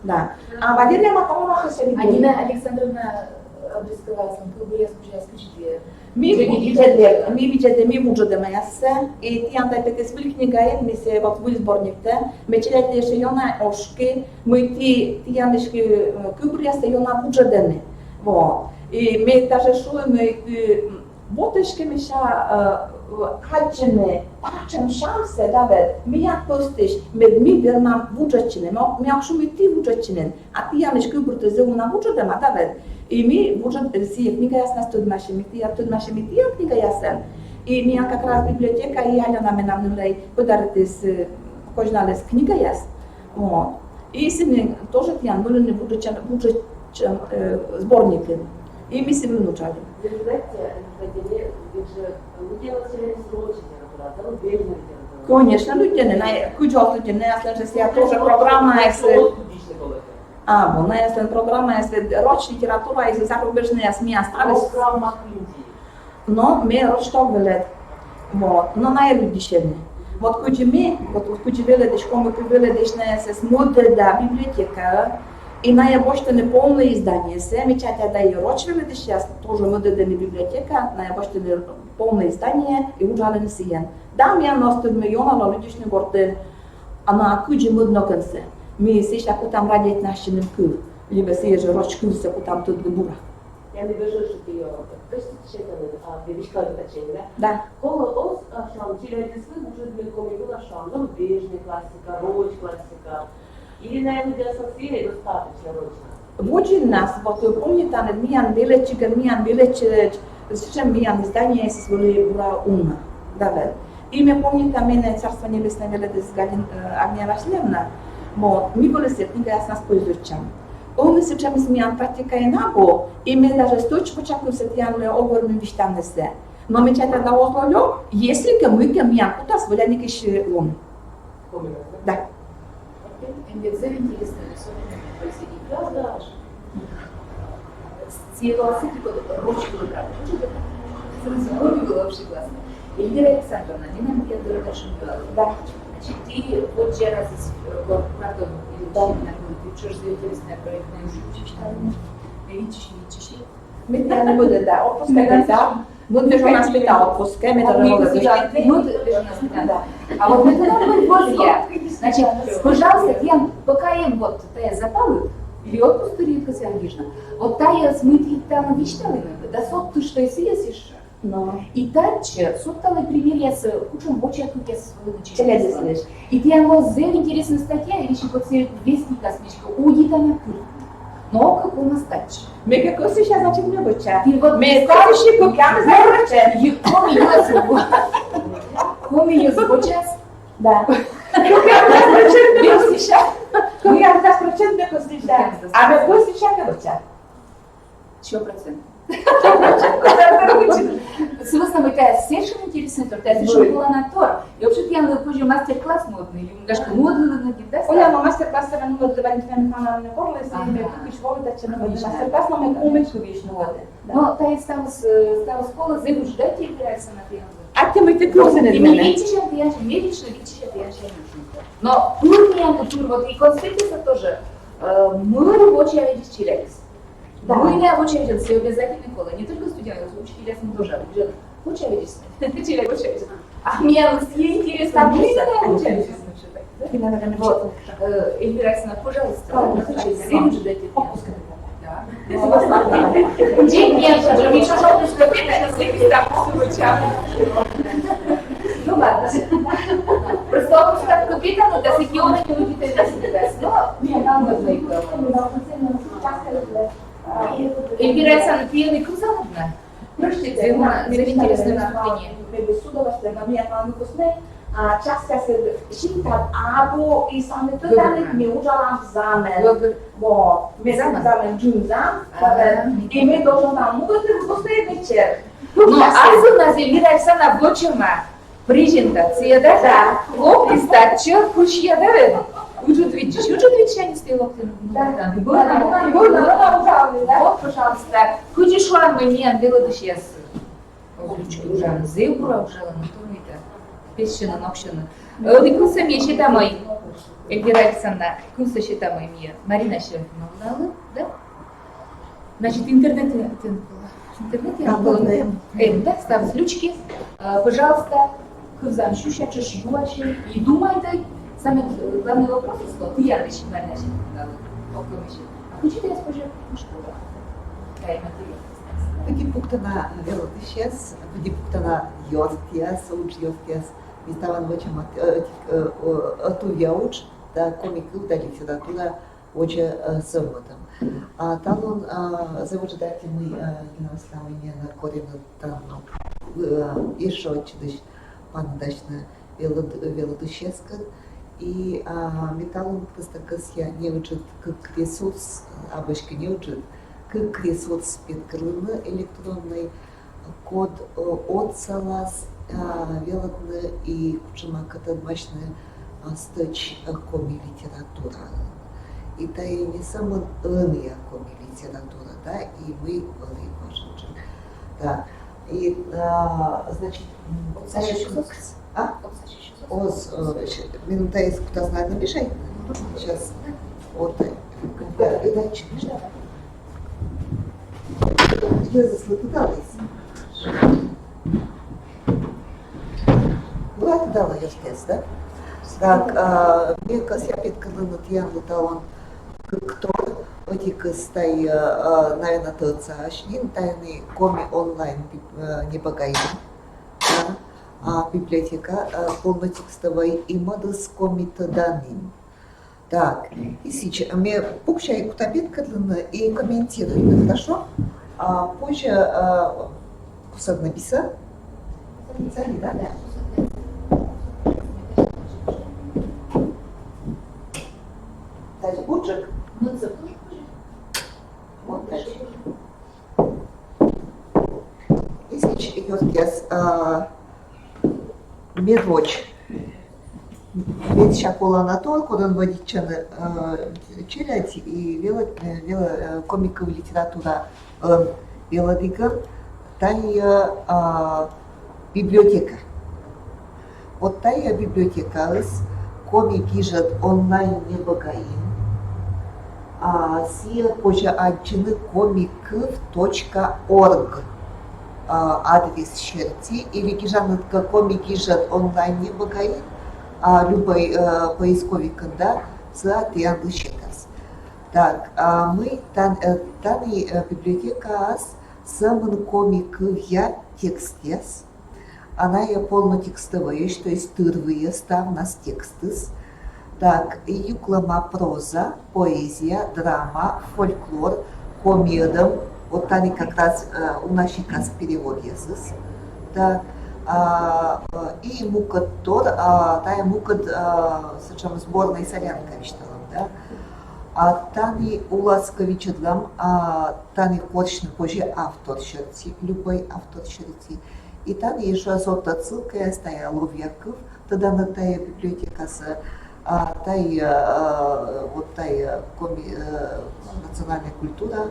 Да. А Валерия Макарова хотели. Анина Александровна обрисовала сам кубрия, скажите. Mi vidjede, mi budžede se i ti anta pete spil knjiga je, mi se vat vul zbornikte, me čelete še jona oški, mi ti janeški kubrija se jona budžedene. Vo. I me даже šujeme boteške mi ša hađene, pačem šanse da ved, mi jak postiš, med mi vernam budžečine, mi jak šumi ti budžečine, a ti janeški kubrite ze una budžedema da ved. И мы будем рисовать книга ясна тут нашими книга ясен. И меня как раз библиотека и Алена нам нужно подарить с кожналес книга яс. Вот. И сегодня тоже тян были не будут сборники. И мы себе внучали. Конечно, люди не на кучу люди не я тоже программа Бо на програма е роч литература и зарубежная СМИ остались. Но мы рочтовали. Вот. Но на люди Вот куча мы, вот куча веледиш, кому веледиш на с модель да библиотека. И на ебоште не полное издание. Мы чатя да и роч веледиш, сейчас тоже модель да библиотека, на ебоште не полное издание и ужален сиен. Да, меня настуд миллиона на людиш не горден, а на куча модно конце. Mi se știa puteam radit naștenim câl, libe să ieși roci câl să puteam tot gâmbura. Я не вижу, що ти його читали, а ти військові течення. Да. Коли ось шам, ті радісли, може, для кому була шам, зарубіжна класика, роч класика. Или, наверное, для Софії достаточно рочна. Вучи нас, вот помните, миян билечек, зачем миян издание с воли была умна, да, да. Имя помните, мене царство небесное веледес Агния Васильевна. Вот, ми были все книга ясна споизучам. Он се чем смеян практика и набо, и мы даже стойче почакуем се тянли оговорным вещам се. Но мы чата да ословлю, если мы миян куда своляник еще лом. Да. МВЗ интересно, особенно Съедался типа ручку выбрать. Разговор было вообще классно. Эльвира Александровна, не нам я дорога шумела. Да. Ты вот раз из городом или ты что же интересное проектное училище? Видишь? Мы не будем, да, отпускать, да. Вот даже у нас пита отпускаем, это же надо да. А вот это надо быть более. Значит, пожалуйста, я пока им вот тая запалы, или отпуск редко сангишна, вот тая смыти там вещтали, да сот ты что если есть. И дальше, собственно, пример я с кучем бочек я с выучила. И ты его за интересная статья, или еще вот вестник космичка, удитана курс. Но как у нас дальше? Мы как раз сейчас начали мне боча. Ты вот мы скажешь, как я не знаю, Помню, сейчас. Да. Как я раз процент для космичка. А мы космичка сейчас боча. Чего процент? Смысл такая совершенно интересная, только я зашла была на то. И вообще я позже мастер-класс модный, или даже модный на гитаре. Оля, но мастер-класс все равно вот давали твоим каналам на горло, если мы купишь воду, так что мы мастер-класс, но мы кумечку вишню воды. Но та стала школа, зайду ждать и играться на пиано. А ты мы ты курсы не знаешь? Ты видишь, я медично, видишь, я но тур вот и конспектиса тоже. Мы очень видишь Да. Мы не очередь все обязательно кола, не только студенты, учителя сам тоже. Очередь, очередь. А мне интересно, мы не очередь. Вот. Эльвира Александровна, пожалуйста, займ ждайте. Да. День нет, уже ничего, что это сейчас так ладно. Просто так капитану, да си он не учите да си да. Не, там да знайка. Полноценно часто Эльвира Александровна, ты не кузовна? Прощите, за интересное выступление. Trebuie судовăște, că mi-a făcut cu spune, часто се считат, або и саме туда не ужалам замен. Бо, ми сам замен джунзам, и ми должен там мугате в последний вечер. Ну, аз у нас Эльвира Александровна Бочема, презентация, да? Описать, кучья, да? Учут видишь, я не стояла в Да, Вот, пожалуйста, хочешь вам мне было бы сейчас ручки уже зыбура, уже на то это песчано, нокшено. Куса мне считамой, Эльвира Александровна, куса считамой мне, Марина Шерфиновна, да? Значит, интернет я была, да, ставь ключки, пожалуйста, кузан щуща, чешуачи, и думайте. Самый главный вопрос, что ты я начинаю начать, учителя спожив школа. Путипуктана велотищес, путипуктана йостиас, уч йостиас, виставан вочем атувяуч, да комики, да литература, оче заводом. А там он заводит дати мы генославление на коренно там еще чудищ пандачно велотищеска. И металлом просто я не учат как ресурс, обычно не учат, как ресурс спектрный электронный код от салас велотны и кучемаката домашняя стыч коми литература. И та и не самая иная коми литература, да, и мы были важны. Да. И значит, минута есть, кто знает, напиши. Сейчас. Вот. Иначе. Я заслепуталась. Была дала я спец, да? Так, мне я підкрили я летала, кто эти стай, наверное, тацашнин, тайный коми онлайн не багаем. Библиотека полнотекстовой и модус комитоданин. Так, и сейчас мне пукчай кутабитка и комментирует, хорошо? Позже кусок написан. Написали, да? Дальше буджик. Вот дальше. И сейчас идет гес. Медвоч. Ведь шакола Анатол, куда он водит челядь и вела комиков литература велодика, тая библиотека. Вот тая библиотека с коми пишет онлайн не багаин, сия позже отчины комиков.org. Адрес черти или гижанка комики жат онлайн не багаин, любой поисковик, да, за триангл счетас. Так, мы тани библиотека самым комиков я текстес, она я полнотекстовая, то есть тырвые став нас текстес. Так, юклама проза, поэзия, драма, фольклор, комедия. Вот они как раз у нас сейчас перевод язык, да, и мукатор, тая мукат, сочем сборной солянка вещталом, да, тани уласковича длам, тани корчно позже автор щерти, любой автор щерти, и тани еще зот отсылка я стояла в Яков, тогда на тая библиотека с вот тая национальная культура,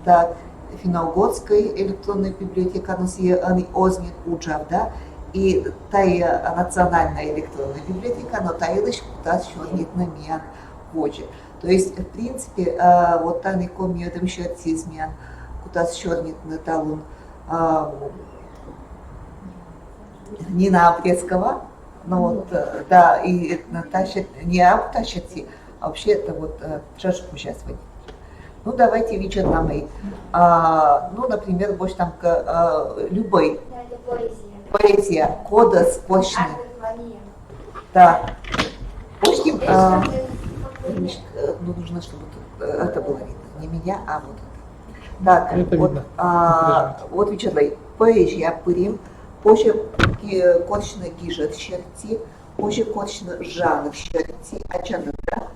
так, финно-угорская электронная библиотека, но они озник учат, да, и тая национальная электронная библиотека, но тая лишь куда щёрнит на меня позже. То есть, в принципе, вот тайный комьёдом щёрти измен, куда щёрнит на талун Нина Апрецкого, но вот, да, и Наташа, не Аптащати, а вообще это вот чашку сейчас водить. Ну, давайте вечер нам и, ну, например, больше там любой поэзия, кода сплошный. Вания. Да. Почтим, ну нужно, чтобы тут, это было видно. Не меня, а вот это. Так, Это вот, видно. вот вечерлей. Поэзия пырим, позже корчно гижет щерти, позже корчно жанр щерти, а чаны, да?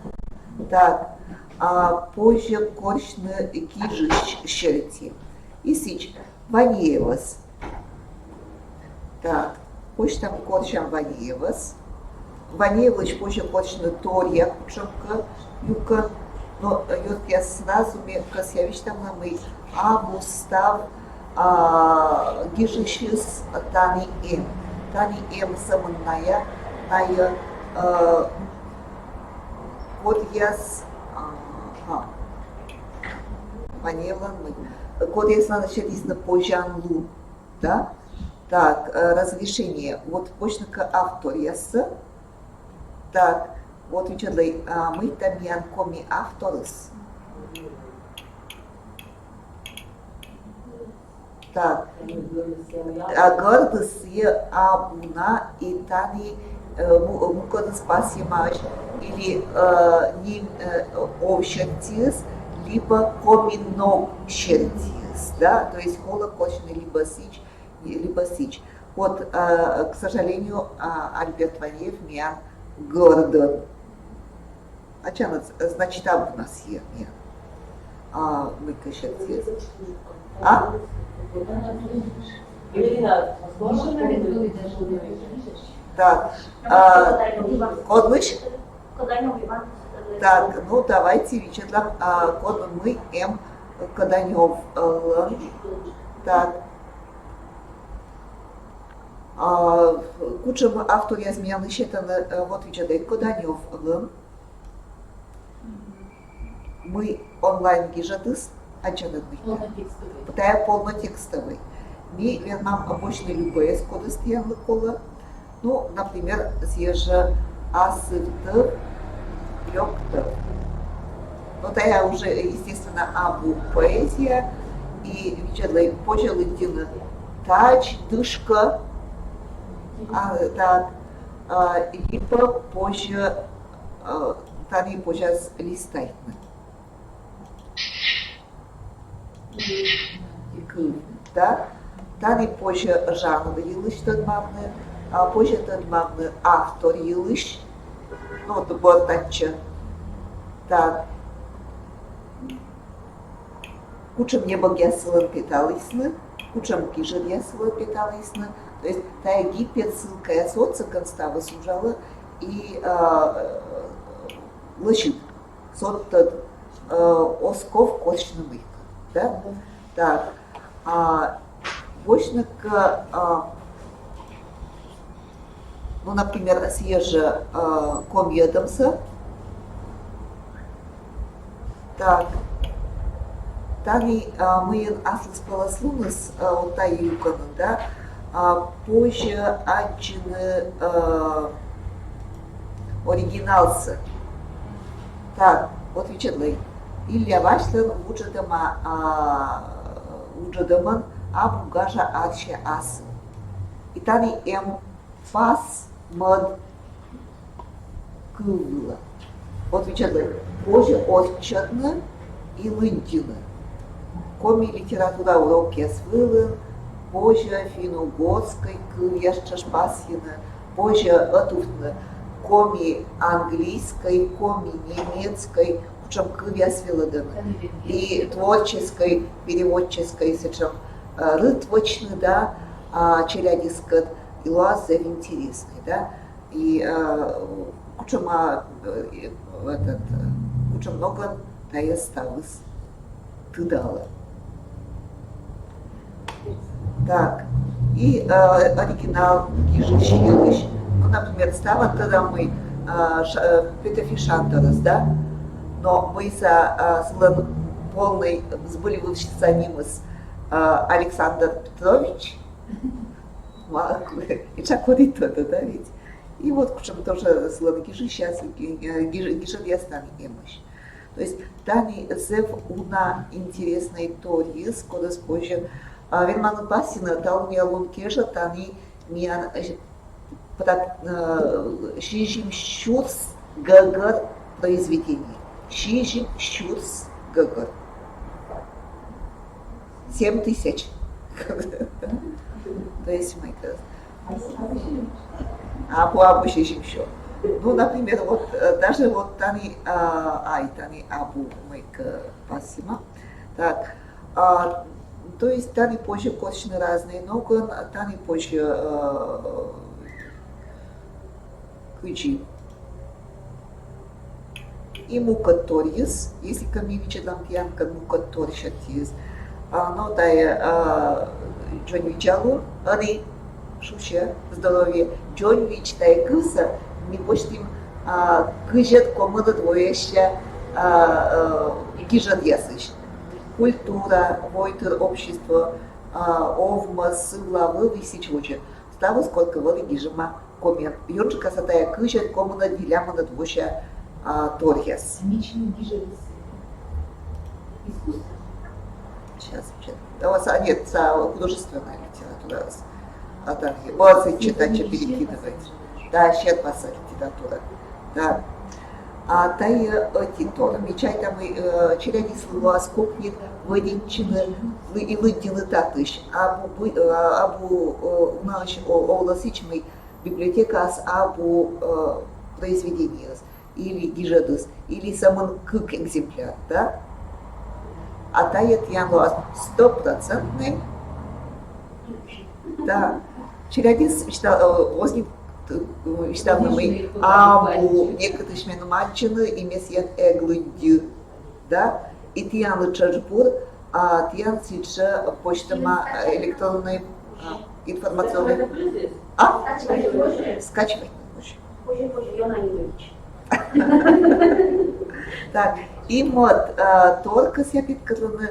Так, позже корчно гижет щерти. И сич, Ванеевас. Так, позже там корчам Ванеевас. Ванеевич позже корчно Тория, кучамка, юка, но я сразу мне красивич там на мы, Мустав, гижещис Тани М саманная, ная, Кодьяс, Ванеевлан мы, Кодьяс начались на Пожанлу, да? Так, разрешение, вот почнака авториаса. Так, вот вечерлей, мы там ян коми авторис. Так, гордыс е абуна и тани мукодыс пасимаш или ним овщертис, либо коминок щертис, да, то есть холокочный либо сич. Вот, к сожалению, Альберт Ванеев меня Гордон. А что значит у нас есть? Мы кащертис. Так, Кодлыш? Так, ну давайте вечером код мы Коданев. Так. Кучам автор я змеян считан вот вечером Коданев. Мы онлайн гижатыс, а что это? Потому полнотекстовый. Ми нам обычно любые коды стояли кола. Ну, например, съезжа асыртып, лёктып. Ну, это я уже, естественно, абу поэзия и вечерлей почали дина тач, дышка, так, либо позже, тани позже листайтны. Да? Тани позже жанр елыш тадмавны, а позже тадмавны автор елыш, ну вот бортача. Так. Кучам небо гясылын питалысны, кучам кижа гясылын питалысны. То есть та Египет ссылка я соца констава сужала и лышит. Соттад осков кочный мык. Да? Так. Больше ну, например, съезжа комедамса. Так. Тани мы аслыс полослуныс та юканы, да? Позже анчины оригиналсы. Так, вот вечерлей. Илья Вашлен уджадаман абугажа арча асы. И тани пас мод кывыла. Вот вечерлей. Позже отчетно и лындина. Коми литература уроки свылын, позже финно-угорской кывеща шпасина, позже отуфтны коми английской, коми немецкой, чем кывясвиладана. И творческой, переводческой, сечем рытвочны, да, челядискат, и лазер интересный, да, и куча много тая ставыс тыдала. Так, и оригинал Гижищевич, ну, например, става тогда мы Петофишанторас, да, но мы за полный сбылившийся нимыс Александр Петрович, и чакурит это, да, ведь. И вот, чтобы тоже слон Гижищевич, Гижев стали немощь. То есть, тани зев уна интересной торис, куда позже Венману Пасина дал мне лункежа, тани миан Шижим Щурс Гагар произведение. Шижим Щурс Гагар. 7000. То есть мы абу шижим щур. Ну, например, вот даже вот тани абу майка пасима. Так, то есть тани позже очень разные, но тани позже ключи. И мукаторис, если камивича там тянка мукаторишатис, но тая Джонвичалу, они шуше здоровье, Джонвич тая кыса, не почтим кыжет комнаты двоеща гижат ясыш. Культура, войтер, общество, овма, сыла, высич воче. Ставу сколько воли гижима комер. Юрчика сатая кыжет комнаты диляма на двоеща торьяс. Искусство. Сейчас, нет, художественная литература. А так, молодцы, читать, перекидывать. Да, щепаса литература. Да. А тай титор, мечай там черяди слова скопнит, выденчины, и лыдины татыш. Абу наш оласичмый библиотека с абу произведения, или гижадус, или самон кык экземпляр, да? А тает янлуаз 100%. Да. Черядис возник мы абу некоторые шмену мальчины и месьян эглыдю, да? И тиян чаржбур, а тиян сидша почтама электронной информационной. Скачивать позже. Так, и вот только сяпит, который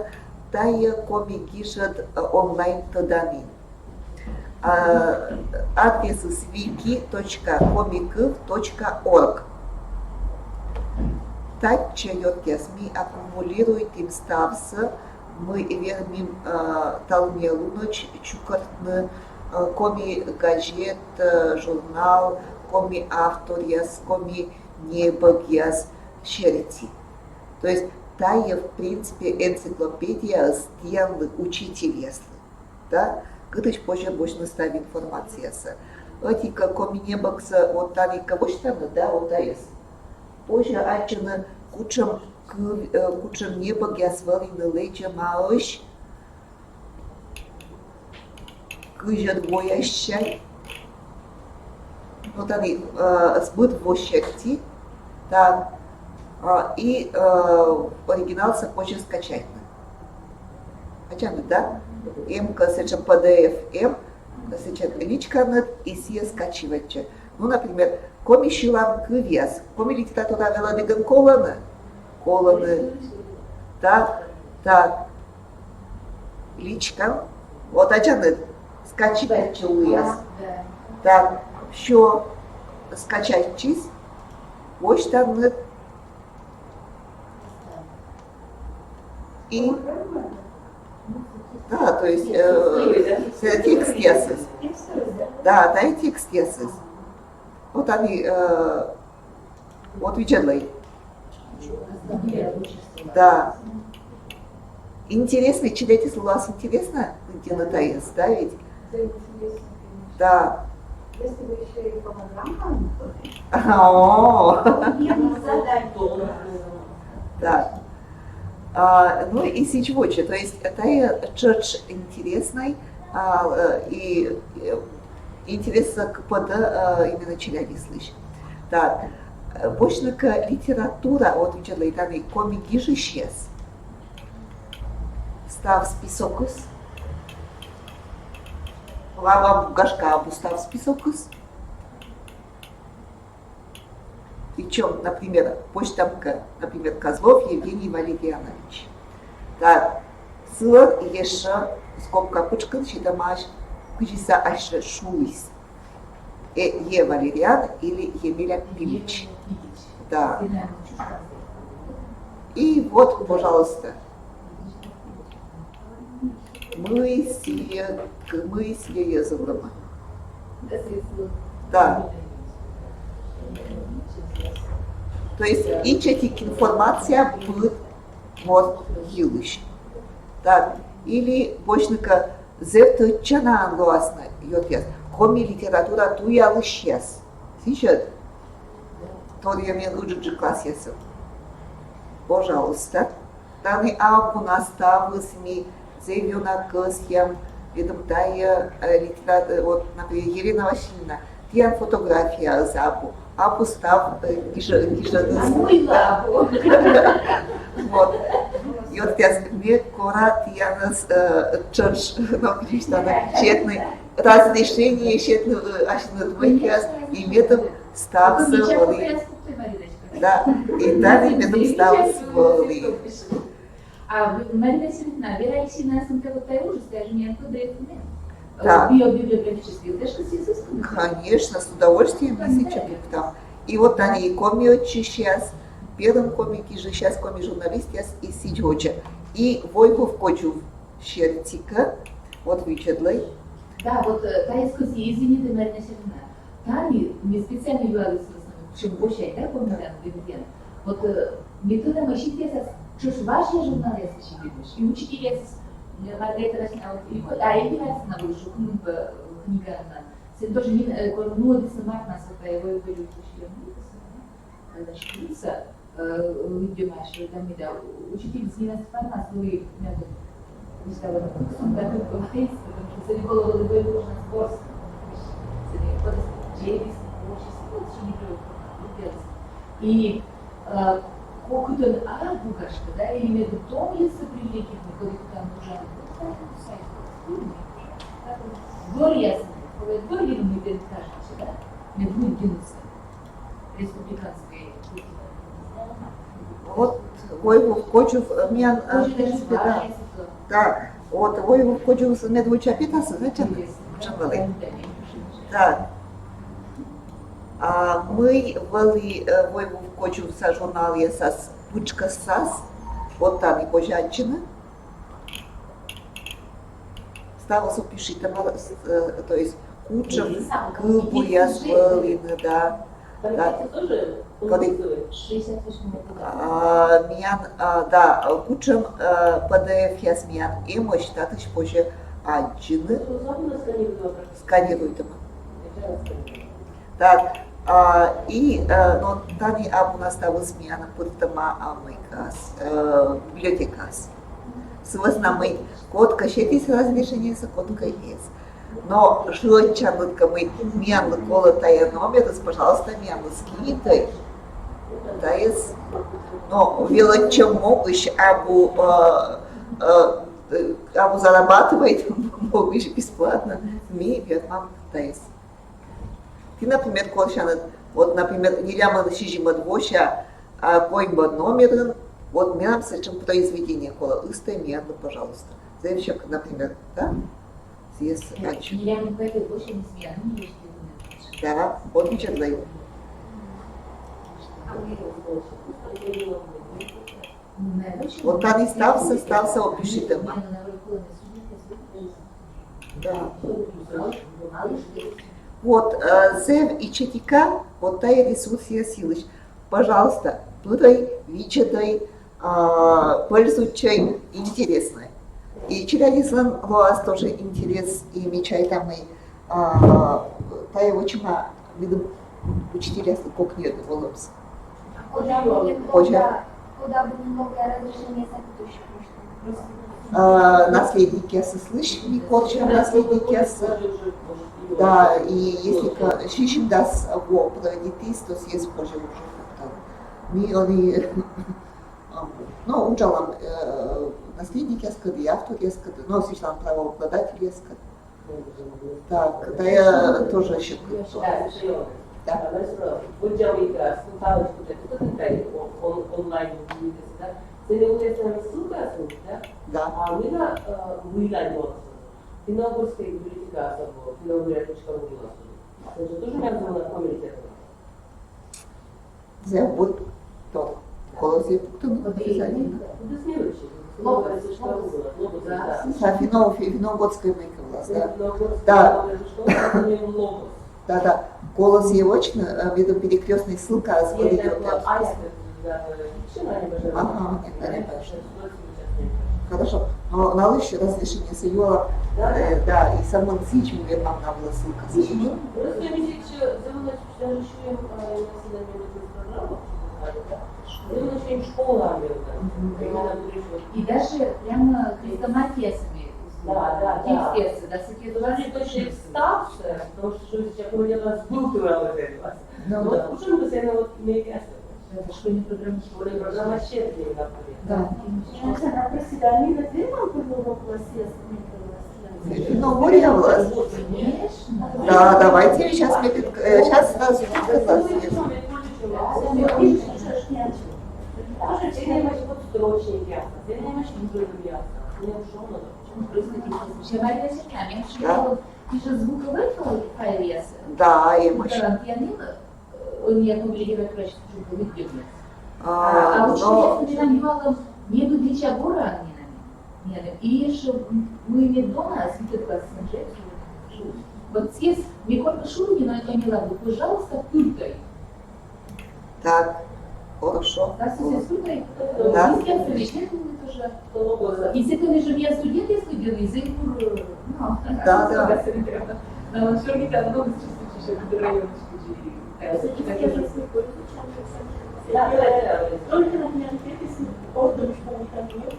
тая коми гишат онлайн тадамин. Адрес wiki.comikov.org. Тача йоткесми аккумулирует им ставса, мы вермим талмелу ночь чукартны, коми газет, журнал, коми авторяс, коми небогяс, шерти. То есть тая, в принципе, энциклопедия стенлы учитель, да? Кытыч позже больше ставит информация. Этика коми небокса от тани кого там, да, вот аес. Позже ачена кучам небогяс валины леча маош, кыжат боящай. Вот они сбыт в ощерти, так, и оригинал позже скачать. Ачаны, да? М-ка сеча PDF М, сеча личканет и сия скачивать. Ну, например, коми шилам кывяз, коми литература вела деган колоны, так, личкан, вот ачаны скачивать чуяз, так, все скачать чиз, вот там и да, то есть текст ясыз. Да, дай текст ясыз. Вот они, вот видели. Да. Интересно, читайте слова, интересно, где на таес, да, ведь? Да. Если вы еще и по программам, да. Ну и сичвочи, то есть это чёрч интересный и интересно под именно челябинск. Так, бочнака литература, вот учила там и комики же исчез. Став списокус. Лава гашка обустав списокус. Причем, например, почтамка, например, Козлов Евгений Валерьянович. Так, сылар еша скобка пучкан щитамаш кучиса аше шуис. Е Валерьян или Емеля Пилич. Да. И вот, пожалуйста, мысли языка. Да. То есть ичетик информация будет вот хилыш. Так, или бочника зевто чана англоасна йотяс. Коми литература туя лыщес. Сейчас. Тория мне лучше класс ясен. Пожалуйста. Данный албу наставил СМИ заявлена к схем. Видом тая литература, вот, например, Елена Васильевна. Тиан фотография забу. Апу став киша. Вот. И вот я мне кора тианас чорж, но кричтана четный разрешение четный ашны двойкас и метод стався воли. Да, и далее метод стався воли. А Марина Семеновна, Вера Алексеевна, вот та уже, скажем, мне оттуда это нет. Да. Библиографические, это же изысканно. Конечно, с удовольствием насечем там. И вот они и комиочи сейчас, первым комики же сейчас коми журналистес и сидяча. И Войков Кочув Щертика, вот вычедлай. Да, вот та экскурсия, извините, Марина Семеновна, там не специально являлись, чем больше, да, помнят, вот метода мощитеса, что ж ваши журналисты считаешь, и учителя Маргарита Расина, а я не раз на вышу, книга она, тоже не, ну, сама нас это его говорю, когда считается, люди наши, там, да, учитель Змина Степана, свой метод, не стало, он так и говорит, потому что за него было бы нужно сборство, за него джерис, очень не говорю, и колко-то букашка, да, или между том, если привлеки, когда там уже, гор ясно, гор ли мы это кажется, да, не будет генуса республиканской. Вот Войков Кочув, меня, в принципе, да, вот Войков Кочув медвуча питаса, знаете, чамбалы. Да. Мы вели Войков Кочув за журнал ЕСАС Пучка САС, вот там и пожанчина. Ставился пишите, то есть Кучев, Кылбуя, Свелина, да. Да. Миян, да, Кучем PDF я смеян, и мой считать позже анчины. Сканирует его. Так, и, но там у нас стало смеяна пунктама амайкас, библиотекас. Свызнамый код кащетис разрешение с кодкой есть. Но жилочанка мы мян кола тая номер, пожалуйста, мян скитай. Да есть, но велочем могущ абу зарабатывает, могущ бесплатно. Ми вам да есть. Ты, например, колшана, вот, например, неляма нащижима двоща, койба номер, вот мям с этим произведение кола истой мян, пожалуйста. Заявщик, например, да? Съест анчу. Неляма койба больше не смеян, не есть. Да, вот вычетлай. Вот там и стався опишите. Да. Вот, зев и четика, вот та ресурс я силыш. Пожалуйста, тудой, вичетай, пользуйчай, интересно. И читатель вас тоже интерес, и мечай там и та его чема, видим, учителя, как нет, волос. Куда бы немного разрешения запитывающих наследники слышали, корчим наследники да, и если щищем даст его проводить, то съест позже уже как-то. Мы они, ну, учалам наследники скады, автор скады, но сейчас правообладатель скады. Так, да я тоже еще. Да. Да. А мы на выйдем. Финогорская библиотека, финогория.ру. Это тоже не было на коммерции. За вот то. Колосе пунктом обязательно. Финогорская майка власть, да. Да. Да, голос и очно, виду перекрестный ссылка с Ага, хорошо. Но на лучше разрешение Союла, да, и сам Сич, нам надо была ссылка. Просто я видите, даже еще программу, им школа, И даже прямо хрестоматиями. Да. Тексты, да, Даже точно ставшая, потому что сейчас у меня нас был турал это. Но вот уже постоянно вот имеет это школьная программа. школьная программа щедрее, Да. Оксана, простите, а мне на две вам было вопрос, Ну, более власть. Да, давайте сейчас сейчас сразу подстрочник ясно, ясно. Мне ушел Марина Сергеевна, я читала, ты же звуковой файл. Да, и мощь. Он не опубликовал, короче, звуковой дебют. А вот что я вспоминала, не выглядя буранинами. И что мы не дома, а святый класс снижается. Вот здесь Микола Шургина, Камила, пожалуйста, пультой. Так, хорошо. Да, с пультой. Да. И с кем совмещать тоже. И с этими же я студент, язык, ну, да. Но Шургина много чувствует, что это район. Только, например, переписи отдых, что у них нет.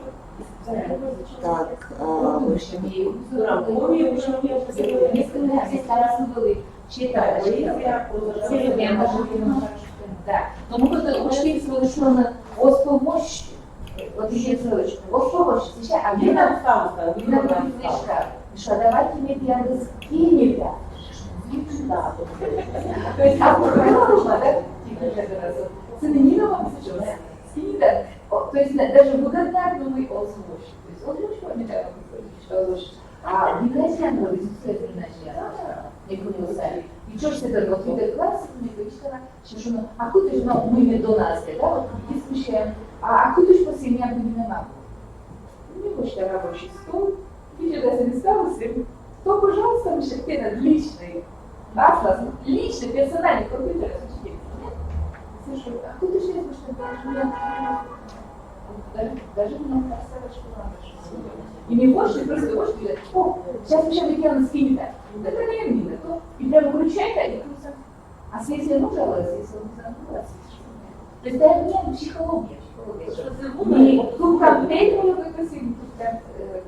Так, но мы когда ушли совершенно помощь, вот еще срочно, помощь, сейчас, а мне нам что давайте мне пьяны скинем, да. То есть, а нужно, да? Цена вам сейчас. Скинем, то есть даже благодарный озвучит. То есть озвучит, памятаю, что озвучит. А нельзя было изучать иначе. Не поняла сами. И что ж это вот в классе, мне вычитала, что а куда же мы не до нас, да, вот дискуссия, а куда же после меня будем на маму? Не хочешь рабочий стол, ты же не стала себе, то, пожалуйста, мы шахтен отличный, атлас, личный, персональный компьютер, слушай, а куда же я слушаю, даже мне кажется, что надо. И не хочешь, просто хочешь говорить, о, сейчас еще Виктория скинет, это не видно, и прямо включай, да, и просто, а если ему жаловалась, если он не жаловалась, то есть да, нет, психология. И тут контейнер мы выкрасили, тут там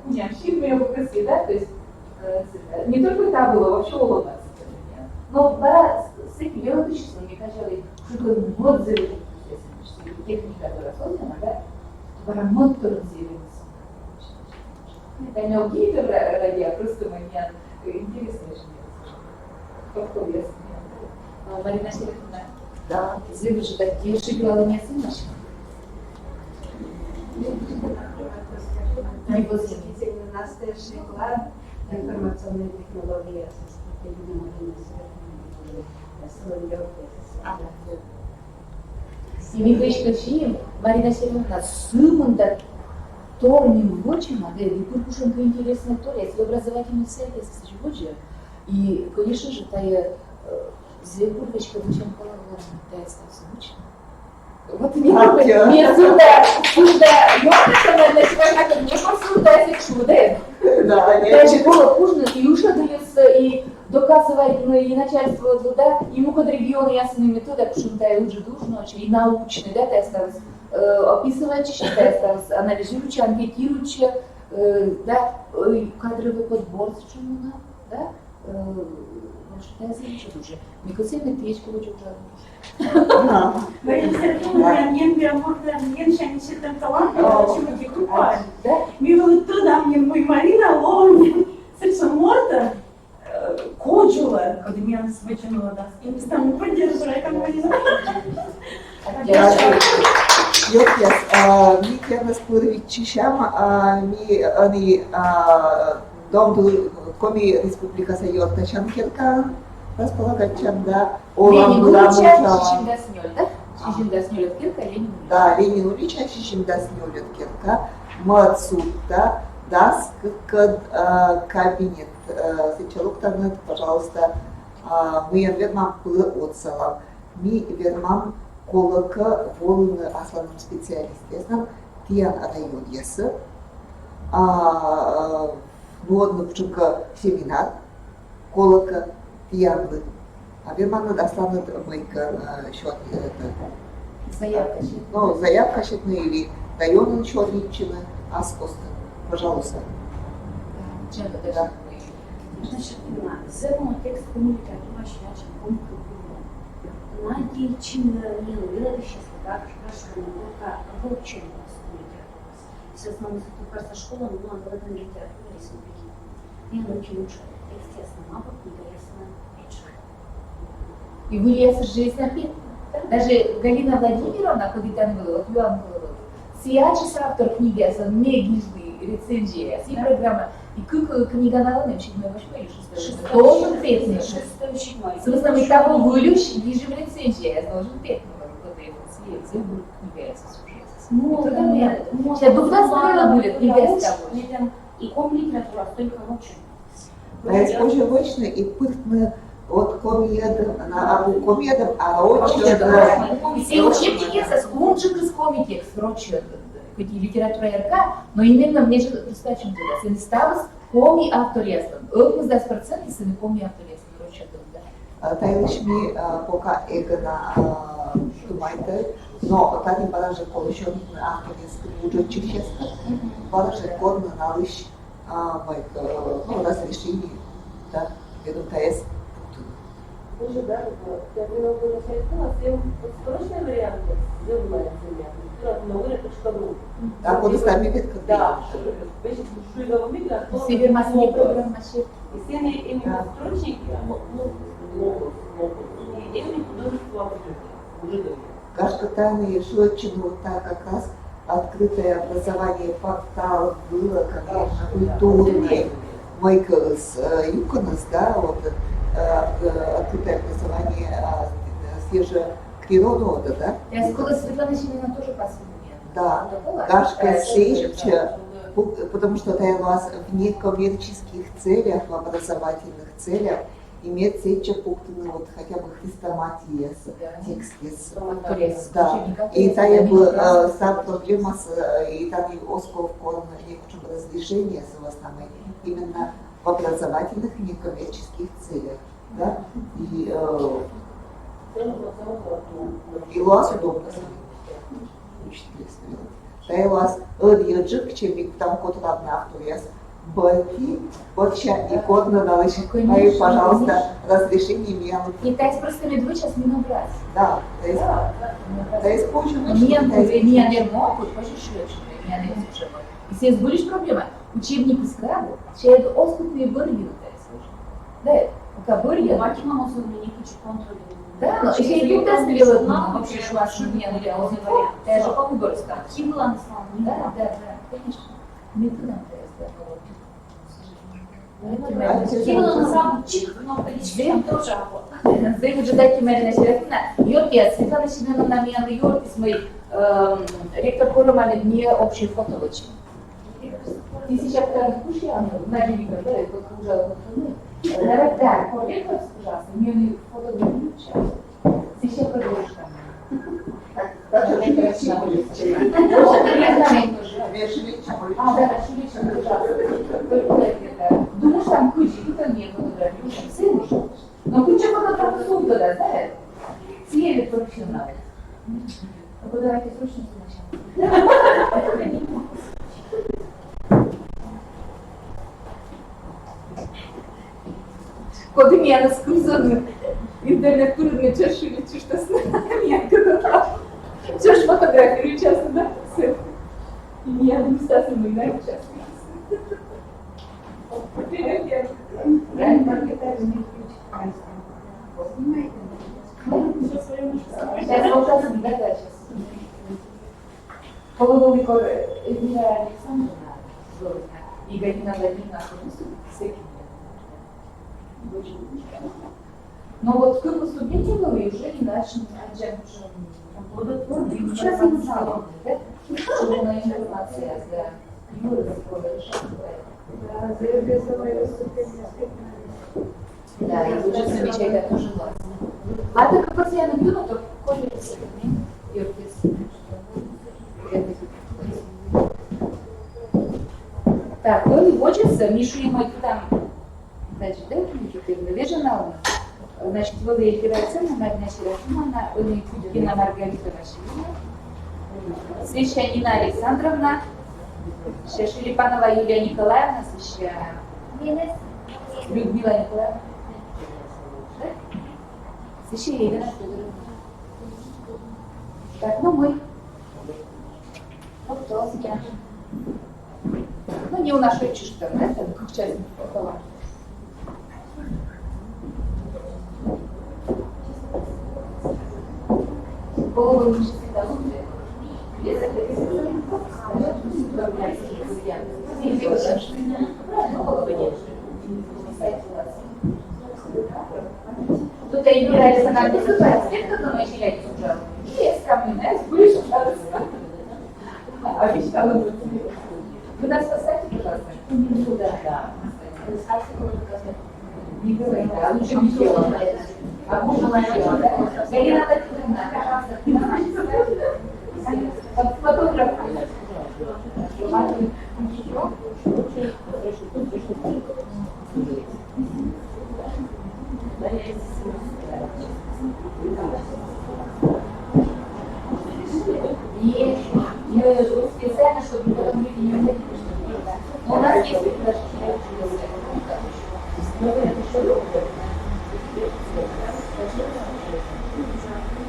кунявщик мы выкрасили, да, то есть не только это было, вообще уловно. Но пора с этим белым числом, мне кажется, что такое отзывы, техника, которая создана, да, пора мотор зеленый. Это не какие-то радио, просто мне интересно, что я смею. Марина Сергеевна, да, извините, так я шипела не сыночка. Не посетите настоящий клад информационной технологии И мы пришли, Марина Сергеевна, суммунда Торним вочима, да, и куркушенко интересная история, если образовательный сервис, кстати, боже. И, конечно же, тая звездочка зачем полагала, тая остался вочима. Вот не сюда, я как не посуда, если чудо. Да, Даже было кужно, и уже дается, и доказывает и начальство туда, и ему под регионы ясные методы, потому что тая уже нужно, и научный, да, тая осталось. Описываючи, считається, аналізуючи, анкетуючи, да, кадровий подбор, що вона, да, считається нічого дуже. Мікоційний тичку хочу вже. Марина Сергеевна, мне можно меньше не считаем талантом, чего ты купаешь. Мне было туда, мне мой Марина Ловня, совершенно морда, коджула, когда меня свечнула, да, с кем-то там поддерживая, как Марина. Mi chiama spurviciciam, mi domnul Comi Republica Săiortă și-am chelca, располагать чем, да, Ленин Ильича Шишимдаснёль, да? Шишимдаснёль от Кирка, Ленин Ильич. Да, Ленин Ильича Шишимдаснёль от Кирка, Мацута, das, кабинет, Сычалук, пожалуйста, мы вермам пылы отсалам, ми вермам колока волны асланым специалистесам, тиян район ясы, нуодны пчука семинар, колока тиянлы, вермам асланы майка счет, Заявка. ну, заявка счетная или районный счет личины, аскоста, пожалуйста. Да. Значит, зерно текст коммуникатива считается коммуникативным. Надельчин не увидела сейчас, как спрашивали, только в общем коммуникативность. Если основной кажется школа, но она в этом литературе республики. Я научу лучше текст ясно мапа, книга ясно речь. И вы ясно жизнь написано. Даже Галина Владимировна, когда там была, Сиячис автор книги, не гижды рецензии, и программа, и как книга на луне, 7-8 или 6. Должен петь. Собственно, мы того вылюш, гижи в рецензии, должен петь. Сейчас дубна смотрела будет, книга с тобой. И ком литература, только лучше. Да, споживочне і пихне от комедом, а очень... Все учебники со скунчик из комитекс, короче, хоть и литература РК, но именно мне же достаточно туда. Sen stavas komi авториестом. 80% sen komi авториестом, короче, да. Тайлишми пока эгона думайте, но tady бараже получен авториестом уже чехеска, бараже корна налыш разрешение, да, веду ТС. Уже, да, я думаю, что это срочный вариант, сделанная земля. Так, вот стами вид как да, шуйдова мигра, себе масне программа шеф. и все именно строчники, и именно художество уже Гашка Тайна Ешочина, вот так как раз открытое образование порталов было, конечно, культурное. Майкл с Юконас, да, вот открытое образование свежего природа, да? Я сказала, Светлана Симона тоже последняя. Да, Гашка Сейча, потому что это у вас в некоммерческих целях, в образовательных целях, имеет Сейча пунктами вот хотя бы хрестоматия с текстес. Да, и там я был сам проблема с, и там и Осков корм некоторым разрешение с основной именно в образовательных и некоммерческих целях, да, и луаз удобно учитель. Да и луаз ыдьяджик, чем там код равна авториас, баки, вот сейчас и код надалыш, и, пожалуйста, разрешение меня. И тайс просто медвы сейчас не набрать. Да, тайс позже меня не могут, позже шлёчно, меня не слушают. Если есть будешь проблема, учебник из крабу, чей оступные бырги, да, пока бырги. Баки мама особенно не хочет контролировать. Да, но если я не доставила, нам вообще шла шумя, я же по выбору стала. Кибла на самом деле. Да, конечно. Методом Кибла на самом деле, но количество тоже работает. Займ уже дайте Марина Серафина. Йорки, Светлана Семеновна Миана Йоркис, мой ректор Куромали, мне общий фотовочек. Ты сейчас когда кушай, на Вика, да, это уже давай, да, корректор, пожалуйста, мне фотографию сейчас. Сейчас продолжишь там. Так, да, шуличный, пожалуйста. Думаешь, там куча, там нет фотографий, сын ушел. Но куча фотографий туда, да? Съели профессионалы. Давайте срочно сначала. Коли меня скрузаны, интернет курные чашили, что с нами, когда чаш фотографирую часто, да? И меня администрация мы знаем часто. Сейчас вот так, да, сейчас. Половой кор Эльвира Александровна и Галина Владимировна Сыкина. Но вот как вы студенте были, уже не дальше не сейчас не знала, да? Шумная информация, да. Юра, такое решение. Да, заявление выступления. Да, и уже замечательно тоже классно. А так как постоянно пью, то колется. Так, ну не хочется, Мишу и мой там, значит, да, навешена, значит, Валерия Герасимовна, Марина Серафимовна, Екатерина Маргарита Васильевна, свящая Нина Александровна, Шерипанова Юлия Николаевна, свящая Людмила Николаевна, да? Свящая Елена Федоровна. Так, ну мы. Вот толстя. Ну, не у нашей чешки, да, это как часть пополам. Голову ниже всегда лучше. Тут Эльвира Александровна выступает, свет, как мы читаете уже. Есть каменная, будешь обещала бы. Вы нас поставьте, пожалуйста. Да. Не говори, а лучше не делала. А мужа надела, да? Галина Татьяновна, фотограф. И специально, чтобы потом люди не уходили, но у нас есть предложение.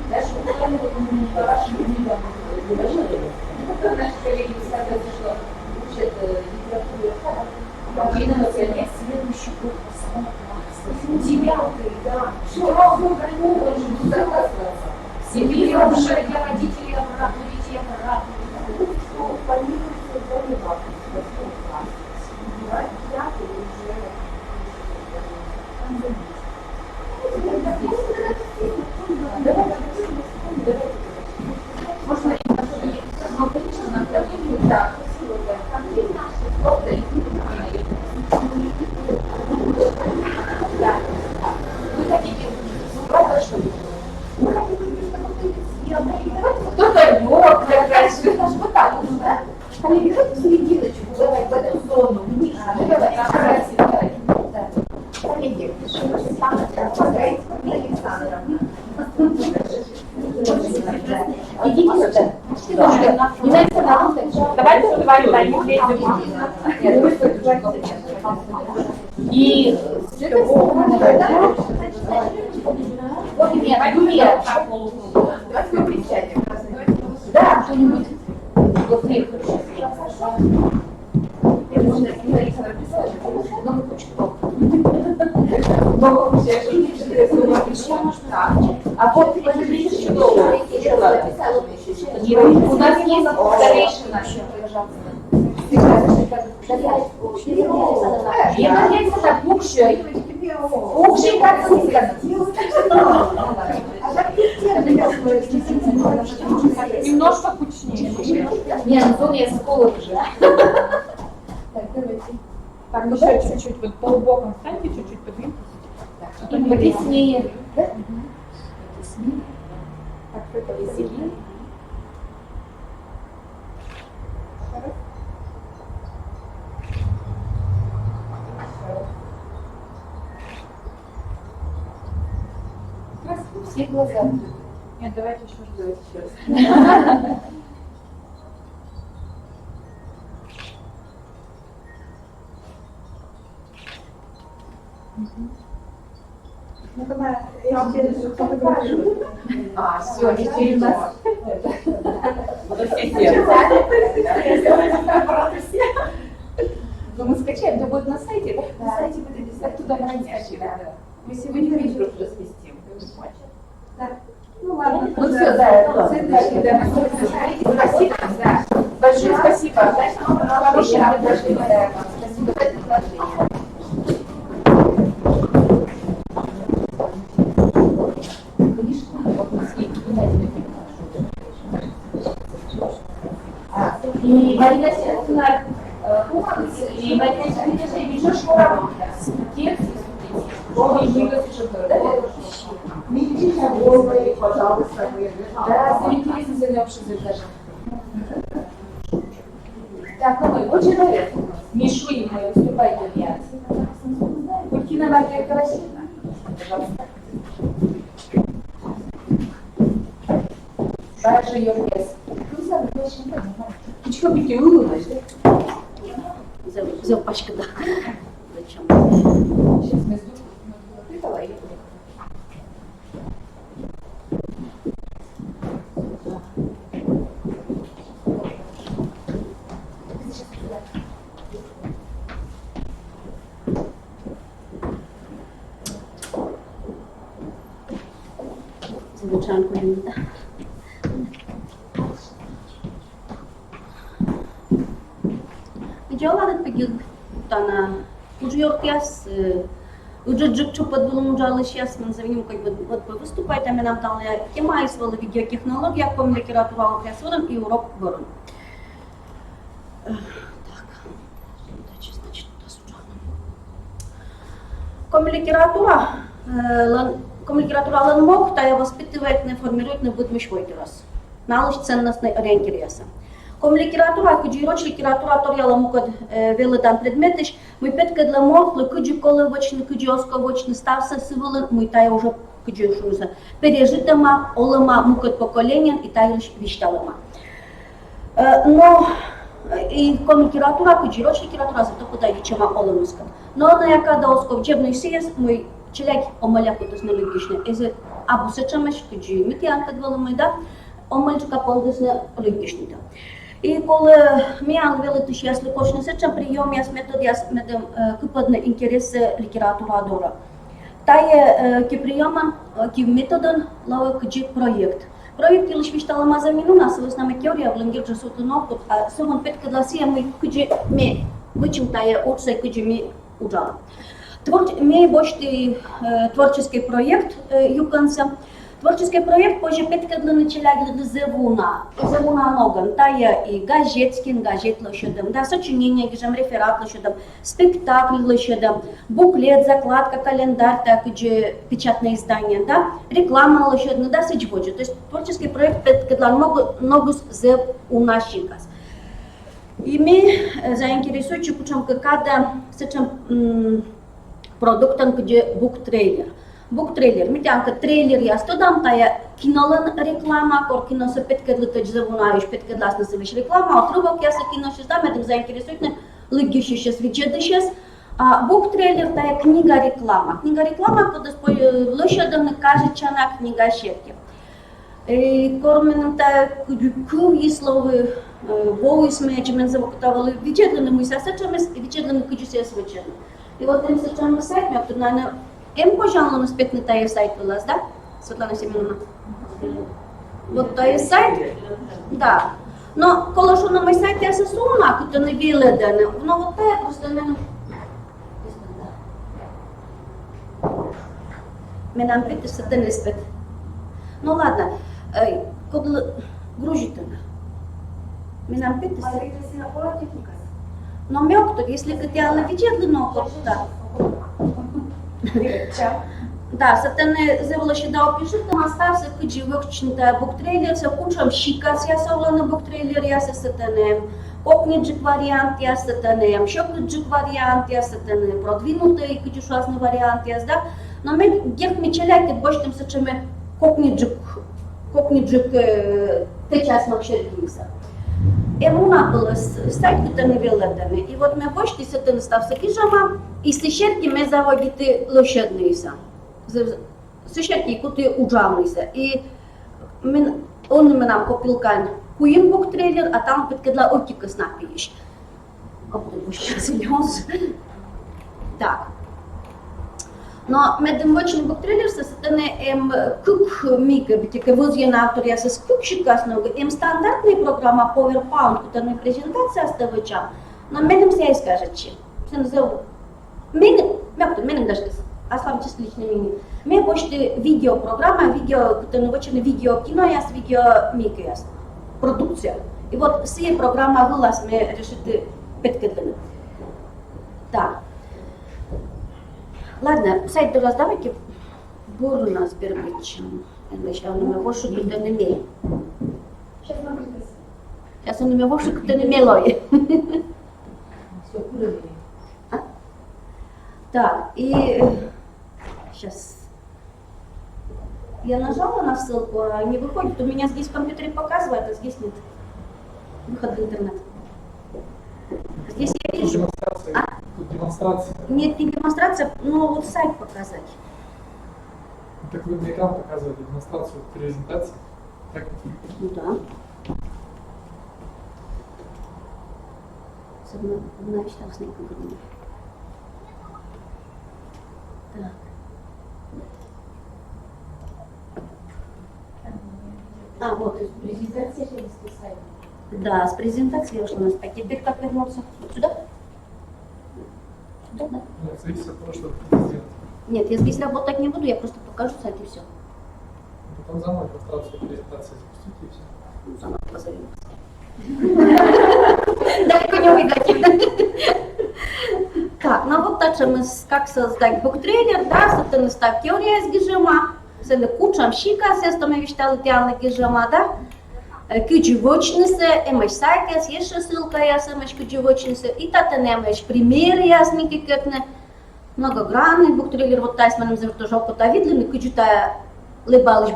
Дальше по вашим книгам. Наши коллеги высказывают, что учат литературу. Полина Матвеевна, следующий год. Девятый, да. Что равно граница, он же будет заказываться. Все берем уже для родителей обратно, детей обратно. Что планируется заниматься? Пятый уже. Можно смотреть, что нам требуется. Да. Вы хотите правда, что ли? Кто-то лёг, это же вот так вот, да? Коллеги, давайте в серединочку, давай в эту зону, вниз. Давай, давай. Коллеги, помогайте, Александра. Идите сюда. Не дайте нам. Давайте вдвоем. И вот нет. Давайте мы присядем. Да, кто-нибудь. Вот нет. А вот $1000. У нас есть старейшина. Я надеюсь, это Букшей. Букшей, как вы сказали? Немножко кучнее. Нет, ну я скола уже. Так, давайте. Так, еще чуть-чуть, вот полубоком встаньте, чуть-чуть подвиньтесь. И потеснее. Да? Потеснее. Так, вы повеселее. Все глаза. Нет, давайте еще раз. Ну, когда я тебе фотографирую. А, все, теперь у нас. Ну, мы скачаем, это будет на сайте, да? На сайте будет обязательно туда бронящий, да. Мы сегодня вечером разместим. Да. Ну ладно. Ну все, да, следующий, да. Спасибо, да. Большое спасибо. Хорошего предложения. Спасибо за предложение. И Марина Сергеевна, и Марина Сергеевна, вижу, что работает. Текст, Митя, голый, пожалуйста, Да, интересно за ним даже. Так, ну вот человек. Мишу и мы выступайте в яд. Культина Мария Красина. Пожалуйста. Даже ее вес. Ничего, Митя, улыбаешь, да? Взял пачку, да. Зачем? Сейчас мы ждем. Звучанку да. Videolardan peki tana ujiyortias ujiджик подволунжалыш назовем как бы вот выступает а нам там тема из видеотехнология коммуникатура оператором и урок ворон. Так. Значит, коммуникатура ланмок та воспитывает, не формирует, не будет мешвой раз. Налыш ценностный ориентируется. Коммуникатура, куджироч литература торяла мукад велодан предметиш, мы петка для мов, куджи коловочный, куджи осковочный, стався сиволы, мы тая уже куджи шуса. Пережитама, олама мукад поколения и тая лишь вишталама. Но и коммуникатура, куджироч литература, зато куда вечема оламуска. Но на якада осков джебный сиес, мой человек омаляку то снелюбишне, из абусечамеш куджи митянка дволы да, омальчика полдесне любишника. И коли ми англели туши ясли кошни сечам прием яс метод яс медем купадне интересы литература дора. Тае ки приеман ки методен лава куджи проект. Проект лишь виштала мазамину нас с нами теория в лингер джасутно, а сумон петка дласия мы куджи ми вычим тае отсай куджи ми уджала. Ми бочти творческий проект юканса. Творческий проект позже петка для начала для зевуна ноган, тая и газетскин, газет лошадям, да, сочинение, гижем реферат лошадям, спектакль лошадям, буклет, закладка, календарь, так и печатное издание, да, реклама лошадям, да, сочбоджи. То есть творческий проект петка для ногус зев у нашинкас. И мы заинтересуемся, почему когда сечем продуктом, где буктрейлер. Буктрейлер, митянка трейлер я студам, тая кинолен реклама, кор кино се петка для тъж завунаеш, петка для нас не реклама, отрубок я се кино ще здам, едем заинтересуйтне лъгише ще свичедешес. Буктрейлер тая книга реклама. Книга реклама, куда спой лъша да не каже чана книга шерки. Корменем тая куи слови, вои сме, че мен завокатавали, вичедлene му се сечаме, вичедлene куджи се свичедне. И вот им сечаме сайт, мяко наина пожалуй, на спетный тая сайт вылаз, да, Светлана Семеновна? Вот тая сайт, да. Но коли що на мой сайт я се суна, като не виледене, но вот тая просто не... Менам притиш са те не спет. Ну ладно, кога гружите на. Менам притиш са... Но мелкото, если тя не видят но да. Да, să te zevălă și dau pișut, că mă stav să cât живăc cinta buctrailer, să cučam šikas, ja sa na buctrailer, ja să te ne popničik variant, ja să te ne šopličik variant, ja să te ne продвинутый, cât ușoasne variant, ja da. Но мы герк мечеляй, kad boștim să ceme popničik сейчас на общеркимся. Una было сайт, câtă невеледане. И вот мы boști să te stav să kijama, и сещерки ме заводите лошадница. Сещерки куты уджамница. И он нам купил кан куин буктрейлер, а там подкидла оттика снапиешь. А потом больше слез. Так. Но медем очень буктрейлер со стороны кук мига, битика возье на автория со скукшика много. Стандартная программа PowerPoint, которая презентация оставоча. Но медем се изкажет чем. Се назову. Менем даже аслам частично мини. Ме почти видеопрограмма, видео, которая навычена видео кино, яс видео мика яс. Продукция. И вот сия программа вылаз мы решили петкадлины. Да. Ладно, сайт давайте бурно с первичным. Сейчас он меня вошел, кто не имеет. Сейчас он меня вошел, кто не имеет. Так, и сейчас я нажала на ссылку, а не выходит. У меня здесь в компьютере показывает, а здесь нет. Выход в интернет. Здесь я вижу. Демонстрация. Тут демонстрация. Нет, не демонстрация, но вот сайт показать. Так вы на экран показывали демонстрацию презентации. Так. Ну да. Значит, там снег выгодно. Так. А, вот. Презентация через сайт. Да, с презентацией ушла у нас. А теперь как вернуться? Вот сюда? Сюда, да? Нет, зависит от того, что вы хотите сделать. Нет, я здесь работать не буду, я просто покажу сайт и все. Потом заново демонстрацию презентации запустите и все. Ну, заново позовем. Далеко не уйдете. Так, ну вот дальше как создать буктрейлер, да, собственно, ставь теория из гижема, selle kutšam šika, sest me vist teame gижема, да, кучевочница, эмэш сайтес, еще ссылка яс, эмэш кучевочница, и тата немэш примеры яс, мики кекне, многогранный буктрейлер, вот тайс манам завертожал кота видлены, кучута лебалыш,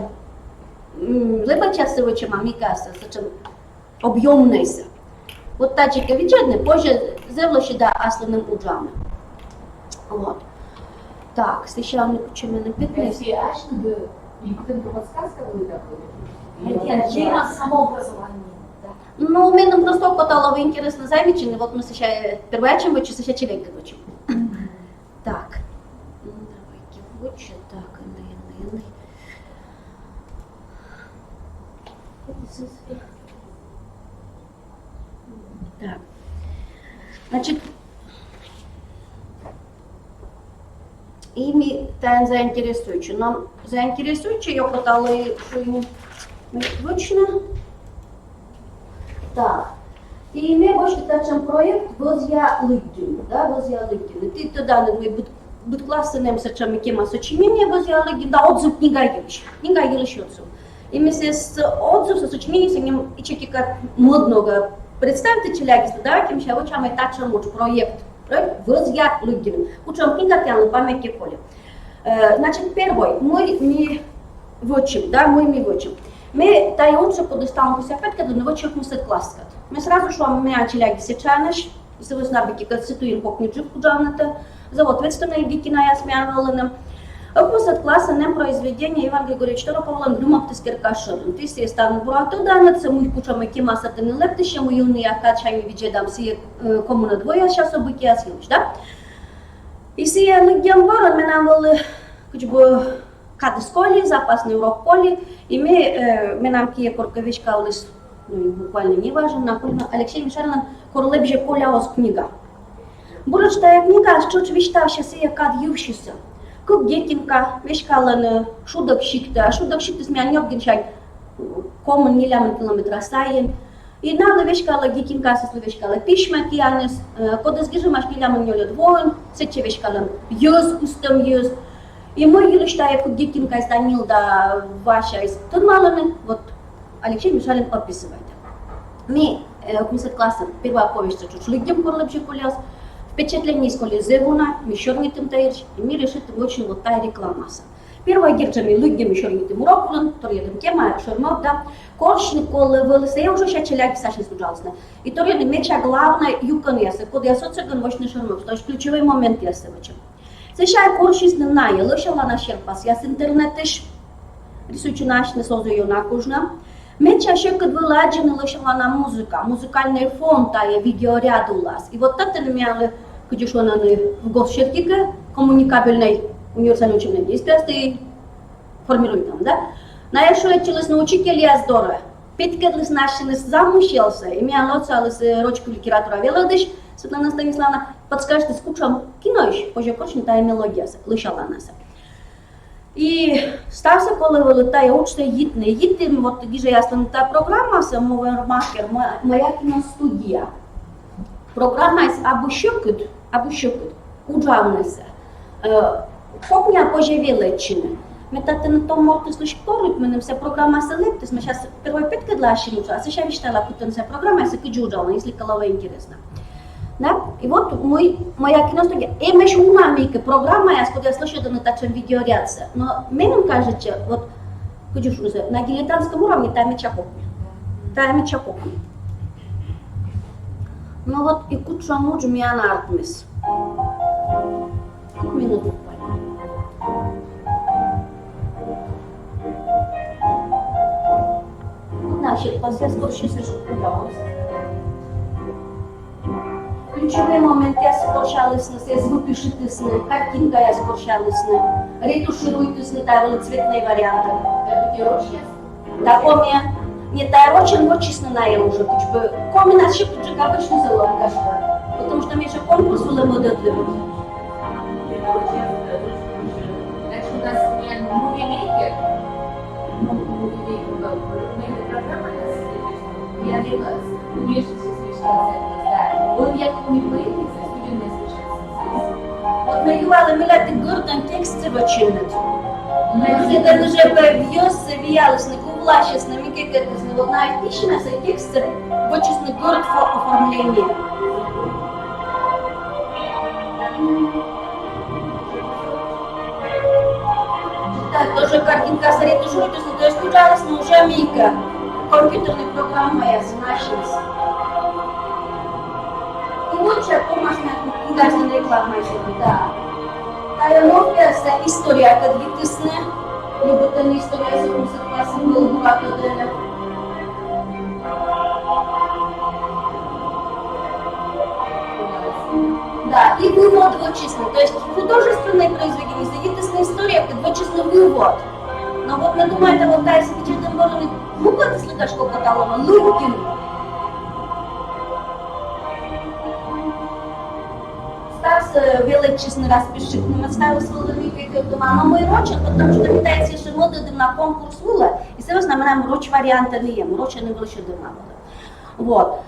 леба часово чема, микаса, зачем объемнейся. Вот тачика вечерне, позже зевлоши да асланым уджаме. Вот. Так, сначала мне почему на 15. И кто-то подсказка будет такой? Тема самообразования. Ну, у меня просто потолово интересно замечено. Вот мы сейчас первая чем учим, сейчас челенька учим. Так. Давайте лучше. Так, наверное. Так. Значит, ими тайн заинтересуючи. Нам заинтересуючи, я подали, що йому точно. Так. І ми бачите, такий проєкт «Воз'я Лигдін». Да, «Воз'я Лигдін». Ти тоді ми будь класеним сачами кема сочинення «Воз'я Лигдін», да, отзыв книга Елищ. Книга Елищ отзыв. И вместе с отзывом, со сочинением, с ним и чеки как модного. Представьте, челяги, да, кем сейчас учим такой вот проект. «Воз'я Лигдін». Учим книга Тяну памяти поле. Значит, первый, мы вочим, да, мы вочим. Мы таёнцы подостанемся опять, когда мы вочим мастер-класс. Мы сразу что мы челяги сечанеш, если вы знаете, как цитуем по книжку джавната, за ответственные дикина я смеялась. Мастер-класс не произведение Иван Григорьевич Тороповлан Глюмов Тискеркашер. Ты се стан бурато данеце, мы кучами кимаса ты не лептище, мы юные акачами виджедам си коммуна двоя сейчас обыки асилыш, да? И сия лыгьям борон, мы нам были, кучбу, кады сколи, запасный урок поли, и мы нам кие корковичка улис, ну, буквально не важен, например, Алексей Мишарин, корлебже поля ос книга. Бурочтая книга, что чвищтавшая сия кад ювшися. Как детинка, вешкалан шудок щикта, а шудок щикта с меня генчай, коммун не ляман километра саен. И надо вешкала детинка со вешкала пишма кианес, куда сгижимаш не ляман не лед воин, сече вешкалан юз, устом юз. И мы юлиштая, как детинка из Данилда ваша из Турмаланы, вот Алексей Мишалин описывает. Мы, мастер-класс, первая повесть, что людям корлебже кулес, впечатление из коли зевуна, мишорнитым таирч, и мы решили очень вот та рекламаса. Первая герчами людям мишорнитым урокулан, торьедом тема, шормов, да, коршни колы вылысы, я уже сейчас челяки сашни служался. И торьедом меча главное юкон ясы, код я социган вочный шормов, то есть ключевой момент ясы вочем. Сейчас коршни снимная, лошала на щерпас, я с интернетыш, рисуючи наш не создаю накужна. Меча еще как выладжена лошала на музыка, музыкальный фон, тая видеоряд у нас. И вот это на меня, когда шла в госщеркике, коммуникабельной универсальной учебной действия, формирует там, да? На еще училась на учителя здорово. Петкедлис наши замучился, и меня лоцалась рочку литература велодыш, Светлана Станиславовна, подскажет, скучам кино еще, позже короче, тая мелодия, лошала нас. И стався, коли вилетає учня їдне. Їдне, от тоді же ясно, та програма, мовий маркер, моя кіностудія. Програма є або щокут, уджавнеся. Попня поживелечины. Мы таты на том морты слушать порут, мы вся программа селектис, мы сейчас первой пятка для щенуца, а сейчас вещала потенция программа, если киджудала, если колова интересна. Да? И вот моя киностудия, имеешь унамика программа, я сколько я слушаю на таком видеорядце, но мне кажется, вот, на дилетантском уровне там и чакопня. Там и чакопня. Ну вот и куча муж меня на артмис. Минуту. Значит, после скорчился шутку. Ключовые моменты я скорчалась, я звукопишитесь, картинка я скорчалась, ретушируйтесь, давали цветные варианты. Да, помня, не та очень честная уже, почему коми нас еще как обычно залог, потому что мы еще конкурс был модерный. Значит, у нас не мувимейкер, программа я делалась, умеешь он як не появится, студент не слышится. Вот мы говорили, мы леты гордым тексте вочинать. Это уже появился, виялось на кувла, сейчас на мике как-то, вот на айтишина, за тексте, вот честно город оформление. Так, тоже картинка с ретушируйтесь, то есть включалась, но уже мика. Компьютерная программа я значилась. И лучше помощь на граждан реклама, да. А новая история, как витесне, любительная история, за курсом классом был бурак Адена. Да, и вывод двучестный, то есть художественное произведение, витесная история, как двучестный вывод. Но вот мы думаем, это вот та, если ты читаешь бороны, ну как ты следишь, что каталога, Лукин. Стався величезний раз пішитним, ставив свої віки вдома. Но ми рочен, тому що вітається, що ми дадим на конкурс вула, і все одно нам роч варіанти не є, рочен не було ще дома. Вот.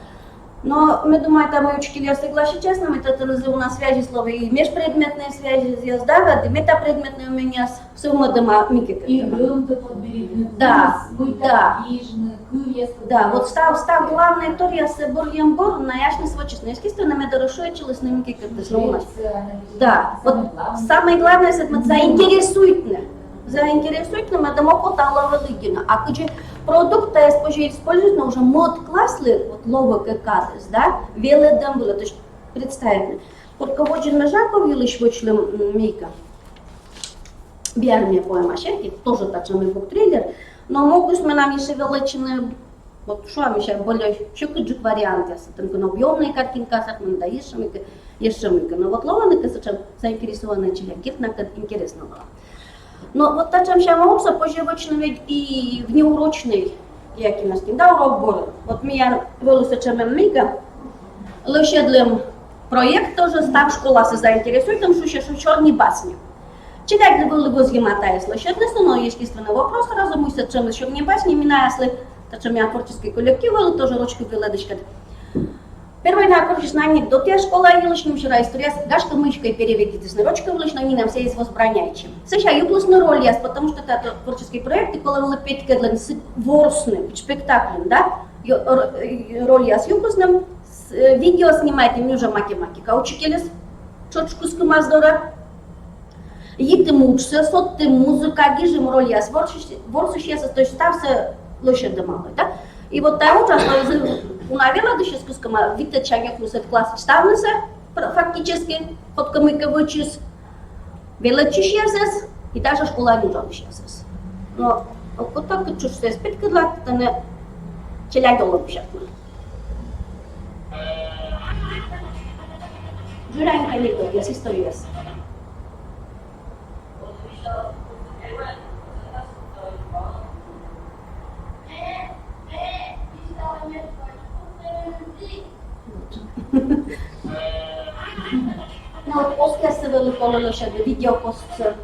Но мы думаем, там мои учителя, я согласен честно, мы это называем на связи слова и межпредметные связи, я сдавала, и метапредметные у меня все мы дома мики. И грунты подберите. Да, да, вот став главная тория с борьем бор, на яшне свочисто, естественно, мы дорожуечились на мики, как ты сломаешь. Да, вот самое главное, это мы заинтересует, мы дома потала великина, а когда продукт используют уже мод классы, вот ловок и кадес, да, веле дам было, то есть представить. Руководитель Межаков Юлич вычлем Мика, биармия поэмашерки, тоже так же мы буктрейлер, но могут мы нам еще величины, вот что мы сейчас более щекоджик варианты, там объемные картинка, мы даешь еще Мика, но вот лованка зачем заинтересованный человек, гифна интересно было. Но вот так чем шамаурса поживочный и внеурочный, як и нас да урок был. Вот меня волосы чем мига, лошадлем проект тоже став школа се заинтересует, там что черные басни. Читать ли было его сгемата, если лошадность, но естественно вопрос сразу мысль, чем еще не басни, именно если так чем я творческий коллектив, или тоже ручка веледочка. Первый накорочный анекдот, я школа елочным вчера история, гашка мышкой переведите с нарочкой вылочно, они нам все из возбраняйчим. Сейчас я плюсную роль я, потому что это творческий проект, и коли было петь кедлен с ворсным спектаклем, да, роль я с юплюсным, видео снимаете, мне уже маки-маки, учитель чочку с комаздора, едем учиться, сотты музыка, гижем роль я с ворсущей, то есть стався лошадь домовой, да. И вот там уже унавела до сейчас кускама видно чагек носит класс ставился фактически под камыковый час величишь здесь и даже школа не уже сейчас. Но вот так вот чувствую спит когда то не челядоло пшатно. Журань анекдот, я с историей. No, вот после се вели пололоша да видео постце.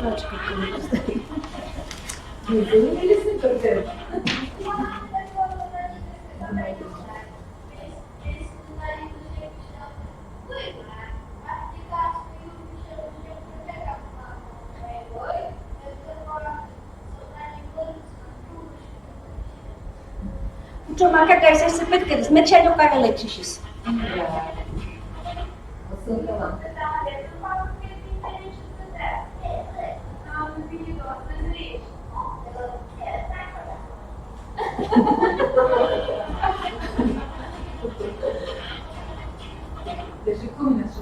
Рачка. Не занимались ли только? Mucho más que acá es ese pet que desmecha yo caga leches. Даже комнату.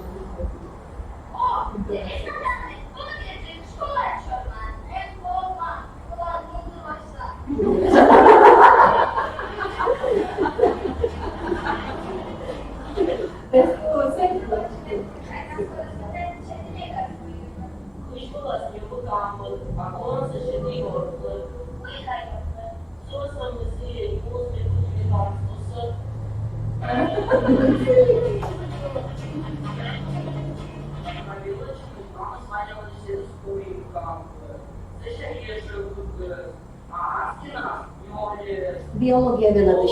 Биология веладыш.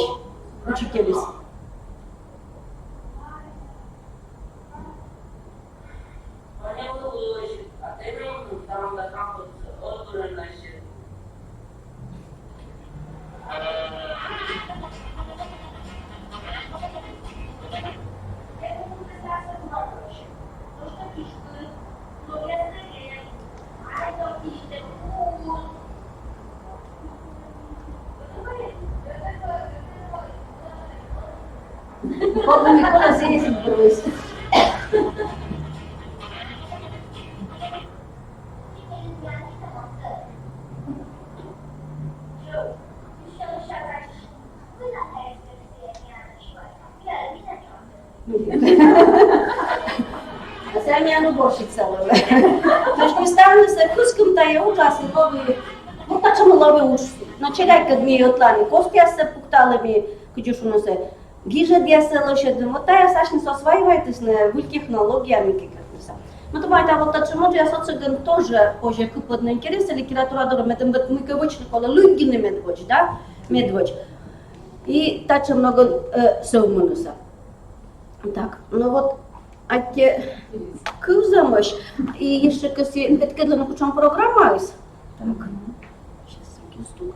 Учителис. Como me conocí ese improviso. Asta mi-a уборщица. Значит, представляю себе, кускам тая ужасен новый. Вот так что мы ловим уж. Но чекай, как мне отлани. Коски я се пуктала ми, кудюш у нас. Гижа диасела шедем. Вот тая сашни со осваивает на выль технологиями каких-то. Но това это вот так что може я социган тоже позже куподно интерес литература дора метем бет мы кавычно кола лунгины медвоч, да? Медвоч. И так что много саумунуса. Так, ну вот а те кузамаш и еще kasi это на кучам программа есть. Так. Сейчас я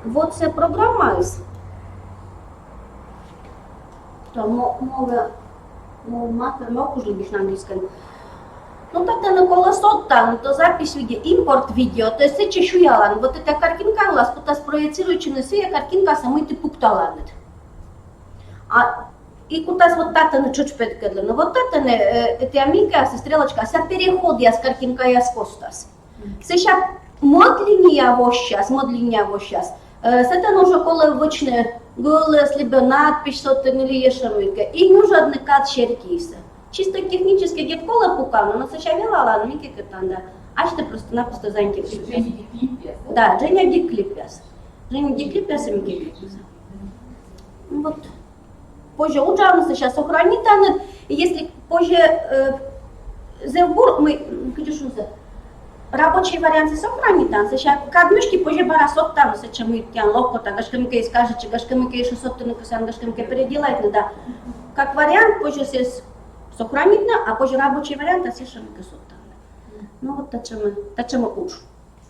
Вот це програма есть. То мова матер могу же на английском. Ну тогда на колосот там, то запись видео, импорт видео, то есть это чешуялан. Вот эта картинка у вас тут спроецируется на себя, картинка самой ты пукталанет. А и куда вот тата на чуть петкадло, но вот тата не это амика, стрелочка, ся переход я с картинка я с костас. Сейчас модлиния вот сейчас. С это нужно коло вычне голос либо надпись что-то или ешамика. И нужно однокат черкиса. Чисто технически где кола пукана, но сейчас вела мики катанда. Аж ты просто-напросто заинтересуешься. Да, Женя Диклипяс. Женя Диклипяс и Мики Диклипяс. Вот. Позже участвуем сейчас сохранить, и если позже зевбур мы, рабочий вариант сохранить, сейчас кадмышки позже барасот там, сейчас мы тян ловко, так гашкамика и скажет, гашкамика и 600 на касан, гашкамика переделать, да. Как вариант позже здесь сохранить, а позже рабочий вариант, а сейчас мы касот там. Ну вот так мы учим.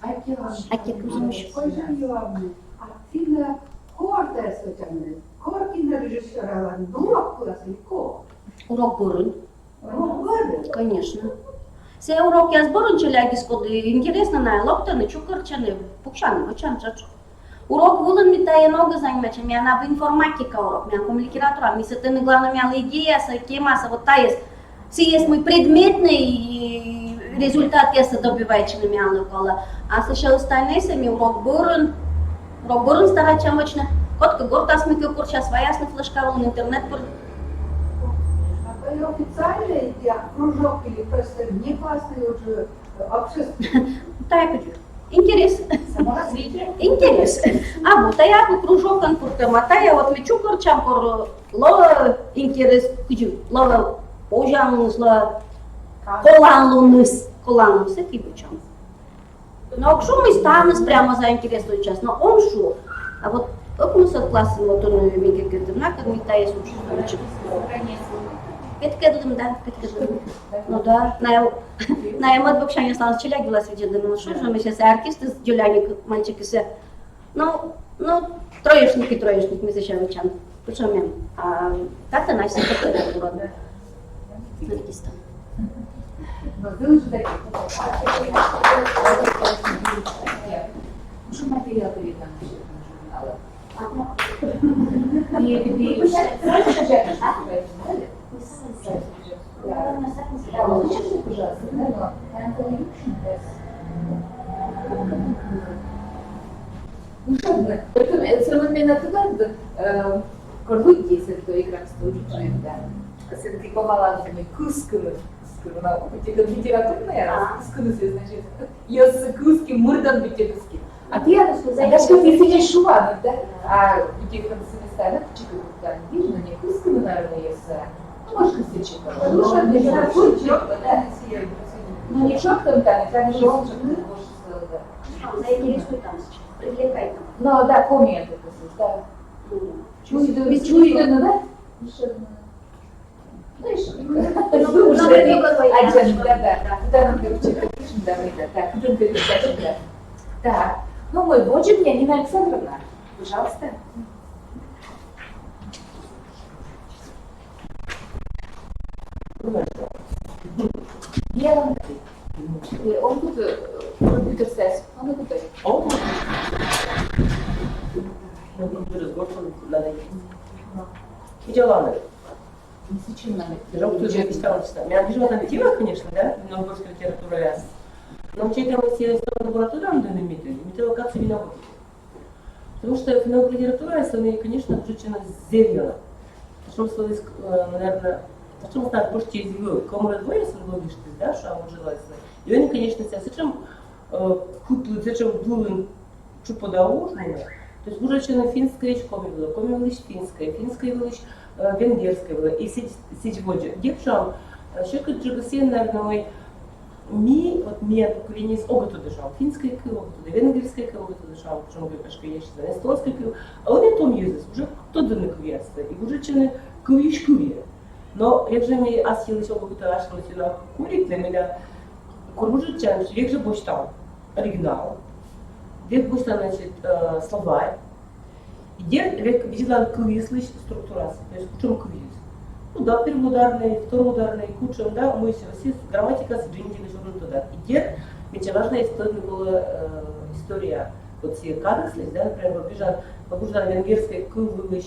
А те кузмышки. Активно корта сочетание. Коркина режиссера, урок класс или ко? Урок бурун. Урок бурун? Конечно. Все уроки я сборун челяги скоды интересно на локтаны, чукарчаны, пукшаны, вачан чачу. Урок вулан ми тая много занимача, ми она в информатика урок, ми анком литература, ми сетыны главное ми ала идея, тема, вот та есть. Все есть мой предметный результат, я се добиваю, че ми ала кола. А сейчас остальные сами урок бурун старача мощно. Котка горта смыка курча своя сна флешка в интернет. А это официальная идея, кружок или просто внеклассный уже общественный? Да, я хочу. Интерес. Саморазвитие. Интерес. А вот я кружок конкурсом, а я вот лечу курчам, лова интерес, лова пожам, Коланлуныс такие причем. Но якщо ми ставимось прямо за інтересну час, но он що? А вот как мы согласны, вот он мне говорит, на как мы таясь учит. Петкедым, да, петкедым. Ну да, на емот вообще не стала челяги была свидетелем, ну что же мы сейчас артисты с дюляник, мальчики все. Ну, троечник, мы зачем учам. Причем я, так-то на все такое уроды. Артистам. Уже материал передан журнала. Корбут есть, то игра студия, да. Все-таки помала кусками. Литературная, значит, я с куским мурдом битевски. А ты, я что ты сидишь шуану, да? А у тех, кто ставят, чика, видно, не кусками, наверное, есть. Ну, может, костячка. Ну, что, литература, да? Ну, не шоктом, да, не шоктом, да. Заинтересуй там, привлекай там. Ну, да, комменты, да. Чуете, да? Знаешь, вы уже один, да, нам девчонка пишем, да, да. Так, ну мой бочек, Нина Александровна, пожалуйста. Я вам он тут компьютер связь, он тут. Он? Разговор надо есть. Идем, ладно. Жалко, что я писала. Меня движет на тема, конечно, да, но больше литература. Но учитывая все лабораториям данными, металлокация виновата. Потому что фенолитература, она, конечно, включена зелено. Причем, наверное, причем знать, может, через его, кому развоится, логично, да, что он желается. И они, конечно, зачем купили, зачем было, что подорожное. То есть, уже финская школа была, комилась финская была венгерская была, и сидьводжи. Девчам, шекот джигасен, наверное, вот мне поколение с оготу дышал, финская к оготу, венгерская к оготу дышал, причем говорю, я считаю, эстонская к, а он не том юзес, уже кто-то на кувьяста, и уже чины кувьиш кувья. Но як же ми асились оготу ашкалась на курик, для меня курбужит чан, что век же больше там оригинал, век больше там, значит, словарь. И век видела кувьислыч структурация, то есть кучом кувьис. Ну да, первоударные, второударные, кучом, да, мы все грамматика с джинди на туда. И дед, ведь важная история была история, вот все кадыслись, да, например, побуждана венгерская кувьилыч,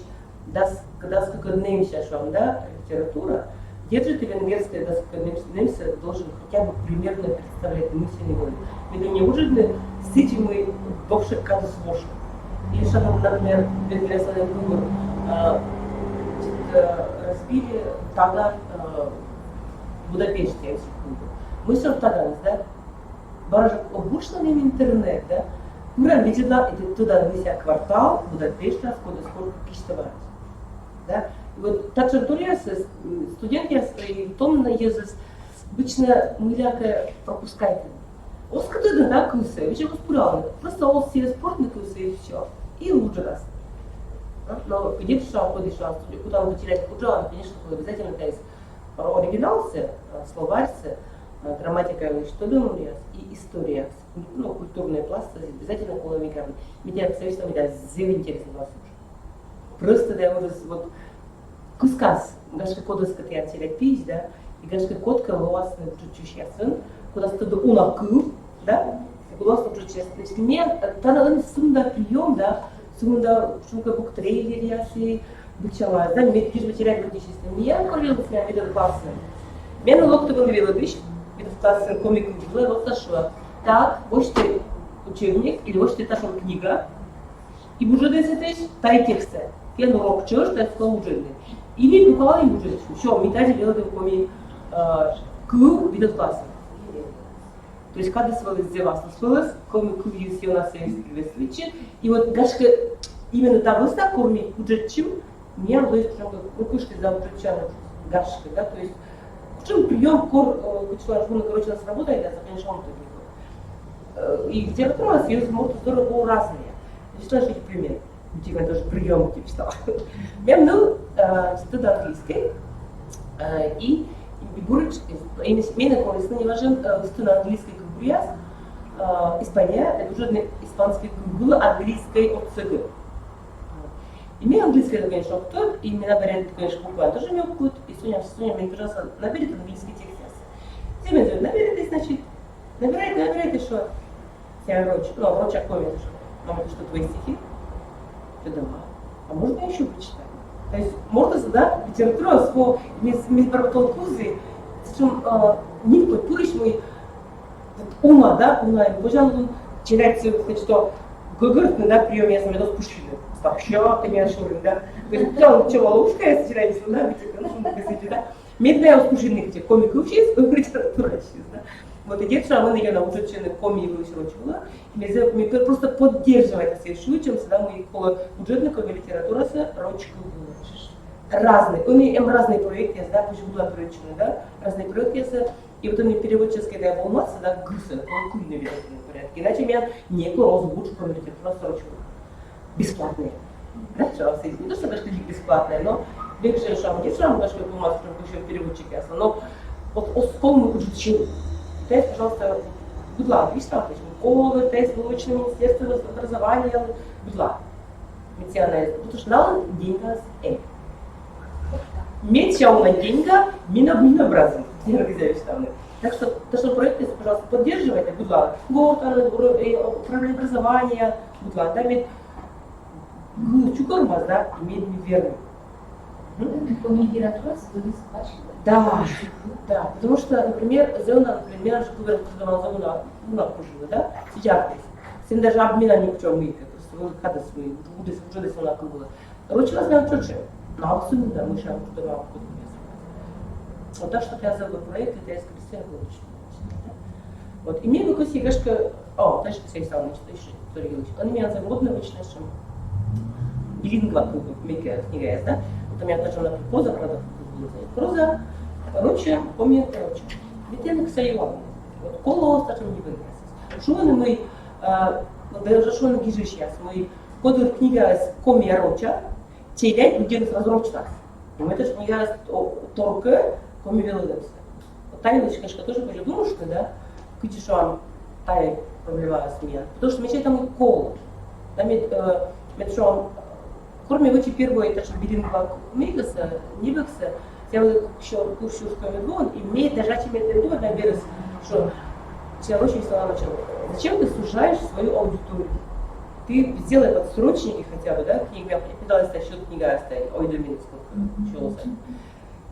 когда сколько немся швам, да, литература, дед же ты венгерская, да, сколько немся должен хотя бы примерно представлять мысли не будет. Ведь не ужины с этим мы бывших кадыслошек. Или что, например, венгерский выбор разбили Таган в Будапеште, мы все в Таганс, да? Баражок обычно в интернет, да? Куран видела, это туда вися квартал Будапешта, сколько киштовать, да? И вот так же туриясы, студенты, и том на езус, обычно мы ляка пропускаем. Он сказал, да, кусы, ведь его спурал, просто он себе спорт на кусы и все, и лучше раз. Но где-то шаг, куда он потерять куджан, конечно, обязательно есть оригинал, словарь, грамматика, что думаю, и история, ну, культурные пласты, обязательно коловикам. Меня совершенно зелень интересно вас уже. Просто, да, вот кускас, гашка кодовская терапия, да, и гашка котка властная чуть-чуть сын, куда стыда унакыл, да, и куда стыда чуть-чуть. Значит, мне, тогда сумда прием, да, сумда шумка бук трейлер яси бычала, да, мне пишет материал критический. Меня коллега меня видел классный. Меня лог ты был видел бич, видел классный комик видела, вот сошла. Так, вот ты учебник или вот ты та книга, и уже десятый тай тексты. Я урок чёрт, это слово уже. Или буквально им уже все, метать делать в коми кл видел классный. То есть, когда свалилось девас, свалилось, коми кувьюс у нас есть весвичи, и вот гашка именно того ста корми уджечим, мне удалось прям рукушкой за уджечану гашкой, да, то есть, Причем прием короче, нас работает, это, конечно, он такой. И литература съезд может здорово разные. Читаешь эти примеры. Я тоже прием читала. Я был студент английский, и говорит, меня корыстно не важен студент английский курс, Испания, это уже испанский было английский от ЦГ. И мне английский, это, конечно, кто, и меня вариант, конечно, буквально тоже не кут, и Соня мне, пожалуйста, наберет английский текст. Все мне говорят, наберите, значит, набирайте, что я врача коммент, что мама, это что, твои стихи? Я думаю, а можно я еще прочитать? То есть, можно, да, литература, с мисбарбатол кузы, причем, никто, пуриш мой, ума, да, ума, пожалуй, читать, что гогортный, да, прием, я сам это спущу. Вообще, конечно, да. То есть, там, что, ловушка, я стираюсь, да, ведь это нужно посетить, да. Медная успешных этих комиков есть, литература есть, да. Вот, и дед мы ее научили комиков срочила, и мы просто поддерживаем все шлючим, всегда мы около бюджетной литературы с ручкой. Разные, у них разные проекты, да, пусть была прочена, да, разные проекты, и вот они переводческие, да, волнаться, да, гусы, кульные порядки, иначе меня некого разбудить, кроме литературы с ручкой. Бесплатные. Да, пожалуйста, не то, что даже бесплатные, но бегшие шамы, не шамы, даже как у нас, еще переводчики, но вот осколмы учили. Тест, пожалуйста, будь ласка, вишта, школы, тест, вылучное министерство образования, будь ласка. Потому что нам деньга с эм. Медча на деньга, мина образом. Так что проекты, пожалуйста, поддерживайте, будь ласка. Вот, управление образования, будь ласка, да, чукормаз, да, имеет веру. Да, да, потому что, например, зона, например, что зона, да, сейчас, с даже обмена ни в чем мы, просто вы когда свои, уже до сона было. Короче, нас знаем что-то, но абсолютно, да, мы сейчас туда вам вот так что я забыла проект, это я скрестила лучше. Вот, и мне выкус игрушка, дальше все сам начали, он меня заводно обычно, что билингва книга есть, да? Вот у меня тоже например, проза, правда, проза, короче, помню, короче. Витенок Сайван, вот коло остаточно не выиграется. Шуманы мы, даже шуманы гижи сейчас, мы кодует книга с коми роча, телять будет разрочно. И мы тоже книга торка коми велодемся. Вот тайна, конечно, тоже были думушка, да? Кучишам тай проблема с меня, потому что мечтай там коло, там метшом. Кроме вот первого этажа билингва мигаса, нибекса, я вот еще курсу в комедон, и мне даже чемпионат на берез, что человек очень слова начал. Зачем ты сужаешь свою аудиторию? Ты сделай подсрочники хотя бы, да, книга, я пыталась счет книга оставить, ой, до минут сколько,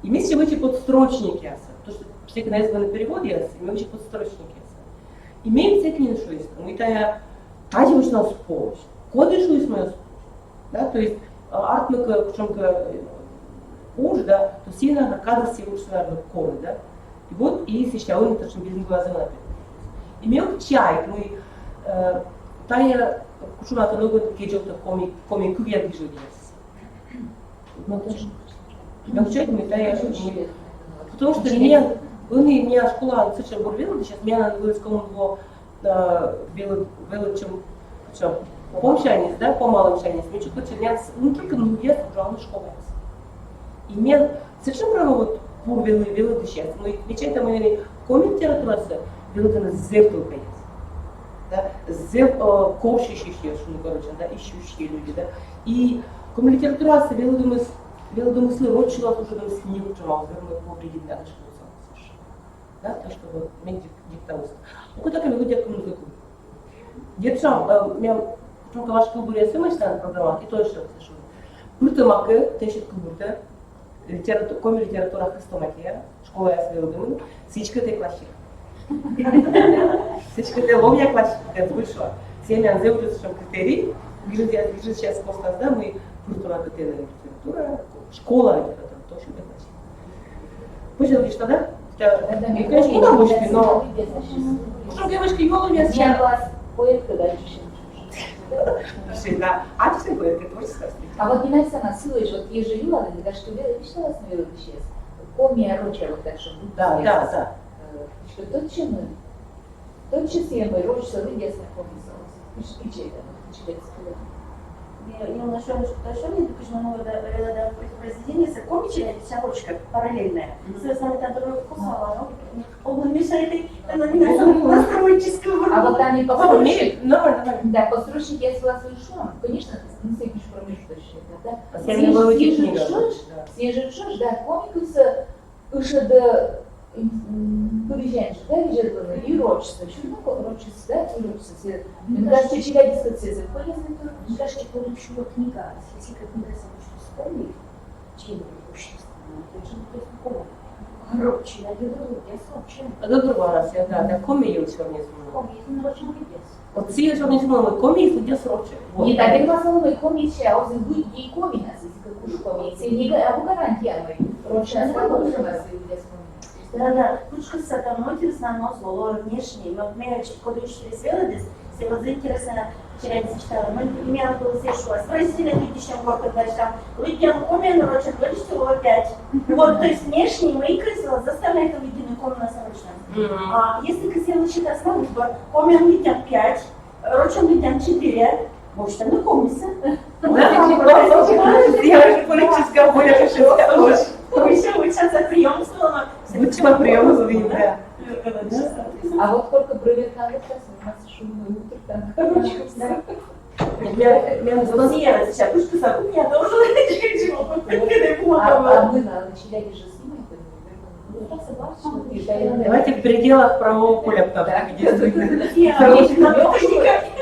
и вместе в эти подсрочники, потому что всякие названы переводы, мы эти подсрочники. Имеем все книги, что есть, мы тая, ади уж нас помощь, коды что есть моя. Да, то есть артмыка, причем уж, да, то сильно накадр все уж наверное коры, да. И вот и сейчас он это без глаза например. Имел чай, мы тая кушуната много кеджота коми кувия движения. Ну тоже. Имел чай, мы тая, потому что меня школа совершенно бурвела, сейчас меня на вылазком его величем, причем помощанец, да, помалочанец, мне чуть почерняться, ну только я служал на школе. И мне совершенно право вот бурвелы, велы сейчас, мы отвечаем там именно коми литература, велы на зев только есть. Да, зев кошищие, что короче, да, ищущие люди, да. И коми литература, велы думыслы, рочила уже там с ним, что мало, верно, повредить надо, чтобы совершенно. Да, так что вот, мне диктовост. Ну, куда как люди коммуникуют? Дед сам, меня Çünkü vaş kuburiye sığmıştan programat, и то еще слышу. Burada makı, teşhit kuburda, komi literatура хрестоматия, школа я свел всичко те клаши. Всичко те ловня клаши, как вышло. Семья анзеудус шам критерий, вижу сейчас постас, да, мы культура катена литература, школа литература, точно те клаши. Пусть это что, да? Я, конечно, не научный, но... Что девушки, ёлу меня сейчас... Поэтка дальше. Да, а ты поэтка творчество. А вот не найся на силу, вот ежеюла, да что видишь, что вас навело сейчас. коми роче вот так что. Да. Что тотчас я мой роче совместно комиссар. Пишите это, Я нашел, что не допущено произведение с комичной, вся ручка параллельная. Соответственно, там другое кусало, он мешает, она не настройческого. А вот там и постройщик, Нормально. да, постройщик я согласна, конечно, не сыпешь промежуточник, да. Снежит шош, да, комикуса, уже до Пырыжанчик, да, вежетланы, и рочится. Еще много рочится, да, и рочится. Мне кажется, читать дискотеки полезно. Мне кажется, что лучшая книга, если как книга самая вспомнит, чем общество, это же не такого. Рочи, я говорю, я сообщаю. Друга раз, да, коми je u čornizmu. Коми, я очень любит. Od cijel čornizmu, komi je судя сроче. Не так, я гласала мой комич, а он будет и комина, если какую комицию. Не говорю, гарантия мой. Роча, я сказала, что вас и для Да, кучка са там интересно, но слово внешне. Мы меня когда учили свелодис, все вот заинтересно вчера не читала. Мы меня было все что, спросили люди, чем город дальше там. Людям комен рочат, вылечил опять. Вот, то есть внешне мы крысила заставляет увиденную кому на срочно. А если крысила считать основу, комен людям 5, рочам людям 4, может там не комнится. Я же политическая воля решила. Еще учатся прием слова. Лучшего приема заведения. А вот только проверка сейчас у нас шумный утро, там, короче, все. Меня Нет, сейчас пусть сказал, я должен чего А мы на Челябе же снимаем. Давайте в пределах правового поля, потому что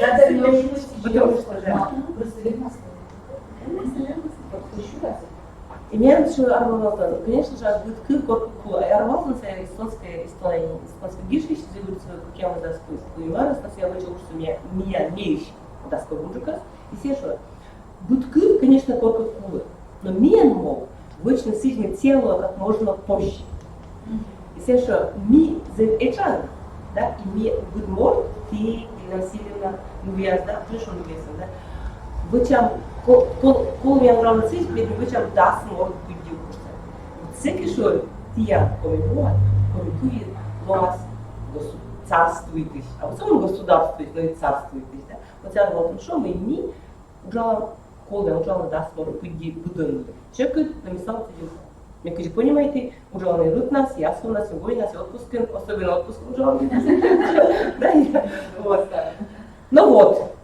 Надо не потому что просто видно, еще раз. И меня еще Армавалтан, конечно же, от Гудкы Корпуку. Армавалтан – это эстонская гишвищ, зовется, как я могу сказать, понимаю, что я вычел, что меня меющий, да, сколько мужика. И все что, Гудкы, конечно, Корпуку, но меня мог вычел сильно тело как можно позже. И все что, ми за эчан, да, и ми гудмор, ты, насильно, мувияз, да, пришел весом, да. Вычам, коли я нравно цей, вычам даст мор кудюкуса. Це кишор, тия, комикует, вас царствуйтесь, а вот самому государствует, но и царствуйтесь, да. Вот я говорю, что мы ми, ужала, коли ужала даст мор кудюкуса. Человек написал кудюкуса. Мне кажется, понимаете, ужалный рут нас, ясно у нас, сегодня нас отпуск, особенно отпуск ужалный нас. Да, вот. Ну вот.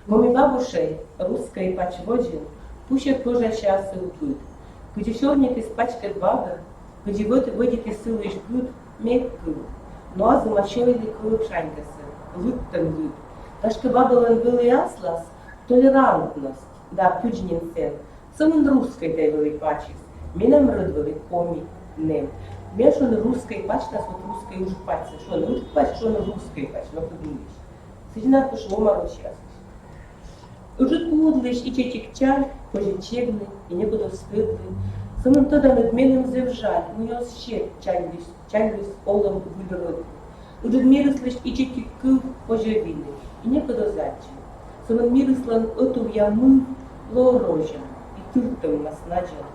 Мои бабушей, русской пачводжин, пущет тоже сейчас утут. Где черник испачкает бага, где выйдет из силы и жгут, мекку. Ну а замочили кулыпшанькасы, лут-то лут. Ташка бабалан был и аслас, толерантность, да, пюджнин сен. Самын русской тайвелый пачис, минам рыдвелый коми, нем. Мешан русской пачнас, вот русской уже пачса. Что он русской пач, что он русской пач, но подумаешь. Сидина пошло морочаться. Уже подлыш и чечекчаль, позже чегны, и не буду стыдны. Самым тогда надменным завжаль, у него ще чайлюсь, олом выберут. Уже мирослыш и чечеккыл, позже вины, и не буду зачем. Самым мирослан оту ямы, лорожа, и тюртом наснаджен.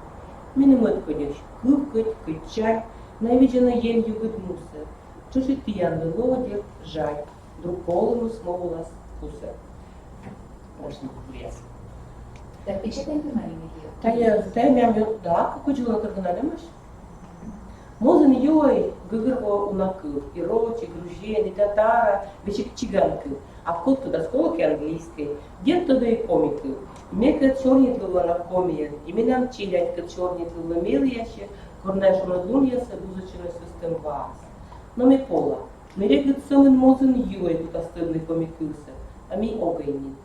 Минем отходишь, кывкать, кычаль, навиджена емью выдмуся. Чужи ты янды лодер, жаль. Друг колому смолилась куса. Можно ясно. Так, печатай маленькие. Та мямю, да, какой человек оригиналемаш? Мозен йой, гыгырво унакыл, и рочи, грузин, и татара, вечек чиганкыл. А вкот туда сколки английской, дед туда и комикыл. Мека чернит лула на комиен, именам чилять, как чернит лула милияще, корнеш унадумья собузочный систем вас. Но ми пола. Ми рекут самын мозен юй, тут остылный комикылся, а ми огайнин.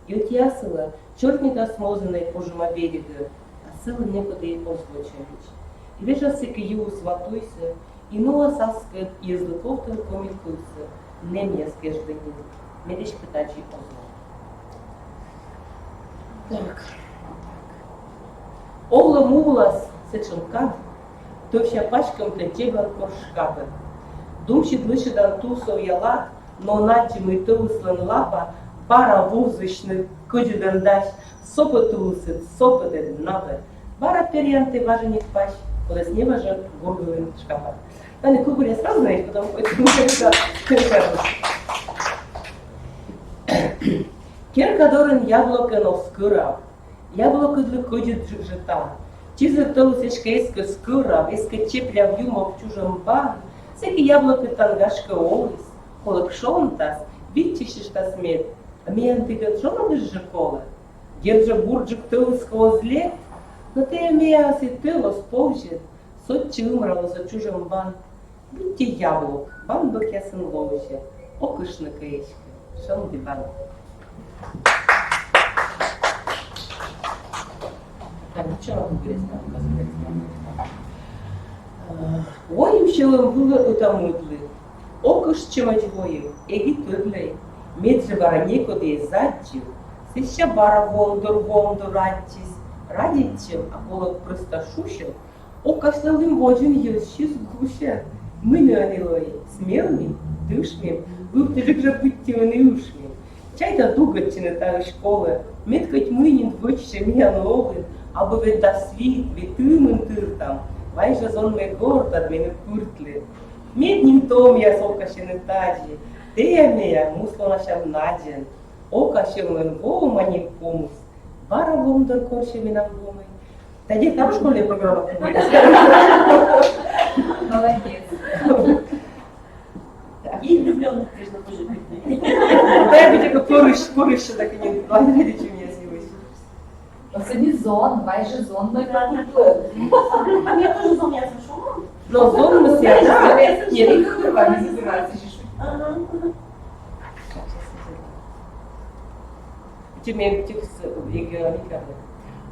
И вот ясыла, чертника смозанной пожима берега, а сыла некуда и позвучавич. И вежа сыка ю сватуйся, и нула саскает, и злыковтен комикылся, нем я скежданин, медич пытачий озло. Так. Овла мулас сеченкад, то вся пачкам плетебан коршкабен. Думщит вышедан тусов ялат, но наджимый тылыслан лапа, пара вузычных Кодюден даш, сопотулсит, сопотед набе. Бара перианты важен пащ, куда с неба же горгулин шкафа. Таня, кугу я сразу знаешь, потому что это никогда. Керкадорен яблоко новскура. Яблоко для кодит жита. Чизер толусечка эска скура, эска чепля в юмо в чужом бан. Всеки яблоко тангашка олис. Холок шонтас, видчишь тас мед. А меня ты говоришь, что надо же кола? Держа бурджик толуского зле. Но ты имея си тыло сполжит. Сотчи умрала за чужом бан. Будьте яблок, бан бак ясен ловище. Окышна каечка, шон диван. Так, вчера интересно рассказывать. Воим щелом было утомудлы. Окыш чемачвоим, эги тыдлей. Медже бара некоды задчив. Сеща бара вондур радчис. Радичем, а полок просто шущен. Окашлым воджин ещис гуща. Мы мионилой, смелыми, дышми, выптелик же будьте ушми. Чайда дугатчины та школы, меткать мынин вычше миян ловы, а бы ведь да свит, ведь имын тыртам, вайже зон мэ горд от меня пыртли. Меднин том я сокашины таджи, тея мея муслонашам наден, окашем мэн волу манин помус, бара вондор корше минам ломы. Тоді там в школі програма Молодец. И влюбленных, конечно, тоже быть. Да я бы только порыще так и не благодарили, чем я снилась. Сегодня зон, вайже зон, но это А мне тоже зон я слышу. Но зон мы себя, да? Нет, не забирается. Тем текст Викарда.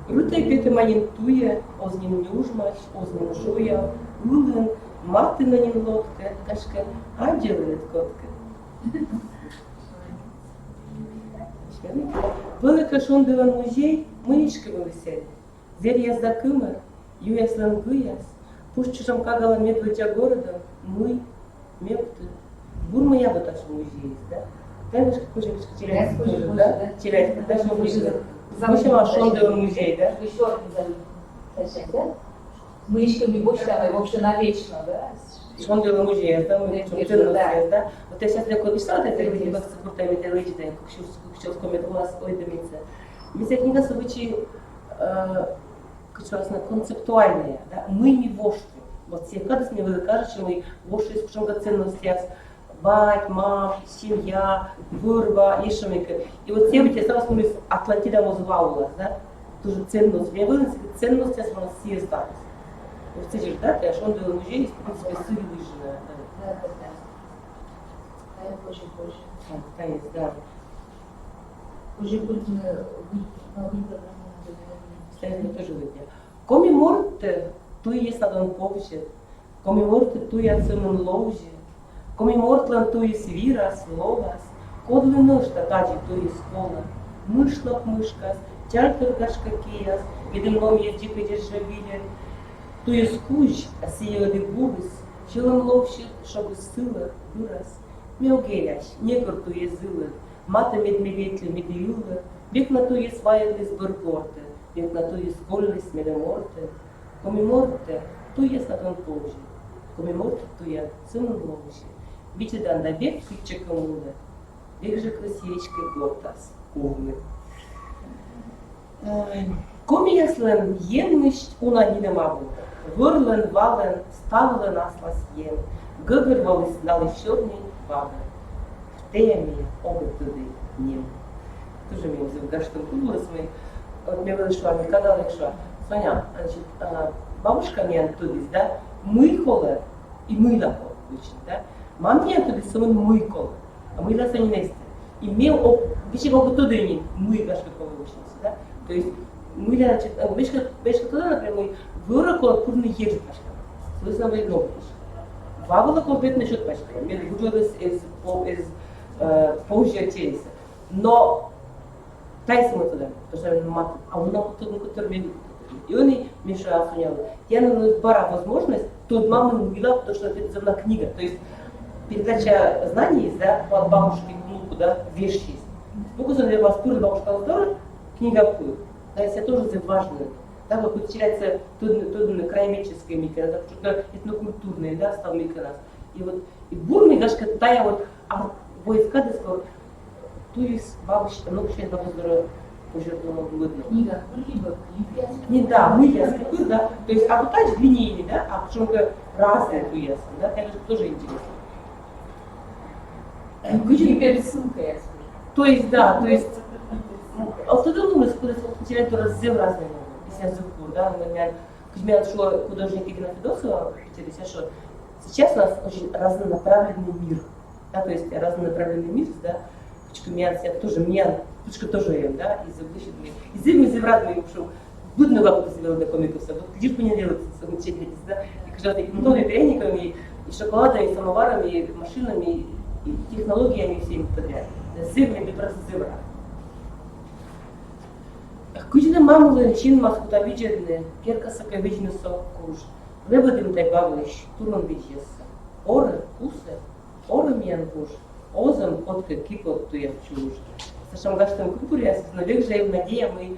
Рутай петеманин туя, ознин нюжмаш, ознин жуя, улын, маты на ним лодка, кашка, а делает котка. Велика шондила музей, мышка висять. Зелья за кымер, юяс лангуяс, пушчушам кагала медведя города, мы, мепты. Бурма я вот аж музей, да? Да, немножко позже, Челябинск тоже, да? Челябинск, даже музей. В общем, шондила музей, да? Еще зачем, да? Мышками больше там, вообще навечно, да? Шондила музей, да? Мы да? Вот я сейчас такой писала, это люди как саппортами телевизии, как сейчас комет глаз, ой, дымится. Мися книга собачи, концептуальная, да? Мы не вошли. Вот все когда мне вы кажете, что мы вошли с кушем ценности, бать, мам, семья, вырва, ишемика. И вот все эти сразу вспомнились Атлантида Мозваула, да? Тоже ценность. Мне вынесли ценности, у нас все остались. Вот эти же, да, я шондила музей, в принципе, сын выжженная. Да. Позже. Конец, да. Уже будет Следно тоже выйдя. Коми морте, ту есть надон повже. Коми морте, ту я цемен лоуже. Коми мортлан, ту есть вирас, логас. Кодлы ножта, таджи, ту есть кола. Мышлак мышкас, тяльтер гашка кияс. Видимном есть дикой державили. Ту есть куч, а сиелоди бурис. Челом ловщит, чтобы сыла, вырос. Меогеляш, некор ту есть зылы. Мата медмеветли, медиюлы. Век на ту есть ваялис быргорты. Век на ту есть гольлис медеморты. Коми морте, ту есть надон повже. Коми морте, ту я цемен ловще. Видите, да, на век фитчека муда. Век же красивичка гортас, умный. Коми яслен енмищ унанина мабу. Вырлен, вален, ставлен аслас ен. Гыгырвалась налыщерней бабы. В теме обы туды нем. Тоже меня взял гаштом кубулы свои. Вот мне вышла, мне когда легшла. Соня, значит, бабушка мне оттуда, да, мыйкола и мыйлако учит, да. Мам мне оттуда самый мыйкола, а мыйла са не нести. И мне, вещи как бы туда не мыйгашка кого учится, да. То есть, мыля, значит, вещи туда напрямую, вырокола курный ежик пашка. Слышно вы много пашка. Вавала конкретно счет пашка. Мне выжилось из позже телеса. Но тайсимо туда, потому что мат, а он нам тут который и он мешал сунял. Я на бара возможность, тут мама увидела, потому что это за книга, то есть передача знаний есть, да, от бабушки к внуку, да, вещь есть. Спокойно для вас пуры бабушка здорово, книга пуры. Да, если тоже за важное. Да, как потеряется тут краеведческое микро, что-то этнокультурное, да, стал микро. И вот, и бурный гашка тая вот, а войска, да, сказал, турист, бабушка, много еще бабушка здорово пожертвовала блудно. Книга, либо Не, да, мы ясно, да. То есть, а вот так же линейный, да, а причем разные туясы, да, конечно, тоже интересно. теперь ссылка, я скажу. То есть, да, то есть, оттуда мы потеряли то раздел разные, если я забыл, да, например, когда шел художник Игоря Федосова, что сейчас у нас очень разнонаправленный мир, да, то есть разнонаправленный мир, да, тоже меня, тоже ем, да, из облачения, из евразии ушел, будно лапу сделал для комиков, вот где бы не делать, да, и когда и новыми пряниками, и шоколадом, и самоварами, и машинами, и технологиями всеми подряд, зырными просто зыра. Кучина мамулы чин маскута виджерны, керка саковичный сок куш, лебедим тай бавлыш, турон виджеса, оры, кусы, оры миян куш, озам котка кипот туя чуж. Сашам гаштам кукуряс, навек жаем надеям и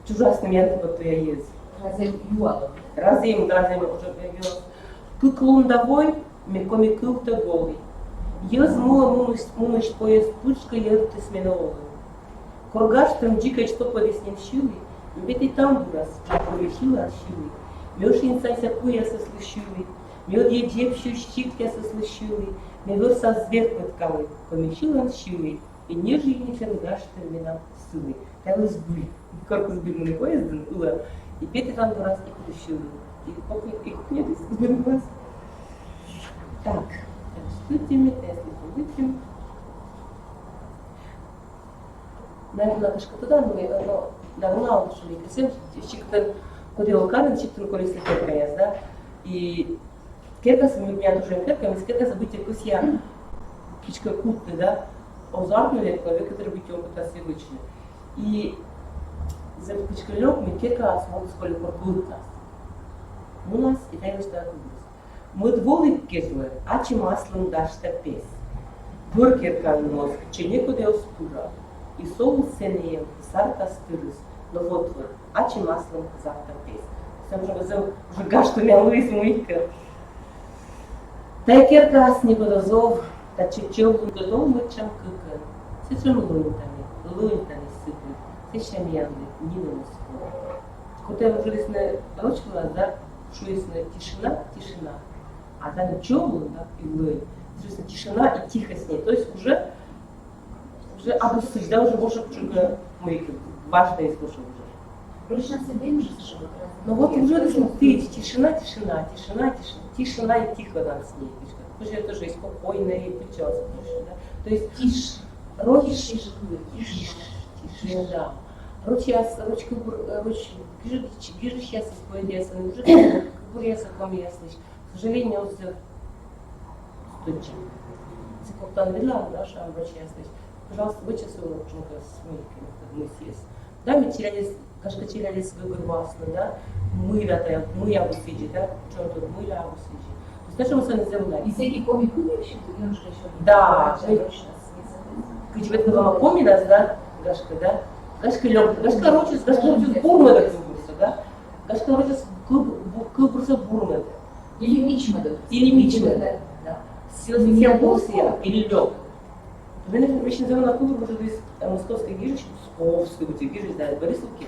чужасным ян кипот туя ез. Разем юалом. Разем уже появилось. Куклундовой, мекоми кухта голый. Ез мула мумыш поезд пучка ерты сменовый. Коргаштам дикой что подеснем щули, ведь и там бурас, повешила от щули. Мёшин сайся пуя сослышули, мёд едепщу щит я сослышули, мёд со звезд подкалы, помещила от щули, и неже и не коргаштам меня сулы. Я was буй, корпус бирманы поезден, ула, и петь и там бурас и подещули. И кухня ты сберглась. Так, что теме тесли побытим? Наверное, кашка туда, но давно уже не красиво, чиктен ходил карен, чиктен колесный керкаяс, да, и керкас, у меня тоже керками, с керкаса быть я кичка кутный, да, озарный, человек, который быть он пытался вычленить. И за кичка лег, мы керкас, он сколь корпулкас. У нас и так что это мы дволи кезуем, а чем маслом дашь терпеть. Буркеркан нос, че некуда успura. И соус сенеем, сарта стырыс, но вот вы, а чем маслом завтра пес. Сам же возил, уже гашту мялуис муйка. Та керкас не подозов, та чечел лундодол мычам кыкан. Сечем лунтами сыпут, сечем янды, не на Москву. Когда уже лесная ночь была, да, шуесная тишина, а там чёлу, да, и лунь, тишина и тихо с ней, то есть уже обусыть, да, уже больше мы важное слушаем уже. Больше на себе уже слушают. Ну вот уже ты тишина и тихо нам с ней. Уже это же и спокойно, и причёс, да. То есть тише, тише, да. Ручка, гижи сейчас используется, уже курьеса к вам ясно. К сожалению, он все стучит. Секундан вела, наша врача ясность. Пожалуйста, вычислил ручонка с мыльками, как мы съесть. Да, мы кашка терялись выгорвасно, да, мыля абусиджи, да, что тут мыля абусиджи. То есть, что мы с вами сделали? И всякие комики еще, немножко еще. Да, когда вы помните, да, Гашка, да? Гашка рочис бурмада кылбурса, да? Гашка рочис кылбурса бурмада. Или мичмада. Да. Силбурсия или лёг. У меня, например, очень давно на кылбурса из московской гижи, Псковской гижи, да, Борисовки.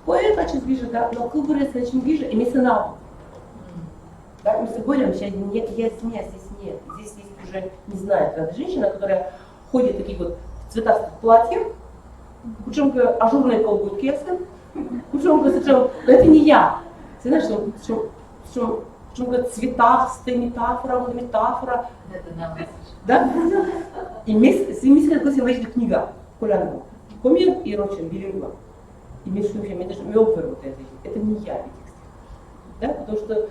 Поэт очень гижи, да, но кылбурса очень гижи и месенал. Да, мы с тобой сейчас нет, здесь нет. Здесь есть уже, не знаю, правда, женщина, которая ходит в таких вот цветастых платьях, причем ажурные колготки ясны, причем, но это не я. Ты знаешь, что цветастая метафора. Это нам. Да? И мисс как вышла книга, Колянова, Комин и Рочин, билингва. И между прочим, это не я, да, потому что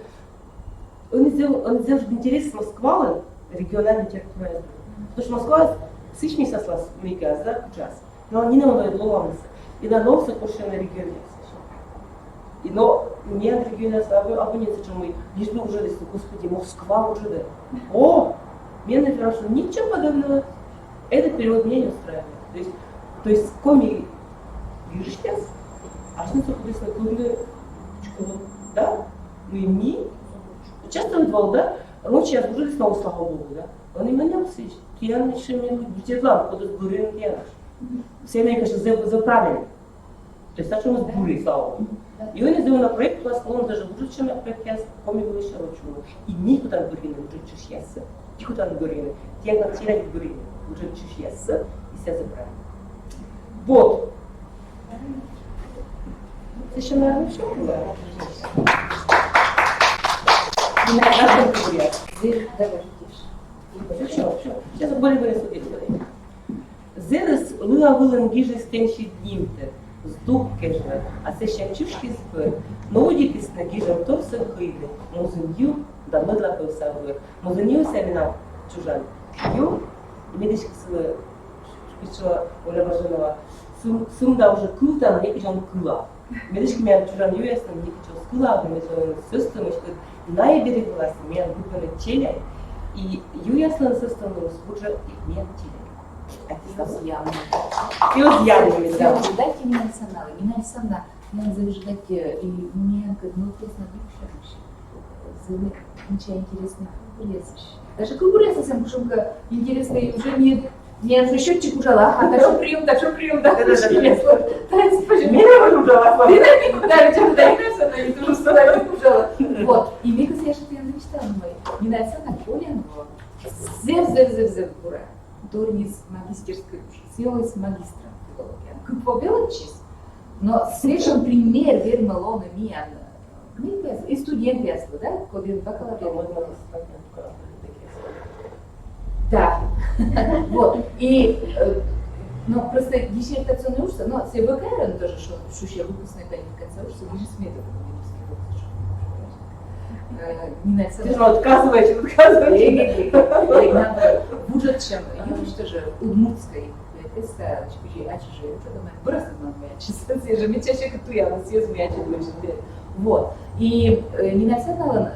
он сделал интерес Москвы, региональной территории. Потому что Москва сычми сослась микас, да, час. Но не надо ломаться. И на носы пошли на регионе. И но мне от региона абонент, что мы лишь бы уже если, господи, Москва уже да. О, мне например, что ничего подобного. Этот перевод меня не устраивает. То есть коми вирштес, а что такое кунды, да? Мы ми. Часто бывало, да? Рочи отслужились на слава Богу, да? Он и меня услышит. Я начну мне бутетлам, куда сбурен я. Все они, конечно, заправили. То есть, так что мы сбурили, слава Богу. И он сделал на проект, он даже лучше, чем на проект, я коми было еще рочу. И никуда не бурили, уже чушьясы. Никуда не бурили. Те, кто теряли бурили, уже чушьясы, и все заправили. Вот. Еще, наверное, все было. Сейчас более судить. Зараз луа вилен гіже стенші днімте, здух кежне, а це ще чушки збир. Наудітись на гіжем торсен хийде, музин'ю да мидла пивсавує. Музин'ю семіна чужан. Ю, медички сили, що Оля Бажанова, сумда вже крута, но не піжан кула. Медички мен чужан ю ясна, не піжан кула, ми сестрами, що найбереглася, мен випили челя, і ю ясна сестрами спужа і мен челя. Дайте мне националы. Меня Александра, надо зажигать и мне как ну тесно дышащий. Ничего интересного. Даже кругурец совсем шумка интересный уже не уже счетчик ужала, а так что прием, да. Меня ужала. Ты на пику дали, что-то доиграться, но не тоже что ужала. Вот. И мне кажется, я что-то я замечтала мой. Не на Александра Полин, зев бура. Дорнис магистерской сделалась магистром филологии. Как повелочись, но слишком пример вермелона миан. И студент ясно, да? Кодин бакалавриат. Да. Вот. И, но просто диссертационный ужас, но все ВКР тоже, что шущая выпускная квалификация ужаса, не смеет. Ты же отказываешь. Будет чем. Я что же удмуртской теста, а чужие, что думаю, просто на моя чисто, же мечащая как туя, но съезд мячи больше. Вот. И не написано,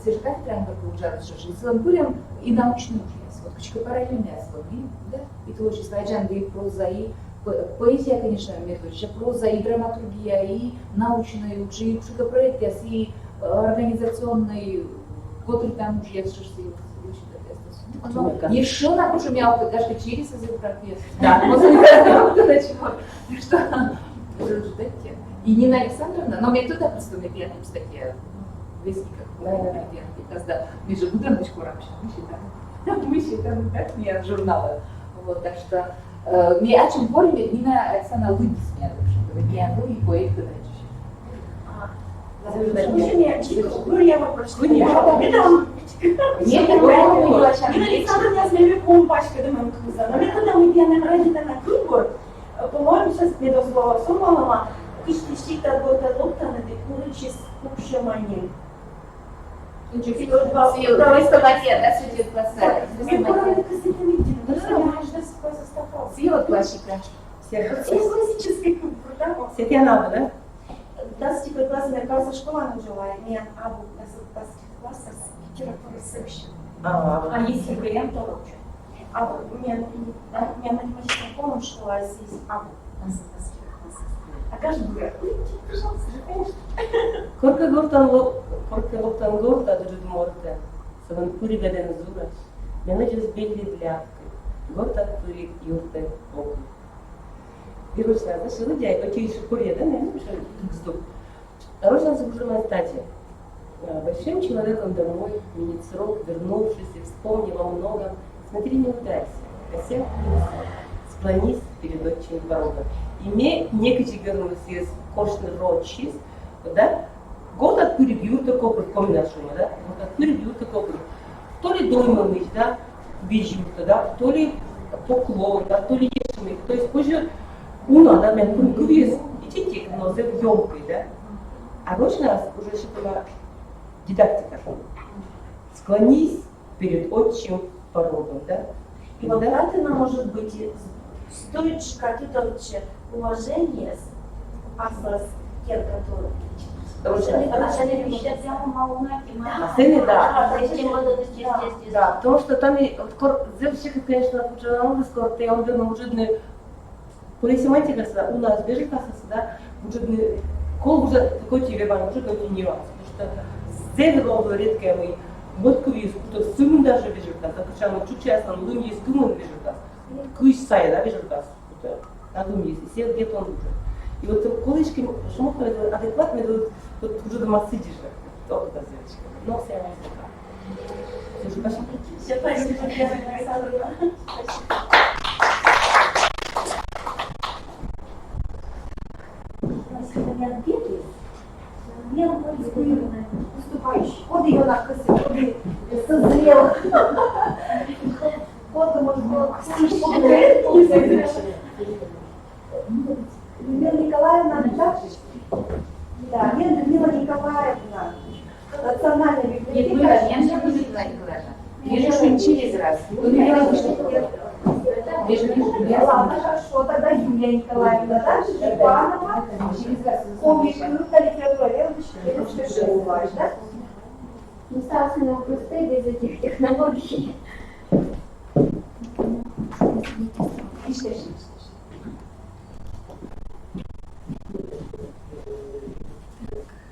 все же кафедра Ангарка ужас, что же Силанкурем и научный ужас. Вот кучка параллельная словами, да, и творчество, аджанды, и проза, и поэзия, конечно, методича, проза, и драматургия, и научная, и кучка проекты, и организационный, вот там уже я слышу, еще на кучу меня даже через язык да, и Нина Александровна, но мне туда просто на пьяном статье вестниках, когда между будиночку раньше мы считаем, так мне от журнала, вот, так что мне о чем говорили, Нина Александровна вынесла, в общем-то, я ну и поэт, Я вопрос. Нет, Александр, я знаю, пачка думаю, но мне тогда мы пьяным родителям на кругу, по-моему, сейчас мне до слова суммала, кишки щита года лопта на декурычи с купшеманин. Сетянава, да? Das типа классная класса школа нужна, не абу das класса литературы сообщения. А если вариант, то лучше. Абу, мне математическая школа школа здесь абу. А каждый говорит, пожалуйста, конечно. Корка локтан горта друд морте. Саван пури гаден зураш. Мене жез белли длявкой. Горта пури юрте огу. Вирусная, знаешь, люди, окей, шукуре, да, наверное, что это Дорожная загруженная стадия. Большим человеком домой, менять срок, вернувшись и вспомнив о многом, смотри, не удайся, косяк не склонись перед отчим порогом. Име некачи вернулся кошный рот чист, да, год от перебьюта копр, помнишь, да, год от перебьюта копр. То ли дойма мыть, да, бежюта, да, то ли поклон, да, то ли ешмик, то есть позже уна, да, мен кургувез, и тетик, но зев ёмкой, да. А ручной раз уже считала дидактика. Склонись перед отчим порогом, да. И вот это может быть стоит какие-то уважение, аслас, который Да, потому что там и девчонки, конечно, почему скорте, он был научный, полисемантика сюда, у нас бежит касса сюда, научный, кол уже такой тебе бан, уже такой нюанс, потому что здесь было редкое мы, вот кувис, кто сумм даже бежит касса, так что чуть честно, но есть гуман бежит касса, кусь сай, да, бежит касса, на гум есть, все где-то он уже. И вот колышки, что мы адекватно, вот уже дома сидишь, то это девочка, но все равно так. Все, спасибо. Выступающий. Код ее на косы, коды созрел. Код может быть Людмила Николаевна, да? Да, Людмила Николаевна, национальная библиотека. Вижу через раз. Ладно, хорошо, тогда Юлия Николаевна, да? Степанова, комик, литература, верующая школа, да? Ну, собственно, простые без этих технологий.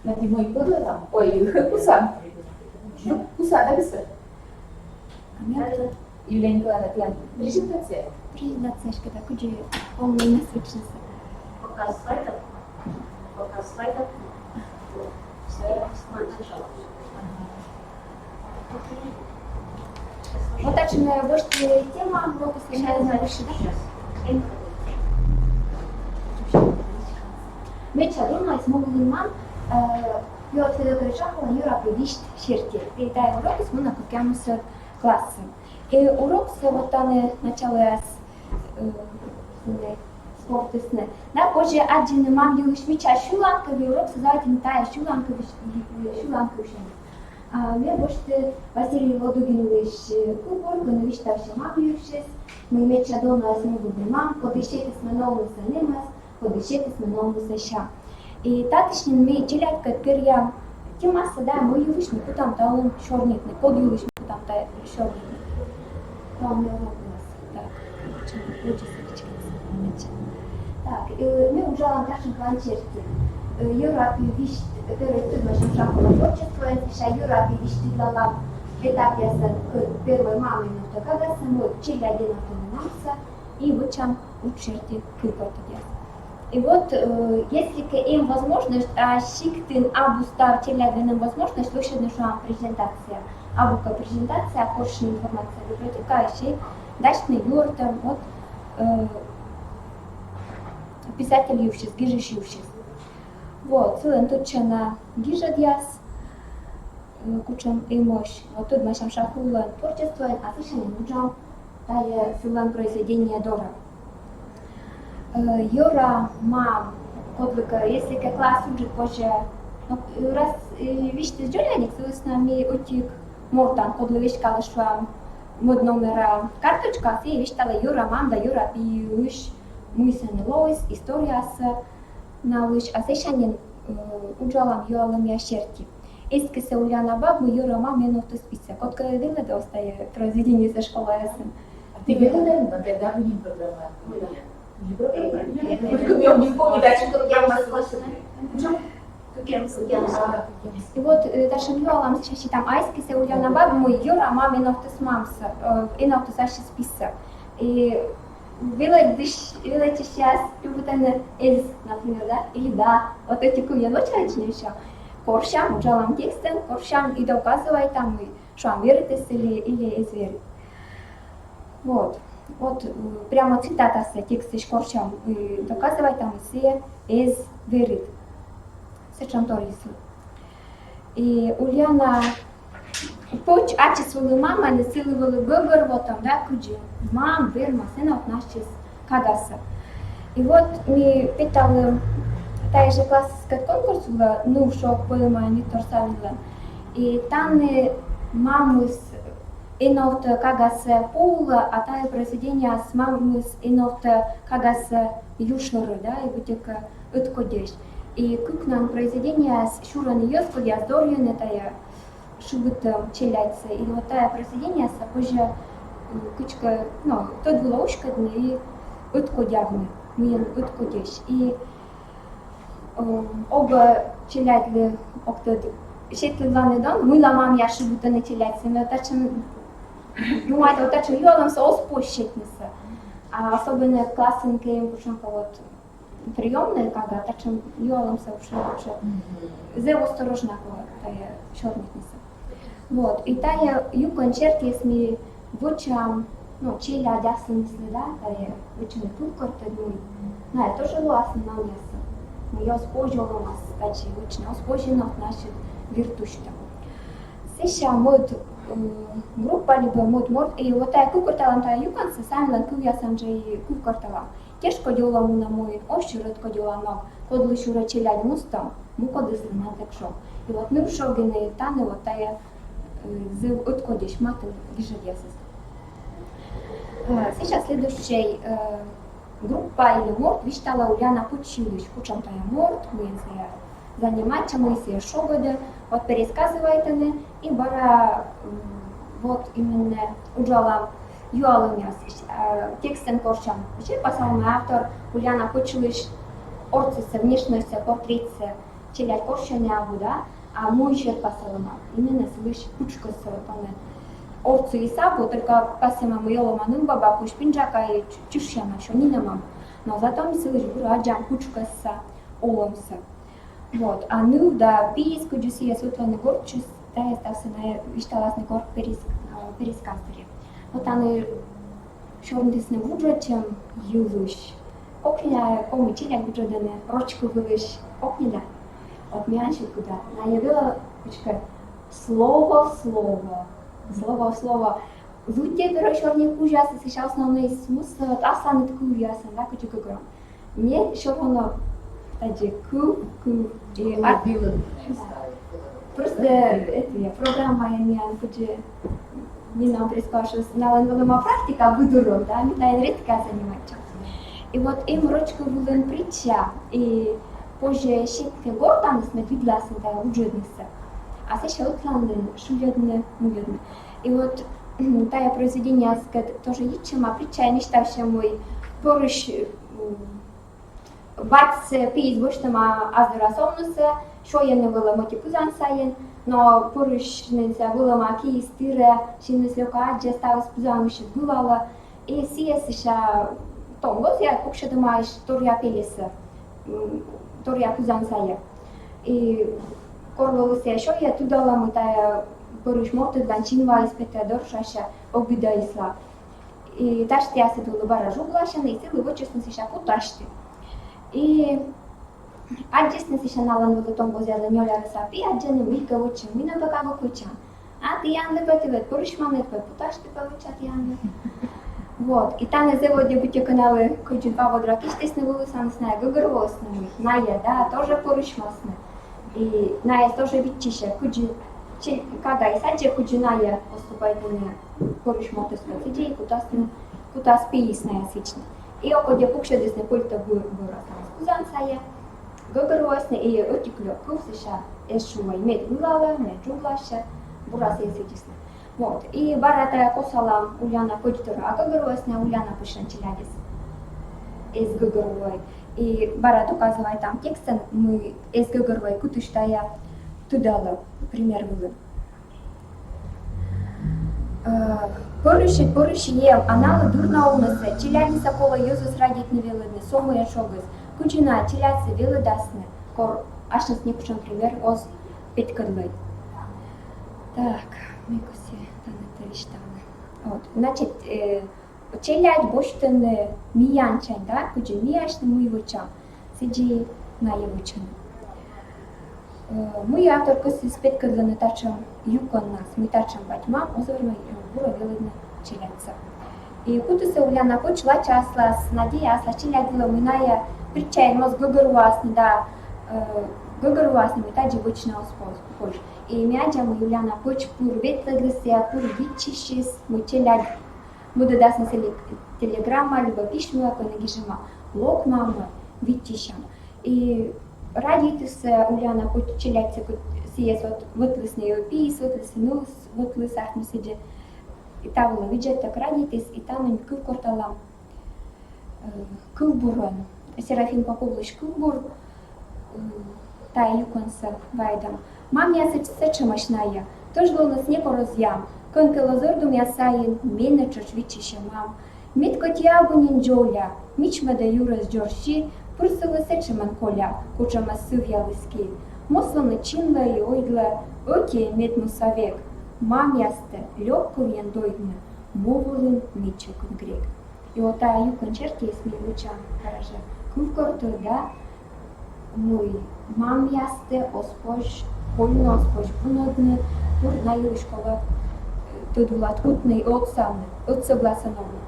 Nanti mau ikut lah, oh iya, pusat, ada bisa. Юлия Николаевна, презентация. Презентацияшка, так, уже полная насыщенность. Показ слайдов. Показ слайдов. Все, Вот так же больше тема много посвящена дальше, да? Вечер ровно из моего имам eu отвечала Юра привишь черти. И да, урок из мона как с классы. И урок с вот там начало спортисне. Да, позже один мам делаешь меча шуланковый урок создавать не тая шуланковый Мне больше Василий Владугинович Кубор, Ганович Тавши Мабиевшис, мы меча дома с него мам, подыщете с меном занимас, подыщете с меном заща. И таточный мы челят, как перья, тема сада, мы ювишь, не потом та он шорнит, не подювишь, не потом та шорнит. Там не вопрос, так, лучше сочетаться. Так, мы уже на нашем концерте. Юра вишь, перед нашим шагом творчества, это Юра вишь, ты дала этапе с первой мамой, но то когда самой чили один автономился, и вот чем учерти купать делать. И вот, если им возможность, а щиктин абу стар челядиным возможность, лучше наша презентация. Абука презентация, коршная информация библиотекающей, дачный юртом, вот писатель ювшис, гижиш ювшис. Вот, целен тут че на гижа дяс, кучам и мощь. Вот тут мы шамшахулан творчество, а совершенно не нужно, тая силан произведения дора. Юра, мам, подвига, если как класс уже позже, раз вижте с Джулианик, с нами утик Мортан, подвига вещь калашва мод номера карточка, и вещь тала Юра, мам, да Юра, и уж мой сын Лоис, история с науч, а сещанин уджалам юалам я щерти. Иски се Уляна бабу, Юра, мам, я новто список. От когда видела, да остае произведение со школы СМ. А ты видела, да, тогда будем программировать? И вот даже юалам сейчас там айски се Уляна бабу, мой Юра, мам, я новто смамса, и новто саши список. И видите сейчас, любопытно из, например, да, или да, вот эти куяночные еще. Коршам, уджалам текстом, коршам и доказывай там, что он верит или изверит. Вот. Вот прямо цитата с текста коршам и доказывай там все изверит. Сечам торису. И Ульяна поч ачи свою маму, не силовали выбор, вот там, да, куджи. Мам, верма, сына от нас сейчас кагаса. И вот мы питали та же классическая конкурс была, ну, что поема Виктор Савинлен. И там маму с иновта кагаса Паула, а та произведение с маму с иновта кагаса Юшнору, да, и вот только откодешь. И кукнан произведение с Шуран Йоскуд, я здорьен, это я шубытом челяется. И вот это произведение позже кучка, ну, тот было ушкадный и уткодягный, мне уткодящ. И оба челядли, октод, шетлы главный дом, мы ломам я шубыта на челяется, но тачем, думаю, вот тачем ёлом со оспощетница. А особенно классенькие, потому что вот приемные, когда тачем ёлом со вообще, зе осторожно было, тая шорнитница. Вот, и тая ю концерт, если вучам, ну, челя дясен следа, тая вученый пулкорт, ну, я тоже властно на мясо. Мы ее спожили у нас, тачи вучно, спожено от наших виртушта. Сейчас мод группа, либо мод морд, и вот тая кукорталам тая юканцы, сами лан кувясам же и кукорталам. Тяжко діла му на мої ощуритко діла мав, кодли шура челядь мустам, му кодисли на текшо. І от ми в шогини тане от тая з откодиш мати гижадєсис. Сейчас следующая группа или морд виштала Уляна Пучилищ, кучам тая морд, мы се заниматься, мы се шогоды, вот пересказывает они, и бара вот именно уджала Юалымяс, текстен корчам. Ще пасалмый автор Уляна Пучилищ, орциса, внешность, портрется, челядь корчаня абуда, а мой ще пасалма, именно свыш пучкоса, орцу и сабу, только пасема мыелома нумбаба, куш пинджака и чушьяна, шо не намам. Но зато мы свыш бураджам пучкоса, оломса. Вот, а ну да, писку джусия Светланы Горчус, да, я стався на вишталасный корк пересказывали. Вот они шорндисны вуджачем юлуш. Окня помычиляк вуджаданы, рочку вылыш, окня да. От мянши куда. Наявила слово. Луѓе веројатно кужјаса се ша основно смисла, аз сам такую јасен, така ќе го. Не шорно таџи ку и Било. просто это програма я не куџе не нам прескашас на лангома практика будуром, да, ми тај редка занимајќа. И вот им рочка вулен притча и позже шетке гортан сме видласен да уџедница. А се ша утланден шуледне муледне. И вот тая произведение тоже ичема притча ништавша мой порыш бац пиз боштама аздара сомнуса, шо я не вела моти пузан саен, но порыш ненца вела маки стире, шинес лёкаджа става спузан уши гулала, и сиесиша тонгос я покша думаешь, торя пелеса, торя пузан сая. И корвалуся шо я тудала мы тая порыш морты дланчинва испетя доршаша обида исла. И ташти я се дула бара жуглашана, и силы вочесна сиша куташти. И аджесна сиша налан вата тонго зяла ньоля расапи, аджана мика воча, мина бакаго кучан. А ти янде петивет, порыш мамет пет, путашти певучат янде. Вот, и тане заводи бутя каналы кучу два водра киштесны вулысан сная, гыгырлосны, ная, да, тоже порыш масны. И ная тоже витчиша, кучу когда и саджа куджиная поступает на порыш мотоскот, сидей кутас пиисная сична. И около пукша десне пульта бурасан скузан сая, гыгырлосны и отиклё кусиша, эшума имеет гулала, не джуглаша, бураса сичисна. Вот, и барата косала Уляна кочтора, а гыгырлосна Уляна пышан челядис из гыгырлой. И барат указывает там текстом, мы из гыгырлой кутыштая тудала, пример был. Порыши ем, аналы дурна умыса, челяниса кола Йозус радит невелыдны, сомы я шогыз, кучина, челяцы велыдасны, кор, ашнас не пушан пример, оз петкадлай. Так, микуси, таны тариштаны. Вот, значит, челядь боштаны миянчань, да, кучи мияшны муйвучам, сиджи на евучаны. Мы автор коси спетка за натачам юкон нас, мы тачам батьма, озорно бура велидна челядца. И кутуса Уляна почла часлас, надея асла челядила миная причайн моз гыгыруасны, да, гыгыруасны мы таджи бочна оспоз. И мяджа мы Уляна поч пур ветлаглася, пур витчишис, мы челядь, мы дадасна телеграмма, либо пишма, конегижима, лок мама, витчишам. И радийтеся Уляна почиляться сієс от витлисний опіс, витлисний нус, витлисах місіджі. І та була віджет так радійтесь, і та нам кивкортала кивбурон. Серафім Попович кивбур, та юконса вайдам. Мам я сече машная, тож лонос не пороз'ям. Конки лозордум я саїн, мене чочвічіше мам. Мітко тіагу нінджоля, міч меда юрес джорші, прусили сече манколя, куча масив я лиски. Мосло чинла і ойдла, оті мет мусавек. Мам ясте, легко він дойдне, моволин мічок грек. І ота юкон черті смій лучам, каже, кувкорто, да, мой мам ясте, оспож, польно оспож бунодне, пурна юшкова, тут була ткутний отце гласановне.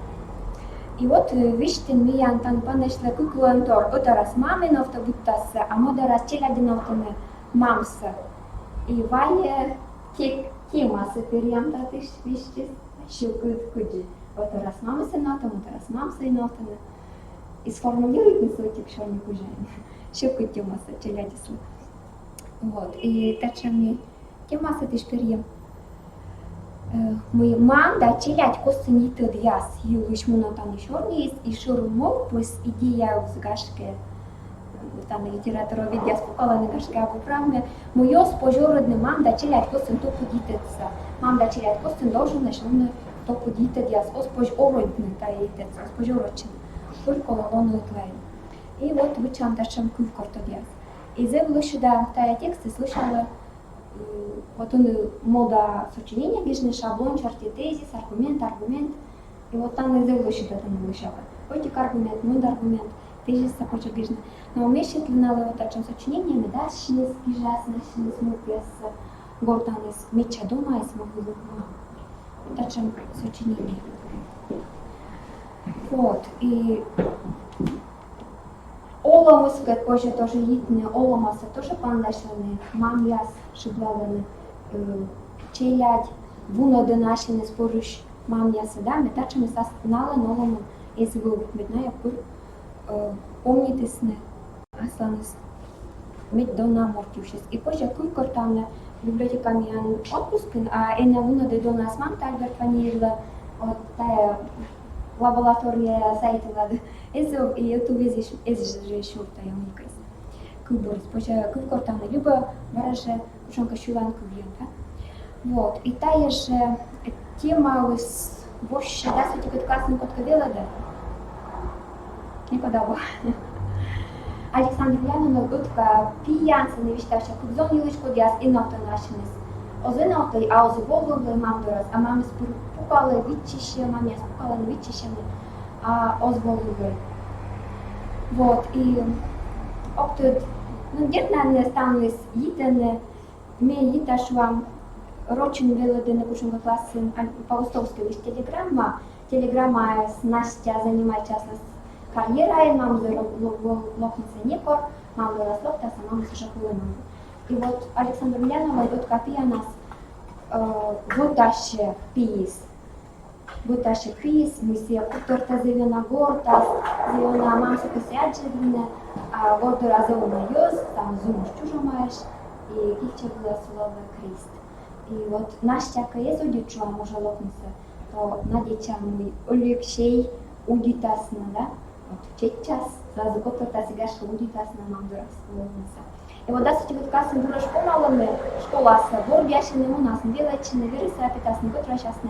І от віштин мій антан панешла куклантор, отарас мамин автобуттаса, а модарас челядин автоне мамса. І ває кемаса періантатиш віштис, що куджі. Отарас мами сенатом, отарас мам сенатом. І сформулюють несуть, якщо не кужаємо, що кутімаса челядисла. Вот, і те, що ми кемаса тиш періям. Мой мам да челядь косыни тыд яс, юлыш мунотаны шорнис, и шурумов пус идея узгашке. Там литература ведя спукала на гашке обуправме. Моё спожородный мам да челядь косын то пудитеца. Мам да челядь косын должен нашённый то пудитет яс. Оспож ородный та идеца, спожорочен. Только лону итлайн. И вот вычам дашам кувкорто яс. И зевлышу да тая тексты слышала. Вот он мода сочинения, бежный шаблон, черти тезис, аргумент. И вот там и завлощит это не вышало. Хотик аргумент, муд аргумент, тезис сапоча бежный. Но умещет ли на вот таким сочинениями, да, шинес, бежас, шинес, мупес, горданес, меча дома и смогу таким сочинением. Вот, и Оломус, как позже тоже единый, оломаса тоже пандашланы, мам яс шиблаланы, челядь, вуно донашены споруш мам яса, да, метачами саснала нолому эзгу, медная пур, помнитесны, асланыс, мед дона мортюшес. И позже куйкор там на библиотеками отпускын, а эна вуно де дона асман тальберт ванирла, вот тая лаборатория сайтила, Ezov и эту везиш шурта я уникайс. Кубор, споча кубкор там либо бараже кушанка шулан кубьянка. Вот, и та же тема с больше да сути как классный подковела да. Не подава. Александр Янов утка пьянца не вещавшая кубзон юлочку диас и нота нашинес. Озенотой, а озболовый мамдорас, а мамы спукала вичище, мамя спукала на вичище. А озболовый. Вот, и оптует, ну, где-то не станусь йитене, ме йиташвам рочин велоде на кушенка классы по-устовской лишь телеграмма с Настя занимает час карьерой, мам за лохнется некор, мам за раслопта, а мама за шакулы. И вот Александр Милянова идет копия нас вот дальше пиес. Буташе крис, мисия куторта зелена горта, зелена мамса косяджевина, а гордора зелена йоз, там зумуш чужомаеш, и кихче была слово крист. И вот Настя каезу дичуа може лопнеса, то на дича мой Олексей удитасна, да? Вот в час, сразу куторта сегаша удитасна мамдора лопнеса. И вот да, сути вот касым бура школалами, школаса, боргяшины у нас, белачины, вириса апитасны, готращасны.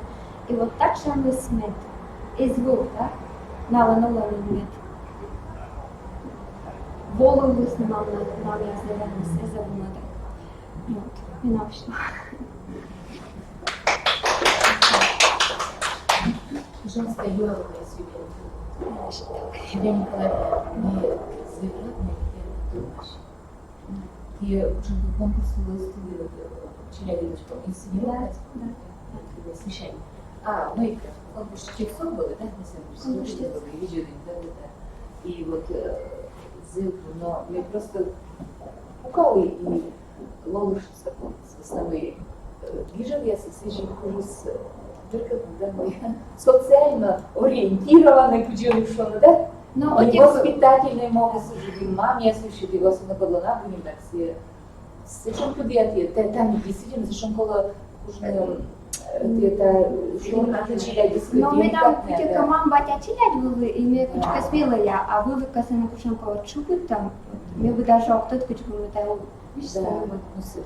И вот так же мы смет из звук, да, наванула мед. Волу снимал на меня сдавались из авунада. Вот, и навшла. Женская юра Юлия Николаевна, не завернутная, не думаешь. Ты уже конкурс выставила Челябиночку инсценировать? Да. Смешение. Ну и конкурс текстов был, да, на самом деле, видео, да. И вот зылку, но я просто пукала и лолушится с основной движем я со свежим курс только когда мы социально ориентированные, почему что, да, Но И эти- възпитателни могат да ги мами, слушайте го се на кодлана, будем так си. Сечам подиятие, те там ги сидим, зашом кола кужне это шум начали дискотеки. Но мы там пути команд батя чилять вы и мне кучка свела я, а вы касаем кучам поворчупы там, мне бы даже кто-то кучку мы там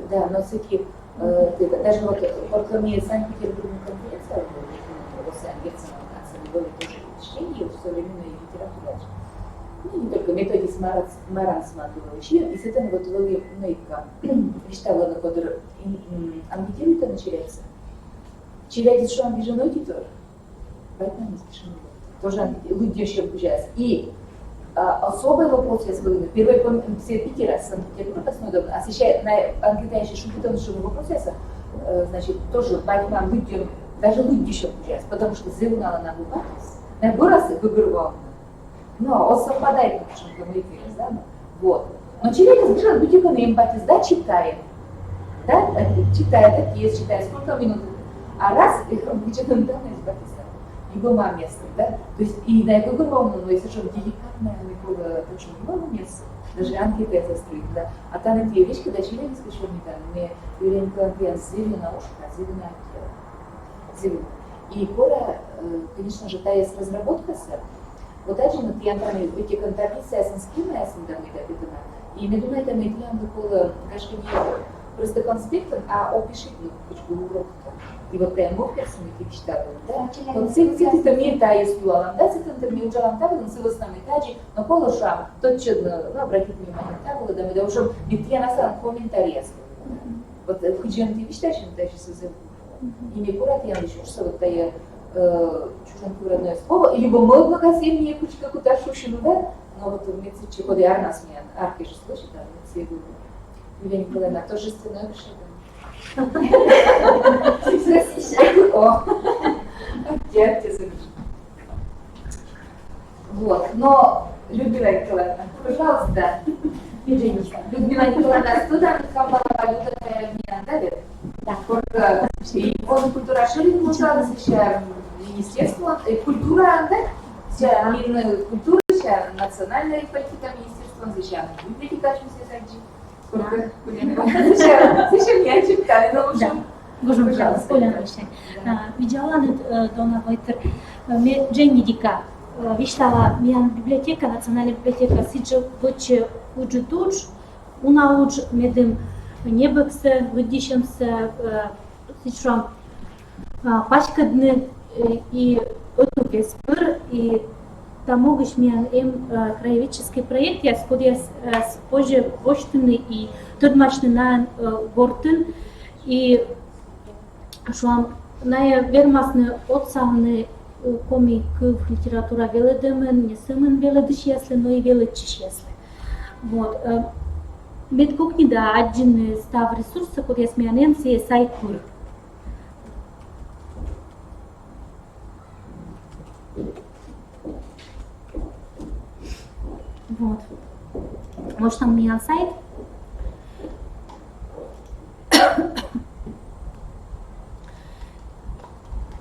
Да, но все-таки даже вот Бартломея Санкт-Петербургская конференция, было тоже чтение в современной литературе. Ну, не только методис Марансман было учил, и с этого вот были нейка, читала на кодер амбитирует начинается. Челядец, что амбиженой титор, поэтому не спешим. Тоже люди еще обучаются. И особый вопрос я сказала, первый все Питера, Санкт-Петербург основной, а сейчас на английском шумпитон вопрос значит, тоже поэтому людям, даже люди еще обучаются, потому что зелена на бумагас, на бурасы выборвал. Но он совпадает, потому что мы эфире, да? Вот. Но человек сбежал быть экономией, да, читает. Да, читает, есть, читает, сколько минут. А раз, он где-то недавно избавился. Его место, да? То есть и на эту голову, но если что деликатное, никуда, почему его место, даже анкета это строит, да? А там эти вещи, когда человек скажет, не там, мне Юрий Николаевич зелена ушка, зелена зелена. И кора, конечно же, та есть разработка, вот даже на тиантами эти контрабиция с инскими асимдами, да, бедна. И мы думаем, это мы делаем такое, конечно, не просто конспектом, а опишет, ну, кучку уроков. И вот прямо в персоне ты читала, да? Вот все это мне та есть юалам, да, это мне уже лам табелом, с основной таджи, но полушам, тот чудно, ну, обратите внимание, табелы, да, мы да уже, ведь я на самом комментарии вот, хоть он ты читаешь, он дальше созывает. И мне курат, я еще что вот я чужанку родное слово, либо модно косим мне кучу какую-то шушину, да? Но вот в медсече ходы арнас меня, арки же слышит, да, все будут. Юлия Николаевна, тоже стеной решила. О, я тебе запишу. Вот, но Людмила Николаевна, пожалуйста, Людмила Николаевна, студент Камбала валюта меня, да, ведь? Так, только и он культура шире получала, сейчас министерство, культура, да? Сейчас культура, сейчас национальная политика министерства, сейчас библиотека, зачем я читала, но уже. Можем пожалуйста. Видела Дона Войтер, Дженни Дика, вещала миан библиотека, национальная библиотека, сиджу боче уджудуч, унауч медем небексе, выдищемся, сиджу пачкадны и отукеспыр и тамогыш миан краеведческий проект, я сходя с позже почтенный и тодмачный на бортын и шуам на вермасны отсавны коми к литература веледемен, не сымен веледышьясли, но и веледчищясли. Вот. Мед кухни да один став ресурса, код я смеяненции сайт кур. Вот. Может там у меня сайт?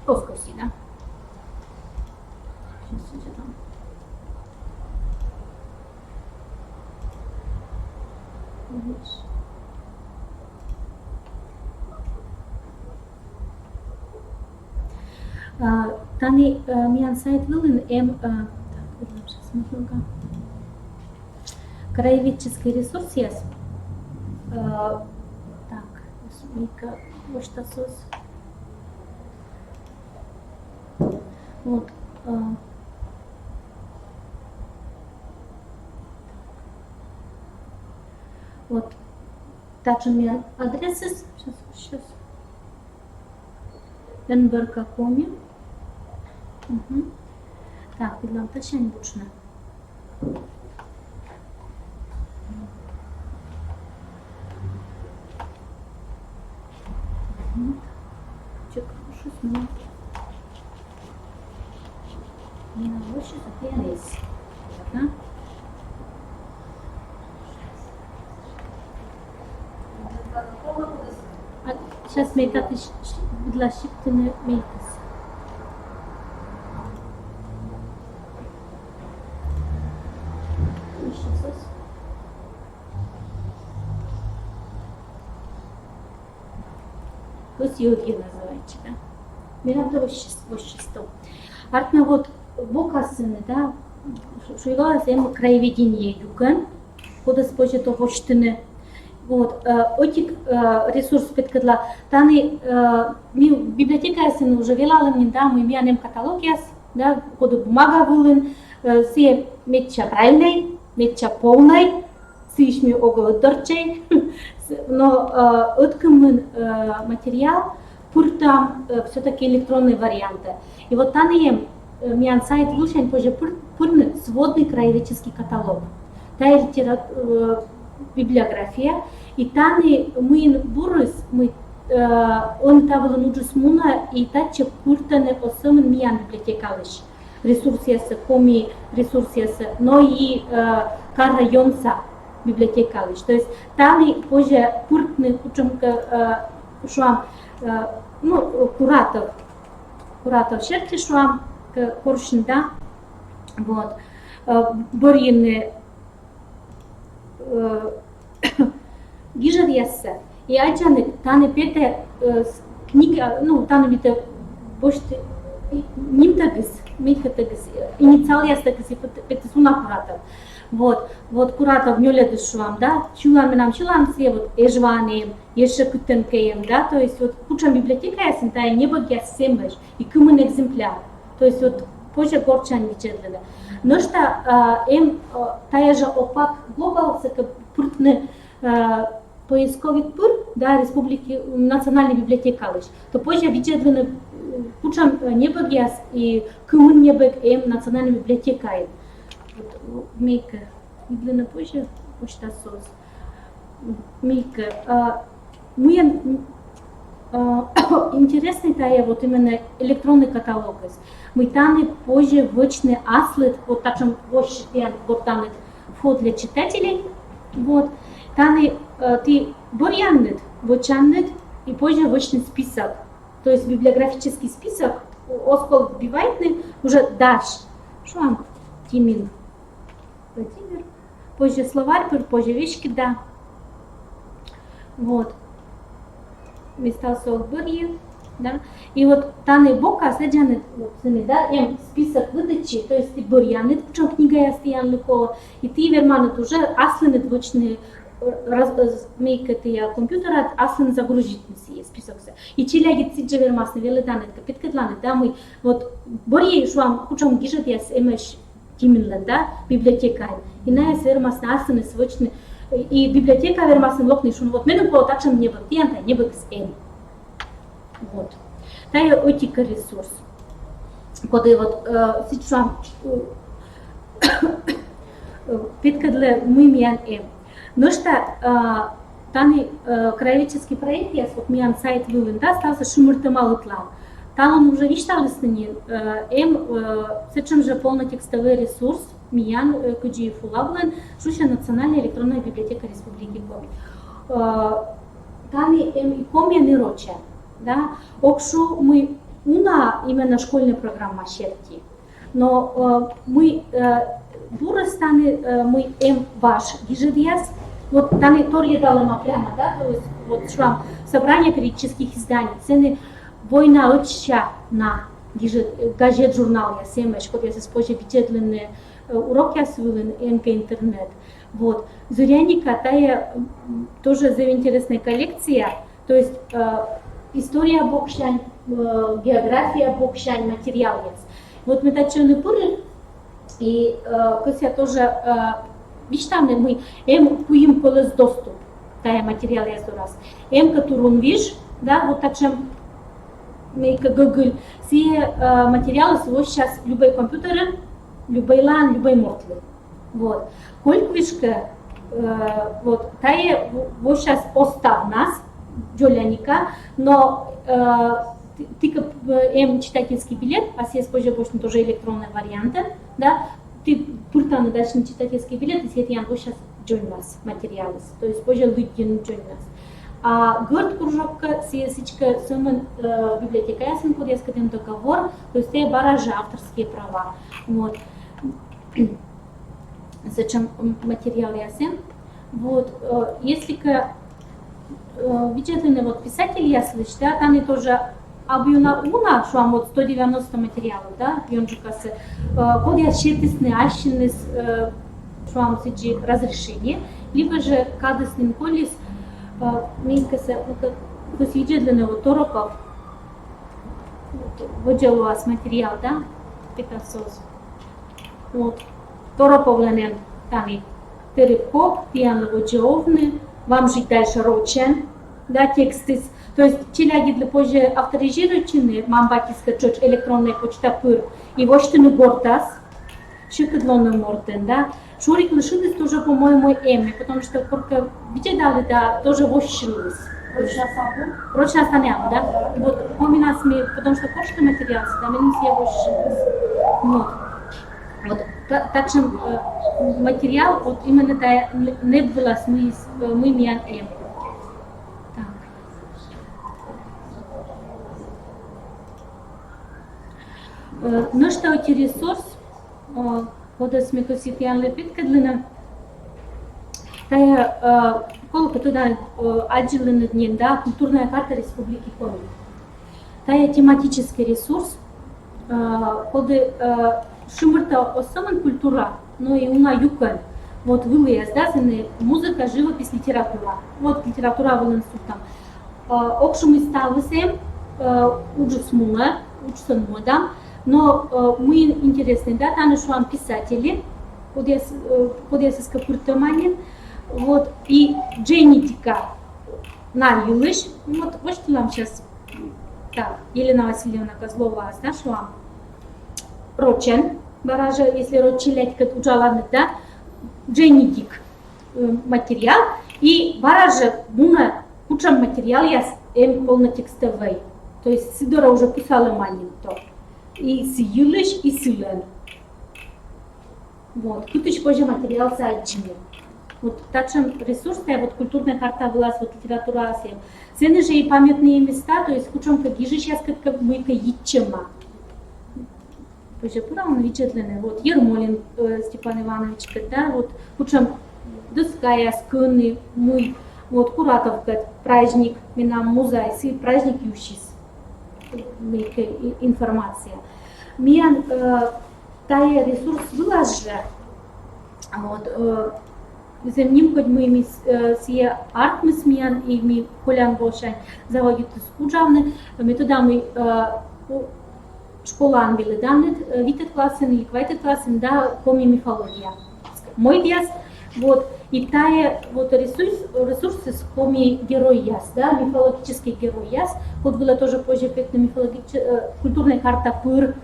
Оскоси, да? Сейчас я там. Тани миан сайт вылын так, сейчас смотрю-ка. Краеведческий ресурс есть. Так, Мика, вот что сос. Вот. Вот. Также у меня адресы. Сейчас. Энберга.коми. Угу. Так, видно, точно бучно. Чек, хорошо смотрю. Не на больше запялись. Да? Сейчас мейкат для щиптины мейкас. Плюс йоги называется, да. Миранда вощесто. Артна вот бокасыны, да, шуйга эм краеведение юган, куда спочи то воштыны. Вот, отик ресурс петкадла. Таны ми библиотека ясен уже велалым, да, мы мианем каталог яс, да, куда бумага вылын, все метча правильный, метча полный, сыш ми ого дорчей, но открымын материал, пуртам все-таки электронные варианты. И вот таны миан сайт лучшен позже пурны сводный краеведческий каталог. Та литература библиография, и таны мы бурыс, мы он тавыл нуджус муна, и таче пуртаны осымын миян библиотекалыш. Ресурс ясы, коми ресурс ясы, но и кар районса библиотекалыш. То есть таны позже пуртны учим шуам, ну, куратов шерти шуам, коршин, да, вот, борины гижер ясса. И айчаны таны пете книга, ну таны бите бошты ним тагыс, митка тагыс, инициал яс тагыс, пете суна куратов. Вот куратов нёледы шуам, да, чулан менам чулан все вот эжванем, еше кутенкеем, да, то есть вот куча библиотека ясен, та не бог яс сембеш, и кумын экземпляр, то есть вот позже горчан вичедлена. Но что тая же опак глобал, это пуртны поисковик пур, да, республики национальной библиотекалыш, то позже вичедлена кучам небогяс и кумын небег национальной библиотекаем. Вот мейка, видно позже, почта соц. Мейка, мне интересный тая вот именно электронный каталог. Мы таны позже вочный аслет, вот так же вот таны вход для читателей, вот таны ты борьяннет, вочаннет и позже вочный список, то есть библиографический список, оскол бивайтный уже дашь, что вам Тимин Владимир, позже словарь, позже вещи, да, вот. Места борьи, да, и вот таны бока саджаны, да, список выдачи, то есть ты борьяны, причем книга я стоян ликова, и ты верманут уже асланы двочные мейка ты компьютера, асланы загрузить на список. И челяги цидже вермасны веледанет, капиткатланы, да, мы вот борьи шуам, кучам гижат я с эмэш Тиминлен, да, библиотека, и на я вермасны асланы свочные. И библиотека вермасен локный шун вот мену по такшем не был тианта не был с вот тая отика ресурс коды вот сейчас питкадле мы миян но что таны краеведческий проект я вот миян сайт вывен да остался шумуртымал тлан там он уже виштали с ним сечем же полнотекстовый ресурс Миян Куджи Фулаблен, Шуша Национальная электронная библиотека Республики Коми. Таны и Коми не роча, да. Окшу мы уна именно школьная программа шерти, но мы бурастаны мы ваш гижедиас, вот таны торли дала прямо, да, то есть вот швам собрание периодических изданий, цены война отча на газет журнал я семеш, код я се споче вичетлене уроки освоен МК интернет. Вот. Зуряника тая тоже заинтересная коллекция, то есть история бокшань, география бокшань, материал есть. Вот мы тачены пуры, и кося тоже виштаны мы куим колес доступ, тая материал есть у нас. Которую виш, да, вот такшем мейка Google, все материалы свой сейчас любой компьютер, любой лан, любой мортлы. Вот. Кольквишка, вот, тая вот сейчас остав нас, Джоляника, но ты как читательский билет, а сейчас позже больше тоже электронные варианты, да, ты пуртаны дальше на читательский билет, и сейчас я вот сейчас джойн нас материалы, то есть позже людин джойн нас. А город кружокка, сечка, сумман библиотека ясен, куда я скажем договор, то есть это баражи авторские права. Вот. Зачем материал ясен? Вот. Если видели вот писатель я слышу, да, там и тоже объюна уна, что вот 190 материалов, да, юнжукасы, код я считысны, ащиныс, что вам сиджи разрешение, либо же кадысным колис, минкасы, вот видели вот торопов, вот у вас материал, да, питасос, вот, тороповленен, там и терепко, пьян воджовны, вам жить дальше рочен, да, тексты, то есть челяги для позже авторизирующие, мамбатиска чоч электронная почта пыр, и вот что не гортас, шикадлонный мортен, да, шурик лишились тоже, по-моему, эми, потому что только видели, да, тоже вощились. Рочно останем, да, вот поминать мы, потому что кошка материал, да, мы не все вощились, вот. Вот, так что материал, вот именно та не было мы миян эм. Ну что эти ресурс, когда мы коситян лепит, когда тая колко туда отделены дни, да, культурная карта Республики Коми. Тая тематический ресурс, когда шумерта особен культура, но и уна юкан. Вот вылез, да, музыка, живопись, литература. Вот литература вылез там. Окшум иставысем, уджус муна, уджусан модам. Но мы интересны, да, там что вам писатели, подъезд с капуртоманин, вот, и генетика на юлыш, вот что нам сейчас, так, Елена Васильевна Козлова, да, что вам, рочен, баража, если рочилять, как уджаланы, да, генетик материал, и баража, муна, учам материал, я полнотекстовый, то есть Сидора уже писала манин, то. И сиюлыш, и силен. Вот, тут еще позже материал саджи. Вот также ресурсная, вот культурная карта была, вот литература асем. Цены же и памятные места, то есть учим как гижи сейчас как мы ячема. Позже он видели, вот Ермолин Степан Иванович, да, вот учим Доская, Скынный, мы, вот Куратов, праздник, минам музей, праздник ющис. Информация. Миян тая ресурс выложи. Вот земним хоть мы сие арт мы смеян и мы колян бошань заводит скуджавны. Мы туда мы школан били данные витет классен или квайтет классен да коми мифология. Мой диас вот и тая вот ресурсы с коми герой яс, да, мифологический герой яс. Вот была тоже позже пекна мифологическая культурная карта пыр.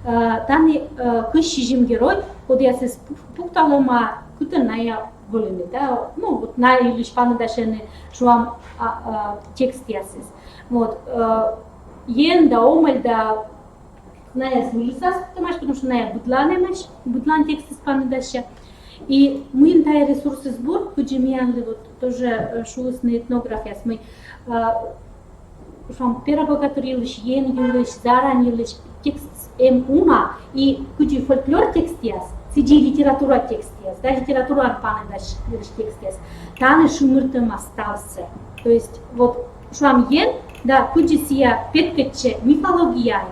Там и кышижим герой, вот я с пукталома кутаная волны, да, ну вот на или шпаны дашены шуам текст ясис. Вот ен да омаль да ная смыльсас, потому что ная будлан текст испаны даша. И мы интая ресурсы сбор, куджимиан вот тоже шулысный этнография, мы шуам перабогатурилыш, ен юлыш, заран юлыш, текст уна и куджи фольклор текст яс, сиджи литература текст яс, да, литература арпаны даш текст яс, таны шумыртым остался. То есть вот шуам ен, да, куджи сия петкаче мифология,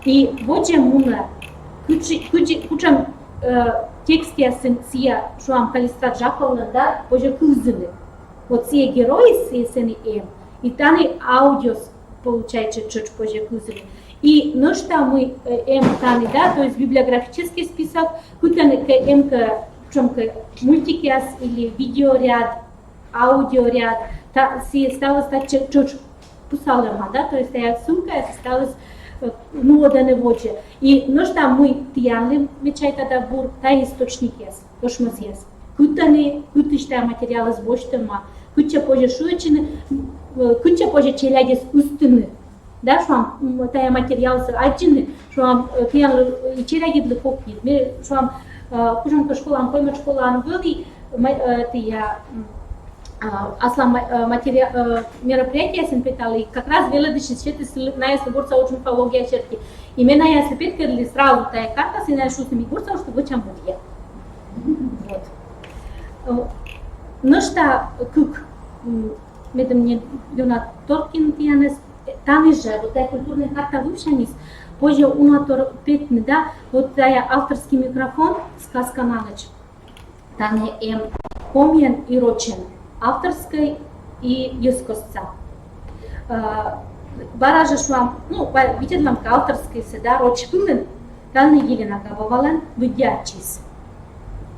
и вот же муна, куджам текст ясын сия шуам калистрат жаковна, да, боже кузыны. Вот сия герои сия сени и таны аудиос получается чуть позже кузыны. И ну что мы таны, да, то есть библиографический список, кутаны мультикиас или видеоряд, аудиоряд, та сия стала стать чуть пусалема, да, то есть я ссылка осталась ну да не воче. И ну что мы тиянли мечай тогда бур, та источник есть, то что мы есть. Кутаны, кутышта материалы с боштема, кутча позже шуечины, кутча позже челяги с устыны. Да, что вам тая материал с отчины, что вам тиянли челяги для попит. Мы что вам кужам по школам, поймет школам были, тия аслам мероприятия симпетали, как раз велодыши счеты на если бурса очень мифология черти. Именно если петкерли сразу тая карта, си на шутными бурса, что вы чем будет. Вот. Ну что, как медом Йона Торкин тянес, там же вот эта культурная карта вывшанис, позже унатор петни, да, вот тая авторский микрофон, сказка на ночь, там помнен и рочен, авторской и юскосца. Баража швам, ну, видят вам авторский седа, роч пылен, там Елена Гававален выдячис.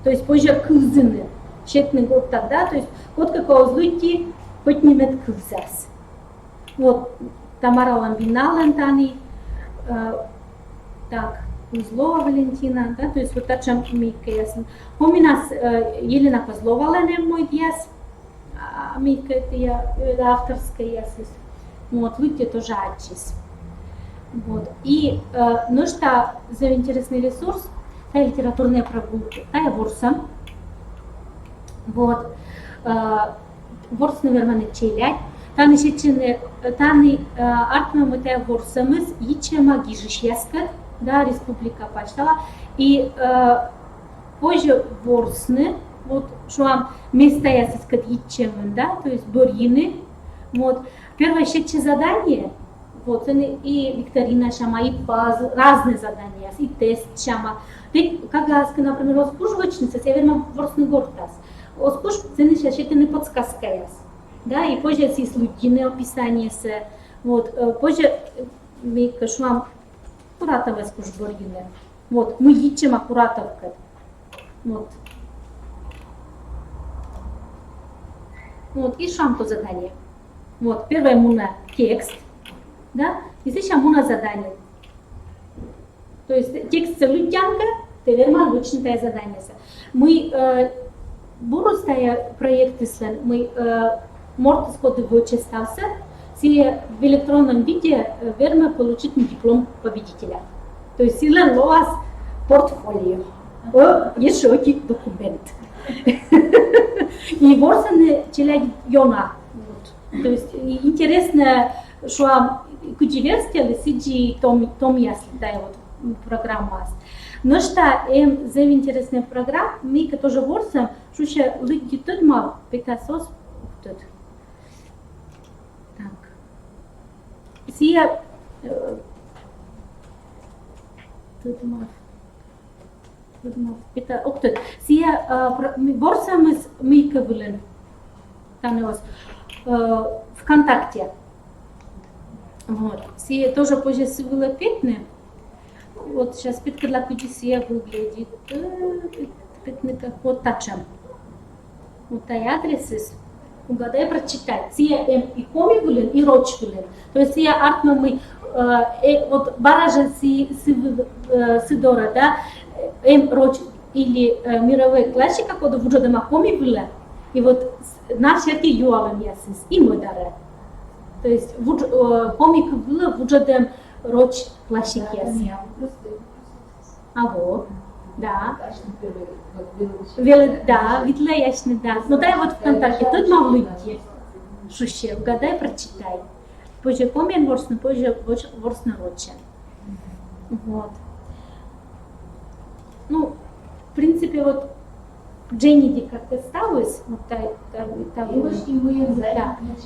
То есть позже кылзыны, щетный год тогда, то есть вот какого злуйти, хоть не мет кылзас. Вот, Тамара Ламбинален тани, так, Узлова Валентина, да, то есть вот так чем микка ясен. У нас Елена Козлова Лене мой дьяс, микка это авторская ясен. Вот, люди тоже отчис. Вот. И ну что за интересный ресурс, та литературная прогулка, та ворса. Вот. Ворс, наверное, не челять. Тани шечене, тани артмем это ворсамыз, ичема гижишьяскат, да, республика почтала. И позже ворсны, вот, что вам место ясискат ичемын, да, то есть борины. Вот. Первое шече задание, вот, и викторина шама, и базы, разные задания, и тест шама. Ты, как, например, оскуживочница, северно ворсный гортас. Оскуж, цены шече не подсказка яс. Да, и позже есть лудины описание, вот, позже мы кажу вам аккуратно скуж борины. Вот, мы ищем аккуратовка. Вот. Вот, и шамто задание. Вот, первое муна текст, да, и здесь муна задание. То есть текст людянка, теверман лучное задание. Мы бурустая проекты мы мортис коды вычистался, все в электронном виде верно получить диплом победителя. То есть силен у вас портфолио, еще один документ. И ворсаны челядь Йона. То есть интересно, что кучеверстели сиди том ясли, да, вот программа. Но что за интересная программа, мы тоже ворсам, что еще люди тут мал, Пикассос тут. Так. Сия тут мал. Это октод. Сия ворсам из мейка были. Там у вас ВКонтакте. Вот. Сия тоже позже было пятны. Вот сейчас питка для кутисия выглядит. Пятны как вот тачем. Вот тай адрес. Угадай прочитать. Сия и коми были, и роч были. То есть сия артно мы вот баража сидора, да, роч или мировой классика, когда вужда макоми были. И вот наш это юалам ясис и мой дара. То есть комик было вуждем роч классик ясис. А вот, да. Да, видно ясно, да. Но дай вот ВКонтакте, тут мало людей. Шуще, угадай, прочитай. Позже комен ворсна, позже ворсна роча. Вот. Ну, в принципе, вот Дженниди как-то осталось, вот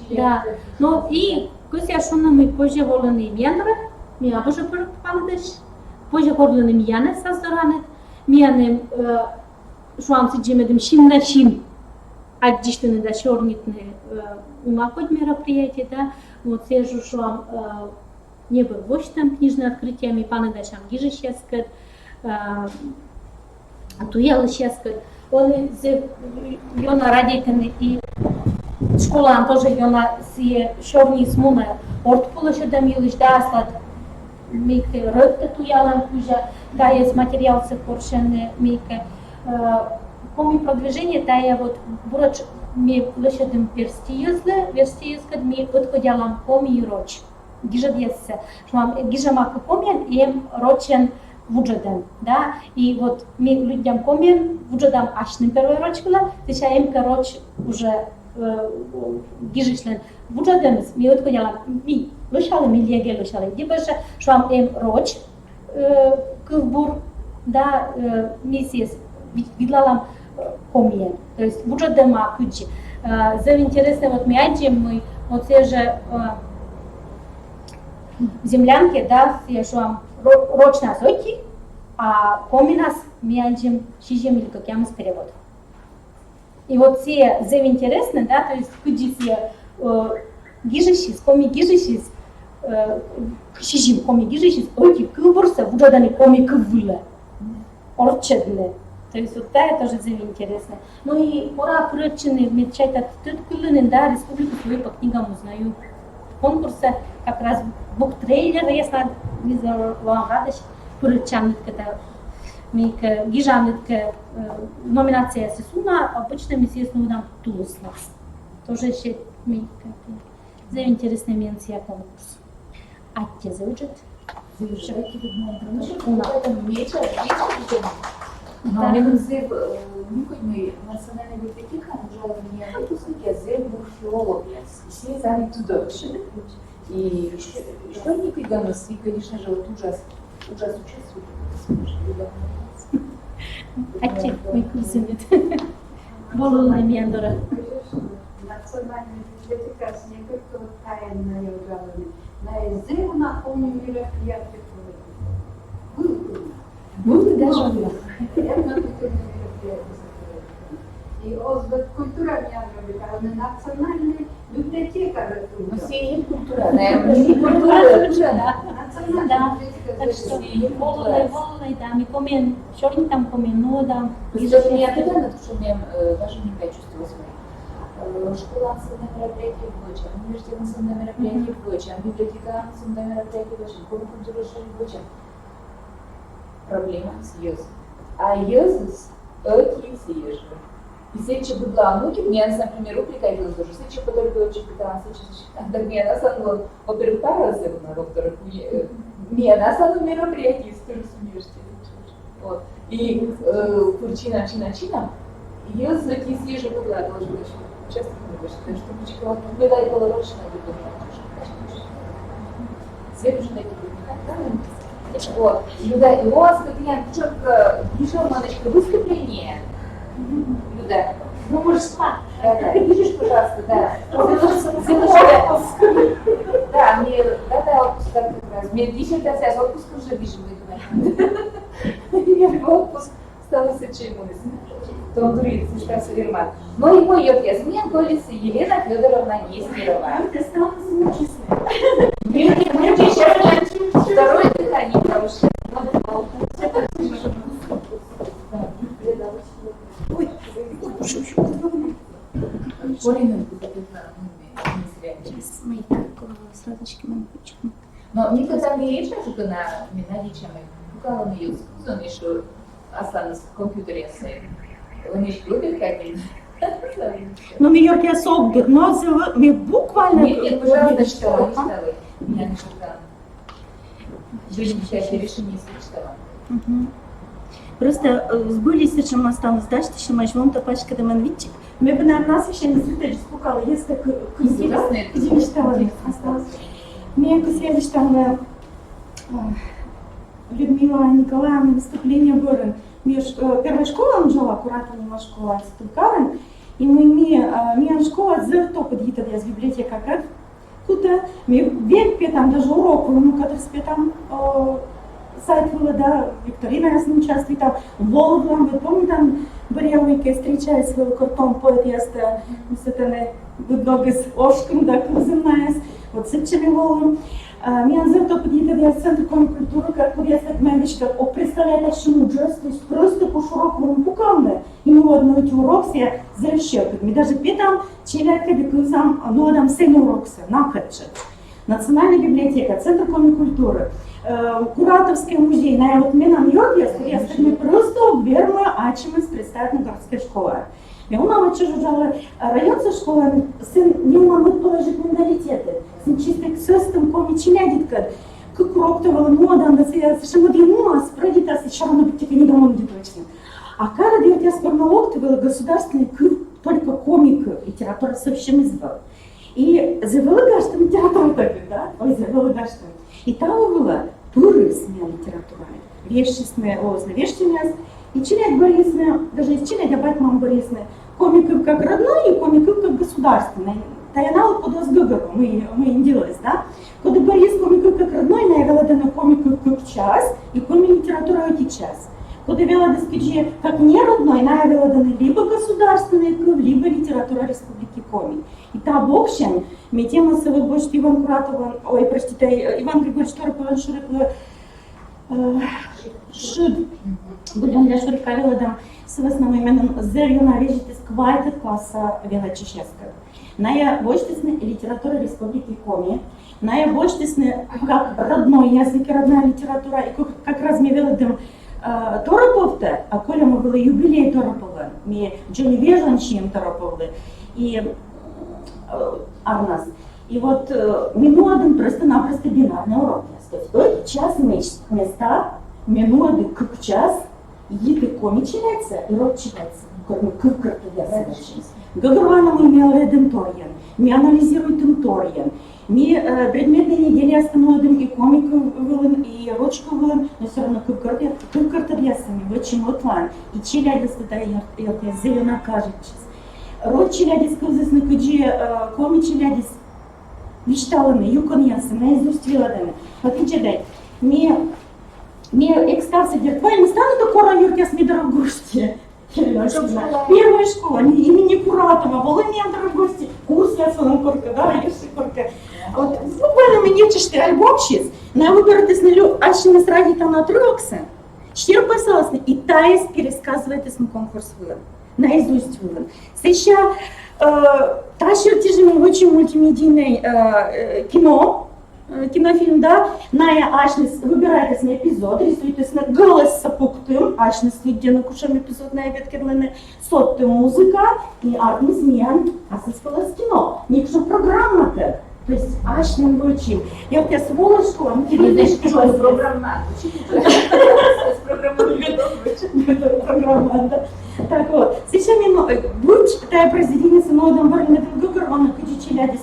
да. Но и кося шуна мы позже волны мянра, ми абоже памдеш, позже горланы мияне создораны, мияне шуам сиджемедем шим на шим, аддиштаны да шорнитны умакод мероприятие, да, вот сежу шуам не был вось там книжное открытие, ми паны да шам гиже щаскат, туяла щаскат. Он Йона радитель и школа тоже Йона си шовни смуна ортпула ще да милиш да слад мейке ръкта туялам кужа да есть материал се поршен мейке коми продвижение тая вот бурач ми лъшадем верстиюзле ми отходялам коми и роч гижа десе шмам гижама комен и рочен вуджадем, да, и вот мы людям комен вуджадам ашным первой рочкула, сейчас им короче уже гижишлен вуджадем, мы отходяла, ми лошали, ми леге лошали, где больше швам им роч кылбур, да, миссис видлалам комен, то есть вуджадема кучи, за интересно вот мы вот те же землянки, да, я шуам рочна сойки, а коминас мянджим шижем или как я мус перевод. И вот все заинтересны, да, то есть куди все гижишис, коми гижишис, шижим коми гижишис, оки кыбурса, вудадани коми кывула, орчедны. То есть вот это тоже заинтересно. Ну и пора прочины мечтать от тыткулын, да, республику свою по книгам узнаю. Конкурса как раз бук трейлер, если не залагадаш, прочанит когда мейка гижанитка номинация сесуна, обычно мы здесь нужно туслас. Тоже еще мейка заинтересная менция конкурс. А те заучат? Заучат Никой национальная библиотека уже не выпускники, а зебурфилология. Все сами туда шли. И что никой ганус, и, конечно же, вот ужас участвует. А те мы курсуют. Болуна мендора. Национальная библиотека с некоторой тайной угрозами. На язык на полном мероприятии. Был даже и культура меня национальная библиотека. Все культура, национальная Да, так что волны, да, мы комен, шорин там комен, но да. Я тогда что мне даже не чувствовала своей. Школа национальное мероприятие в Боче, университет национальное мероприятие в Боче, библиотека национальное мероприятие в Боче, Дом культуры в Боче. Проблема с языком. А язык очень сложный. И если бы была внуки, мне, например, упрекали тоже, если бы только очень пыталась, когда мне на самом во-первых, пару на доктора, мне на самом мероприятии из университета. И курчина, чина, язык и свежий была должен быть часто не больше, потому что мучила, мне дай было ручная выполнять. Свет уже такие вот, Люда, и у вас клиент четко еще маночка выступление. Люда, ну можешь спать. Да, видишь, пожалуйста, да. Да, мне, да, отпуск как раз. Мне диссертация с отпуска уже вижу, я в отпуск стала сочинить. Том Турин, Сашка Верман. Но и мой отец, мне колется Елена Федоровна Нестерова. Это стало замечательно. Мне еще второй дыхание хорошее. Ой, но никогда не речь, что на наличие буквально на язык, он еще осталось в компьютере. Он еще любит какие-то. Но меня я собгер, но мы буквально... Нет, пожалуйста, читала, не читала. Я не читала. Блестящее решение читала. Просто сбылись, чем осталось дальше, чем мы живем, то пачка до манвитчик. Мы бы, наверное, нас еще не святые спукала, есть так интересно, где мечтала осталось. Мне мечтала Людмила Николаевна выступление Борен. Первая школа жила, аккуратно немножко школа Стукарен, и мы школа за то подъехали из библиотека как тут мы вельпе там даже урок, ну когда спетам сайт было, да, Викторина я с ним участвую там, Волгам, вы помните там Барьяуйка встречаюсь с Великортом, поэт яста, мисетане, много с Ошком, да, крузенная, вот с этими Волгам. Меня за то подъехали из Центра культуры, как я так мягко, представляете, что ужас, то есть просто по широкому пукамне, и мы одно эти урок все зарешили. Мы даже питам, человек, который сам, ну, там 7 уроков, накатчет. Национальная библиотека, Центр культуры, Куратовский музей, на вот мне нам я просто верно, а чем из представительной городской школы. И у нас уже район со школы, сын не умеет положить менталитеты, сын чисто к сестам коми челядит, как роктовала мода, да совершенно ему, а спродит, а сейчас она будет не домой точно. А когда я сформировал, было государственный только комик, литература совсем избавил. И завела что литература так, да? Ой, завела что. И там была турысная литература, вещественная, вещественная, и челядь Борисная, даже из челядь, а Батман Борисная, комиков как родной и комиков как государственный. Таянал подос гыгыру, мы им делались, да? Когда Борис комиков как родной, наявила дана комиков как час, и коми литература эти час. Когда вела доскиджи как не родной, наявила дана либо государственный кыв, либо литература республики Коми. И та в общем, мне тема с больше Иван Куратова, ой, простите, Иван Григорьевич Торопов, Шуд, будем для Шурика Велодам, с основным именем Зерюна Режитис Квайтет класса Вела Чеческа. Ная больштисна литература Республики Коми, ная больштисна как родной язык, родная литература, и как раз мне Велодам Торопов-то, а коли мы были юбилей Торопова, мне Джонни Вежанчием Тороповы и Арнас. И вот минуадым просто-напросто бинарный урок. То есть час места, минуады как час, їти Коми читается и род читается. Как я совершил. Гагурвана мы имели реденториен, мы анализируем ториен, мы предметные недели остановим и комику вылен, и рочку вылен, но все равно как я сами, очень отлан, и челядис тогда я зелена кажется. Род челядис кузис на куджи коми челядис вишталаны, юкон ясы, наизусть виладаны. Вот и чедай, мне экскурсия директора не стану до кора юрки с мидором гости. Первая школа имени Куратова, Воломендра в гости, курс я Солонкорка, да, Ешикорка. Вот буквально мне чешти альбомчис, на выборы снелю, альшина сради там на трёкса, щер писалась, и таис пересказывает на конкурс вылен, наизусть вылен. Сейчас та чертежами очень мультимедийный кинофильм, да, Ная Ашнис выбирает на эпизод, рисует на голос сапуктым, Ашнис где на кушам эпизод на веткерлены, соттым музыка, и армис мен, а соскалось кино. Никто программа-то, то есть Ашнин вручил. Я вот я сволочь школа, интересная школа. Программа. Программа, да. Так вот, сейчас будь тая произведение с нодом варенным гугурвана, кучичелядис.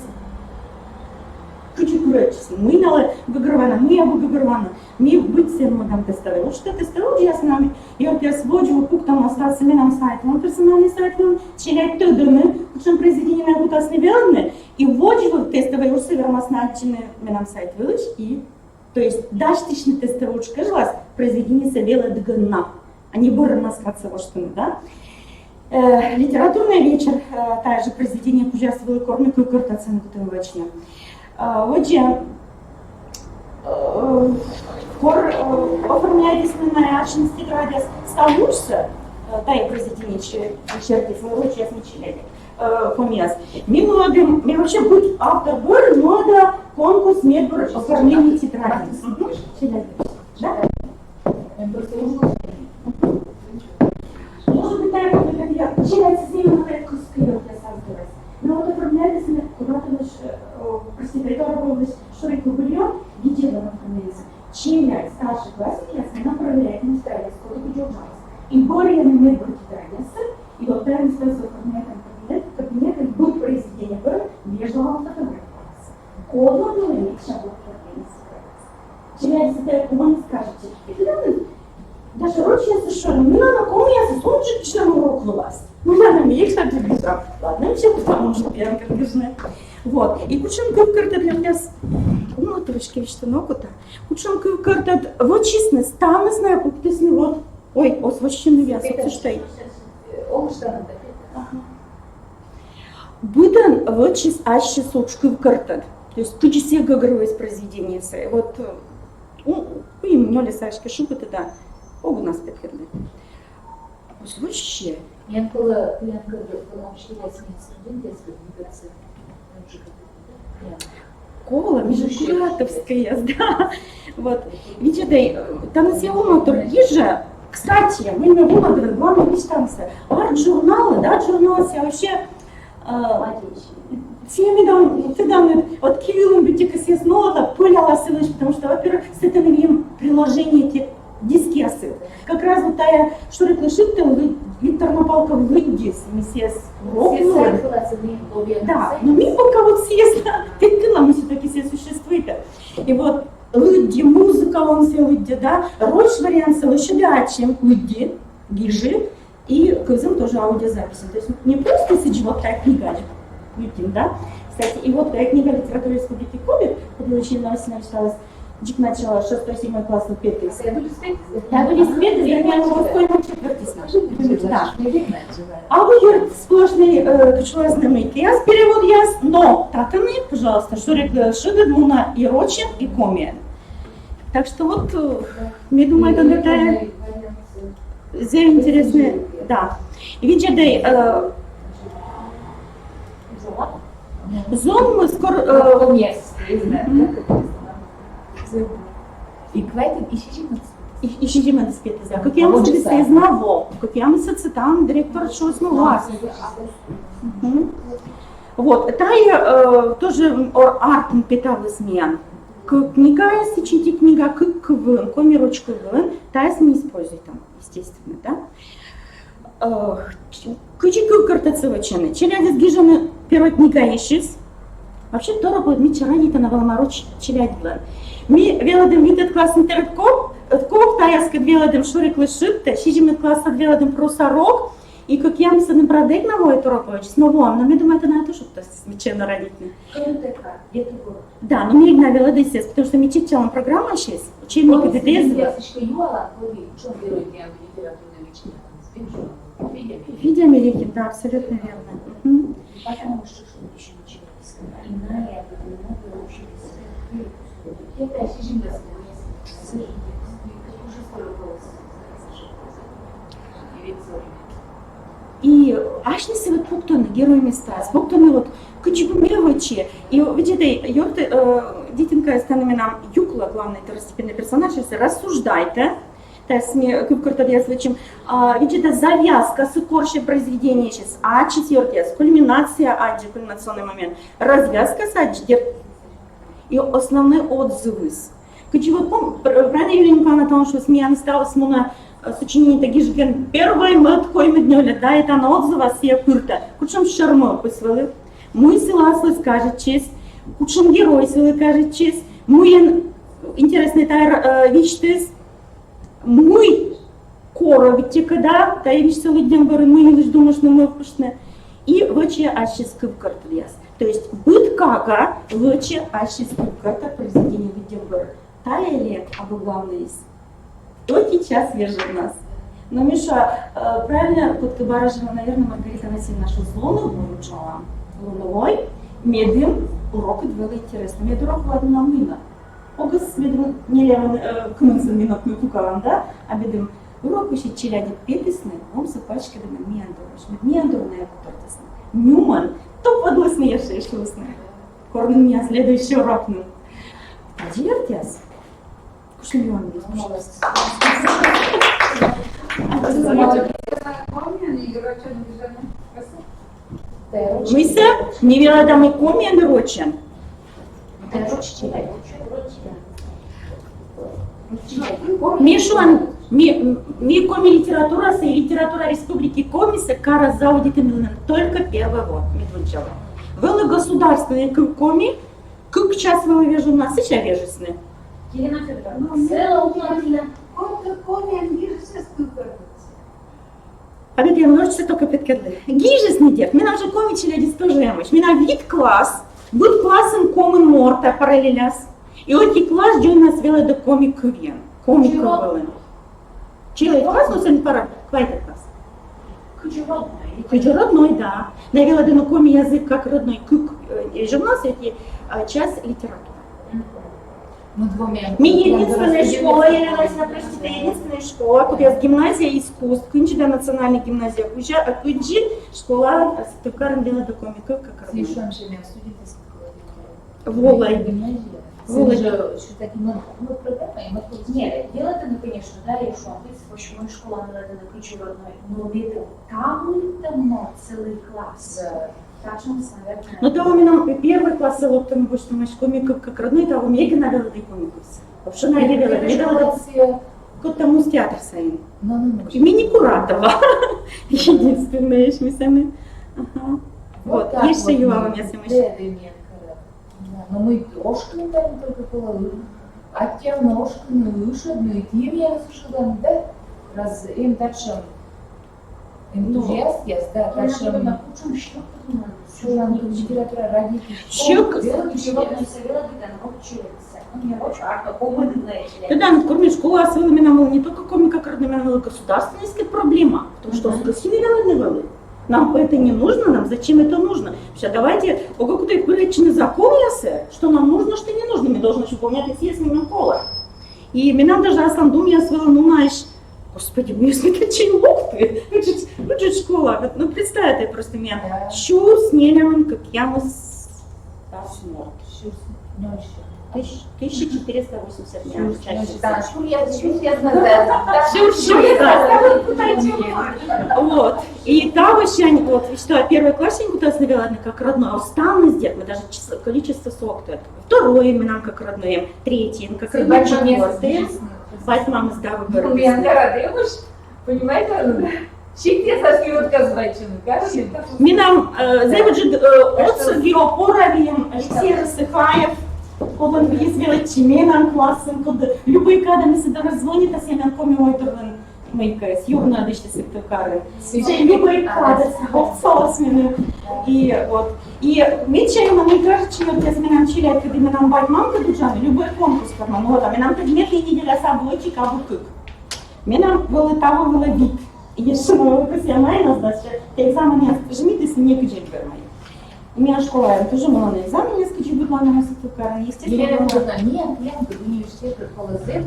Мы на Гагурвана, мы абу Гагурвана, мы быть всем мадам тестовали. Вот что тестовали, я с нами, я вот я свожу, кук там остался нам сайт, он персональный сайт, он челять туданы, причем произведение на гута сневелны, и вводжу тестовые урсы вермоснальчины нам сайт вылыч, и, то есть, даштичный тестовый учка жилась, произведение совела дгна, а не боры наскаться вот что, да? Литературный вечер, та же произведение кужерствовали кормику и картацию на гутовочне. Отже, хор оформляється на Ачинській раді Ставучся, та є президент черти своего честного человека, комес. Мне вообще быть автор бор, надо конкурс медбор оформления тетради. Да? Может быть, так, как я, начинается с ними на порядку скрипта, я сам говорю. Но вот оформляется на куда-то простите, Торопов Шурику Бульон, где он оформляется. Челядь старшей классики, она проверяет на стадии, сколько держалась. И более на медбор тетрадится, и вот там остается оформлять кабинет, и будет произведение было, между вам фотографироваться. Кодно было иметь шагов оформления. Челядь, это кому скажете, и тогда даже ручья совершенно, не надо, кому я засунуть, что ему руку власть. Ну, ладно, мне их так не знаю. Ладно, все поможет, я как бы знаю. Вот. И кучам кывкарта для меня, ну, отрывочки штанок-то. Кучам кывкарта, вот честно, стану знаю, пуктисный вот. Ой, освощенный вяз, вот что и. Будан вот чист аще сочку кывкарта. То есть тут все гагровые произведения. Вот, им ноли сашки шубы-то, да. Огу нас подходили. Вообще. Я была Кола Межкуратовская, да. Вот. Видите, там на мотор ежа. Кстати, мы на Володове, главное мечтамся. Арт-журналы, да, журналы все вообще всеми там, вот Кивилом битика съездила, пыляла ссылочь, потому что, во-первых, с этим имеем приложение эти диски осыл. Как раз вот тая Шурик лишит, Виктор Напалка выйдет, миссис Рокнула. Да, но мы пока вот съезд, мы все-таки все существует. И вот люди, музыка он все люди, да, роль вариант еще дальше, люди, гижи, и кызым тоже аудиозаписи. То есть не просто сидишь вот такая книга, YouTube, да? Кстати, и вот книга литературы Республики Коми, когда Лучина Васильевна читалась, начала 6-7 класс на 5. Я буду спеть, я не могу стоимость четверти. Да. А вы сплошный ключевой мейки. Я перевод яс, но татаны, пожалуйста, шурик шидет муна и рочин и коми. Так что вот, мне думаю, это такая интересная, да. И видите, зон мы скоро... И квайтен Ищите спети за. Как я вам се знало, как я вам се там директор чувству вас. Вот, это тоже арт питалась мен. Книга, сечите книга, как квн, комирочка квн, та мы используем там, естественно, да. Кучи картацевачены. Челядис гижаны первая книга ищис. Вообще то будет ми чаранита на волмароч челядила. Ми велодем видят класс интеркоп, откоп таяскат велодем шурик лышипте, сидим класс от велодем просорок, и как я мсадым продек на вой торопович, снова, но мне думаю, это на это что-то смечено родительно. Да, но мне на велодем сесть, потому что ми читала программа сейчас, учебник это трезвый. Видеомерики, да, абсолютно верно. И аж не се вот пуктоны герои места, пуктоны вот кучебумевочи. И видите, йорты дитинка станами нам юкла главный второстепенный персонаж, если рассуждайте. То есть мы как-то язвучим. Видите, завязка сукоршее произведение сейчас, а четвертый, кульминация аджи, кульминационный момент, развязка с аджи и основные отзывы. Правильно Юлия Николаевна там, что смеян стала с муна сочинение такие же, первый мы такой мы днёли, да, это на отзыва все курта. Кучем шармо посвели, мы силасли скажет честь, кучем герой свели скажет честь, мы интересный тайр вичтес, мы коро ведь когда та и вещь целый день говорим, мы лишь думаем, что мы вкусные. И выче ащисков картляс. То есть быт кага выче ащисков карта произведение видео говорит. Та или абы главное из. Кто сейчас вяжет нас? Но Миша, правильно, тут баражина, наверное, Маргарита Васильевна нашу злону выручала. Луновой, медым, урок было интересно. Мед урок была одна мина. Огас медым не леван кнусан минут мютукалан, да? А медым урок еще челяди петисны, он сапачка да на миандурош. Миандурная кутортисна. Нюман, то подлысный яши и шлусный. Корны меня следующий урок. А дивертяс? Кушай его английский, пожалуйста. Мы се не вела там и коми рочен. Мишуан, ми коми литература и литература Республики Коми се кара за аудитами только первый год. Медвунчава. Вела государственные коми, как час вы вяжу нас, сейчас вяжесны. Елена Федоровна, цела уплатила. А ведь я множится только пяткадли. Гижес не дев, меня уже коми челядис тоже ямыш. Меня вид класс, будет классом комен морта параллеляс. И оти класс джой нас вела до коми квен. Коми квен. Челядис класс, но сын пара, квайтер класс. Родной, да. Навела до коми язык как родной. Журнал эти час литературы. Единственная школа, я Васильевна, простите, единственная школа, тут я с гимназия искусств, Кынчида национальная гимназия, а Кынчи школа Стукарен Бела до комика, как раз. Волой. Волой. Нет, дело-то, конечно, да, и что, почему школа на ключу родной, но это там целый класс. Ну, то у меня первый класс, вот там больше думаешь, комиков как родной, то у меня и навела до комиков. Вообще на навела, как там у театр своим. Имени Куратова. Единственное, еще мы сами. Вот, еще Юла у меня сами. Но мы трошки там только половину. А тем ножками выше, ну и тем я слушала, да? Раз им так что энтузиаст, да, так что литература родителей. Да, ну, кроме школы, а меня было не только коми, как родная, меня была государственная проблема, потому что с Россией не было. Нам это не нужно, нам зачем это нужно? Сейчас давайте, по какой-то причине закон ясе, что нам нужно, что не нужно, мы должны выполнять все с ними кола. И меня даже сам думаю, я свела, ну, знаешь, господи, мне смітачі локти, учить школа. Ну, представьте просто меня, що снелям, как я мы сморт. 1480 дней. Вот. И та вообще, вот, что первый классник у нас, наверное, как родной, останность дед, мы даже количество сок, второй мы нам как родной, третий, как родной, четвертый, бать мамы сдавы бороды. Понимаете? Щитки соскивают звачину, кажется? Мы нам, заводжи, отцу Геопоровим, Алексей Рассыхаев, потом извели чименам классом, когда любые кадры мы сюда раззвонит, а семян коми ойдован мейка, с юрна дыште сектокары. Любые кадры, отцовсмены. И вот. И мы чаем, мы кажется, что я семенам чилят, когда мы нам бать мамка дуджаны, любой конкурс форман, вот, а мы нам предметы и неделя собойчик, а вот как. Мы нам было того, было вид. И что мы выпустили нас, да, те экзамены жмитесь не качать вермай. У меня школа, я тоже была на экзамене, скачу быть на нас сектокары, естественно. Нет, университет, полозет,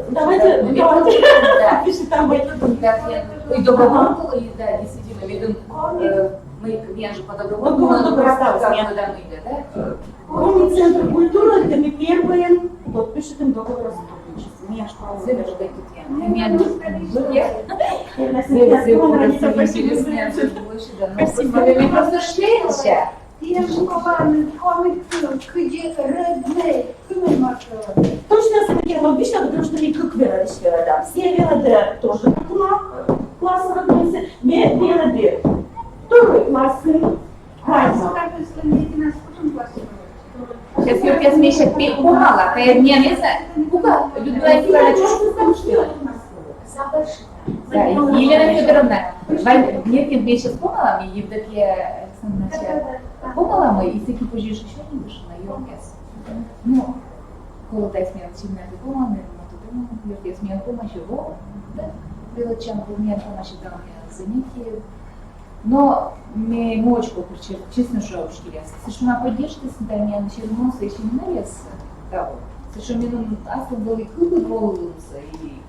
давайте, пиши там. И договор, и да, действительно, видим, я же по договору, но Помни Центр культуры, это мы первые, вот пишет им договор о сотрудничестве. Меня школа Спасибо. Мне просто шляется. Точно, я вам объясняю, потому что мы как верили, да. Все верили тоже класс родился, верили. Второй класс, Сейчас я смешу пугала, а я не знаю. Пугала. Людмила Федоровна, что да, Елена Федоровна, мне сейчас помогла, мне Евдокия Александровна помогла, мы и таки позже еще не вышли на ЮРКС. Ну, коли так смею сильно помогла, я смею помощь его, да, было чем мне помощь дала занятия. Но мне мочку честно, что учителя. Совершенно поддержка, да, меня начала еще не нарез. Да, совершенно мне асфальт был и клубы волосы, и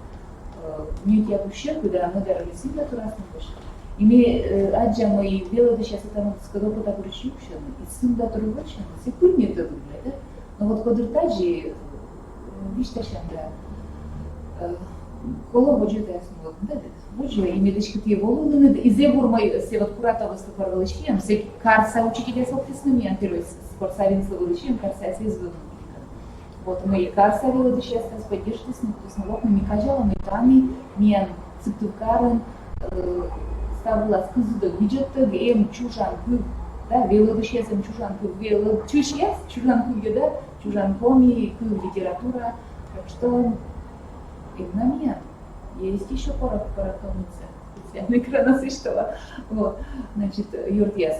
мне я ущерб, когда мы дарили себя, то раз не вышли. И мне аджа мои белые сейчас это сказал, что так решил, и сын да турбачен, все пыльни это выглядит, да. Но вот когда таджи, видишь, тащан, да. Коло боджу ясно, да, боджу, и медички те волны, и зебурмай се вот курата выступал лечением, се карса учителя соответственно, первый спортсмен слово лечением, карса се изводил. Вот мы карса вела сейчас с поддержкой с снова мы кажала мы тами мен цитукарен ставила скузда виджета гем чужанку, да, вела сейчас чужанку, вела чужанку, да, чужанкоми, литература, так что экзамен. Есть еще пара коммуницы, специальный экраносыштова. Вот, значит, юртес.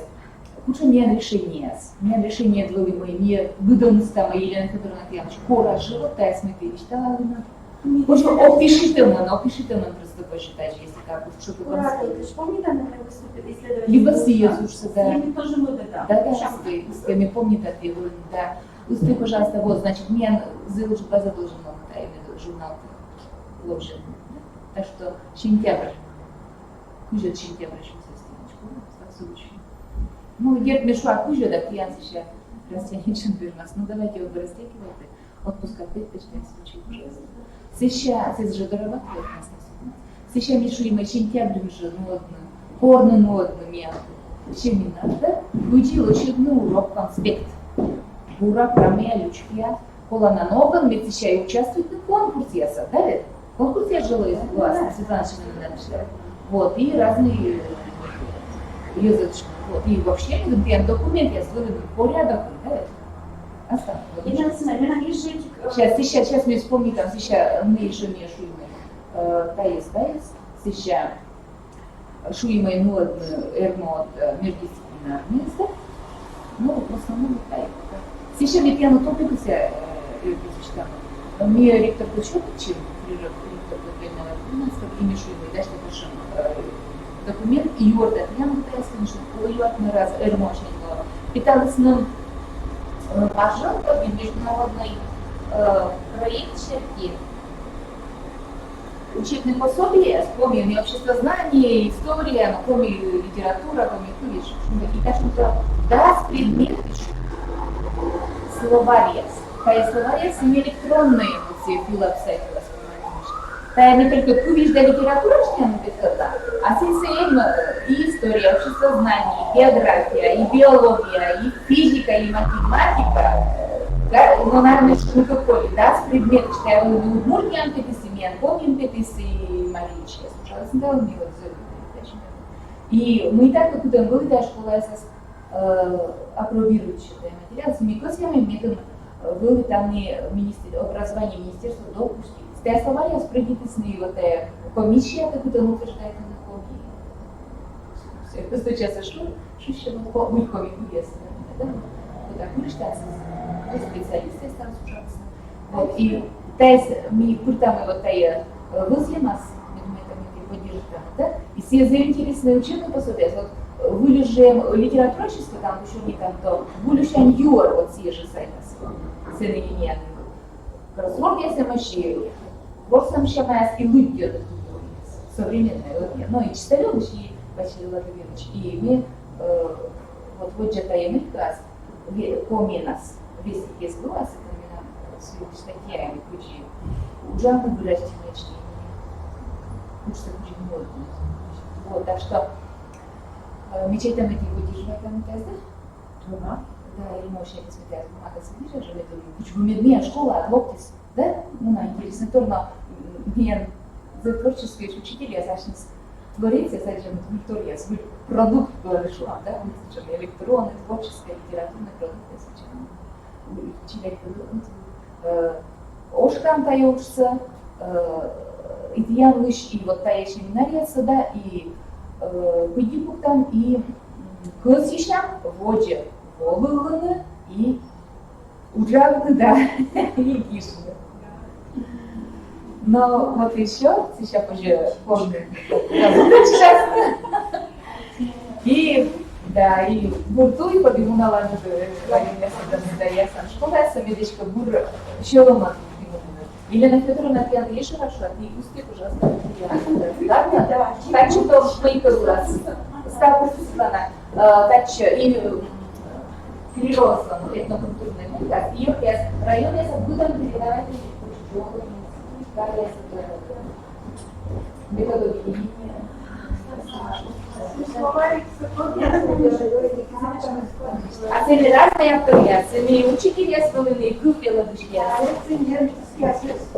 Куча не решение. Не решение двое мои, не выдумста мои Елена Федоровна Тьянович. Кора жила, та смыты читала она. Может, опишите man просто посчитать, если как бы что-то либо съездишься, да. Да, с кем помнит ответ, да. Усты, пожалуйста, вот, значит, мне зылыш база должен журнал Лобжин. Так что сентябрь. Кузя сентябрь еще стеночку. Ну, герб мешла кузя, да, пьянцы сейчас растяничен нас. Ну, давайте его растягивайте. Отпуск опять точно случай, пожалуйста. Сейчас из же дорабатывает нас на сегодня. Сейчас мешли мы сентябрь уже модно, порно модно место. Все не надо. Учил очередной урок конспект. Урок про меня лючки. Кола на ногах, мы сейчас участвуют на конкурсе, да? Конкурс я жила из класса, Светлана Шевченко. Вот, и разные язычки. Вот, и вообще, я документ, я свой порядок, да? Сейчас мне вспомнить, там, сейчас мы еще мешаем, таис, сейчас шуимой нуадны эрмот междисциплинарный, ну, в основном вот так. Сейчас ведь я на топику себя читала. Мне ректор Кучевич, ректор Губернского Губернского, и Мишуимой, да, что пишем документ, и Йорда, я напыталась, конечно, Йорда раз эрмочный было. Питалась нам пожалуйста, международный проект «Черти». Учебные пособия, помню, обществознание, история, помню, литература, помню, видишь, и так что да, предмет словарец. Та словарец не электронные вот все филопсайты воспринимаешь. Та не только кувиш да литература, что я написала, а совсем и история, обществознание, и география, и биология, и физика, и математика. Да, но, наверное, что никакой, да, с предметом, что я говорю, не удмуртиям петисы, не помним петисы, и Маринич, я слушала, я сначала не вот и мы так, как там были, да, школа, я апробирующая материал, с микросхемами, методом были там не образование министерства допуски. С той словаря я спрыгнитесны, вот комиссия, как это утверждает на коми. Все, это случается, что еще мы коми интересно, да? Вот так, мы штатся. Специалисты там слушаться. Вот, и мы пытаем вот тая возле нас, мы поддержим там, да, и все заинтересованные учебные пособия, вот вылежем литературочество, там еще не там то, вылежем юр, вот все же сайты с энергией. Красрок я сам ощущаю, вот сам щамаясь и выпьет современное, ну и чистолюбишь, и Василий Владимирович, и мы вот же таем газ, коми нас. Весь есть глаз, это у меня статьями ключи. Ужасно выразительное чтение. Учится ключи много. Вот, так что мечеть там эти выдерживает там тезды. Да, или мощные посвятят бумага свежая, же это почему медная школа от локтис, да? Ну, на интересно, торно мне за творческое учитель, я значит творец, я зачем культуре, я свой продукт решила, да? Электронный, творческий, литературный продукт, я зачем. Человек Ошкам таёшься, и дьяволыш, и вот тая семинарияса, да, и выдипук там, и косишам, воде, волылыны, и уджавны, да, и гишны. Но вот еще, сейчас уже помню, и да, и буртуй побегу на ладу, я сам школа, я сам медичка бур щелома. Елена Федоровна, ты английский хорошо, а ты успех ужасно. Да? Так что мои раз. Ставку Светлана, так что и переросла этнокультурный мука, и я район я забыла передавать методологии. А це разные автория, це не учитель я свободный, купила душья.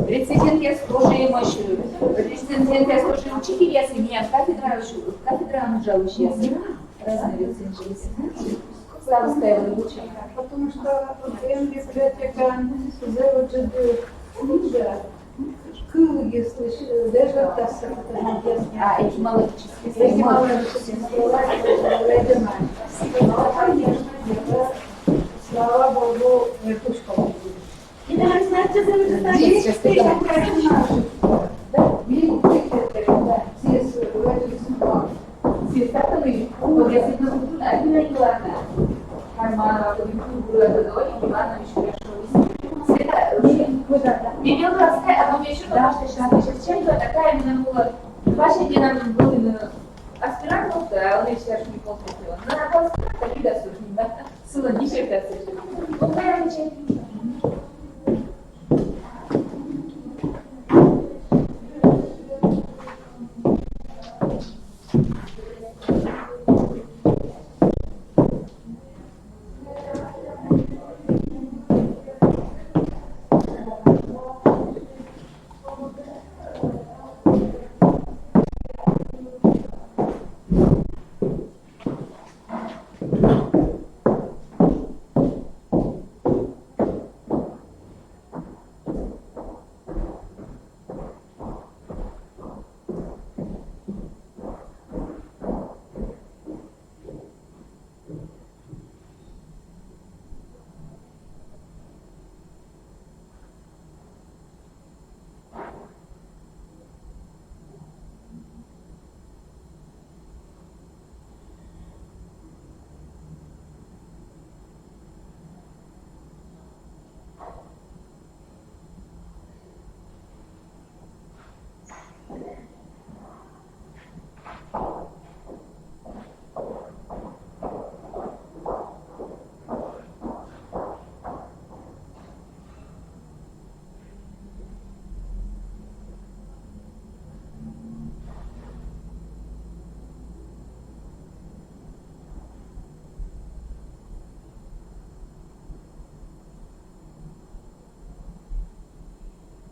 Рецензент я схожий мощью, рецензент я схожий учитель я семья, кафедра анжалущая, разные рецензенты. Слава стояла лучше. Потому что библиотека заводит книга. Кылыги слышали, даже тасса, это не ясно. А, этимологические. Этимологические слова, это конечно, слава Богу, вертушком. И даже знаете, Здесь встреча наших. Да, да, здесь в этих словах. Здесь так и вот я всегда один и главное. Карманов, культура, Додой, Иванович, мне было сказать, а потом еще чем-то такая именно была. Ваша идея нам была аспирантов, а он еще не полностью. Но на полностью, так и досужно. Сила не считается. Он, наверное,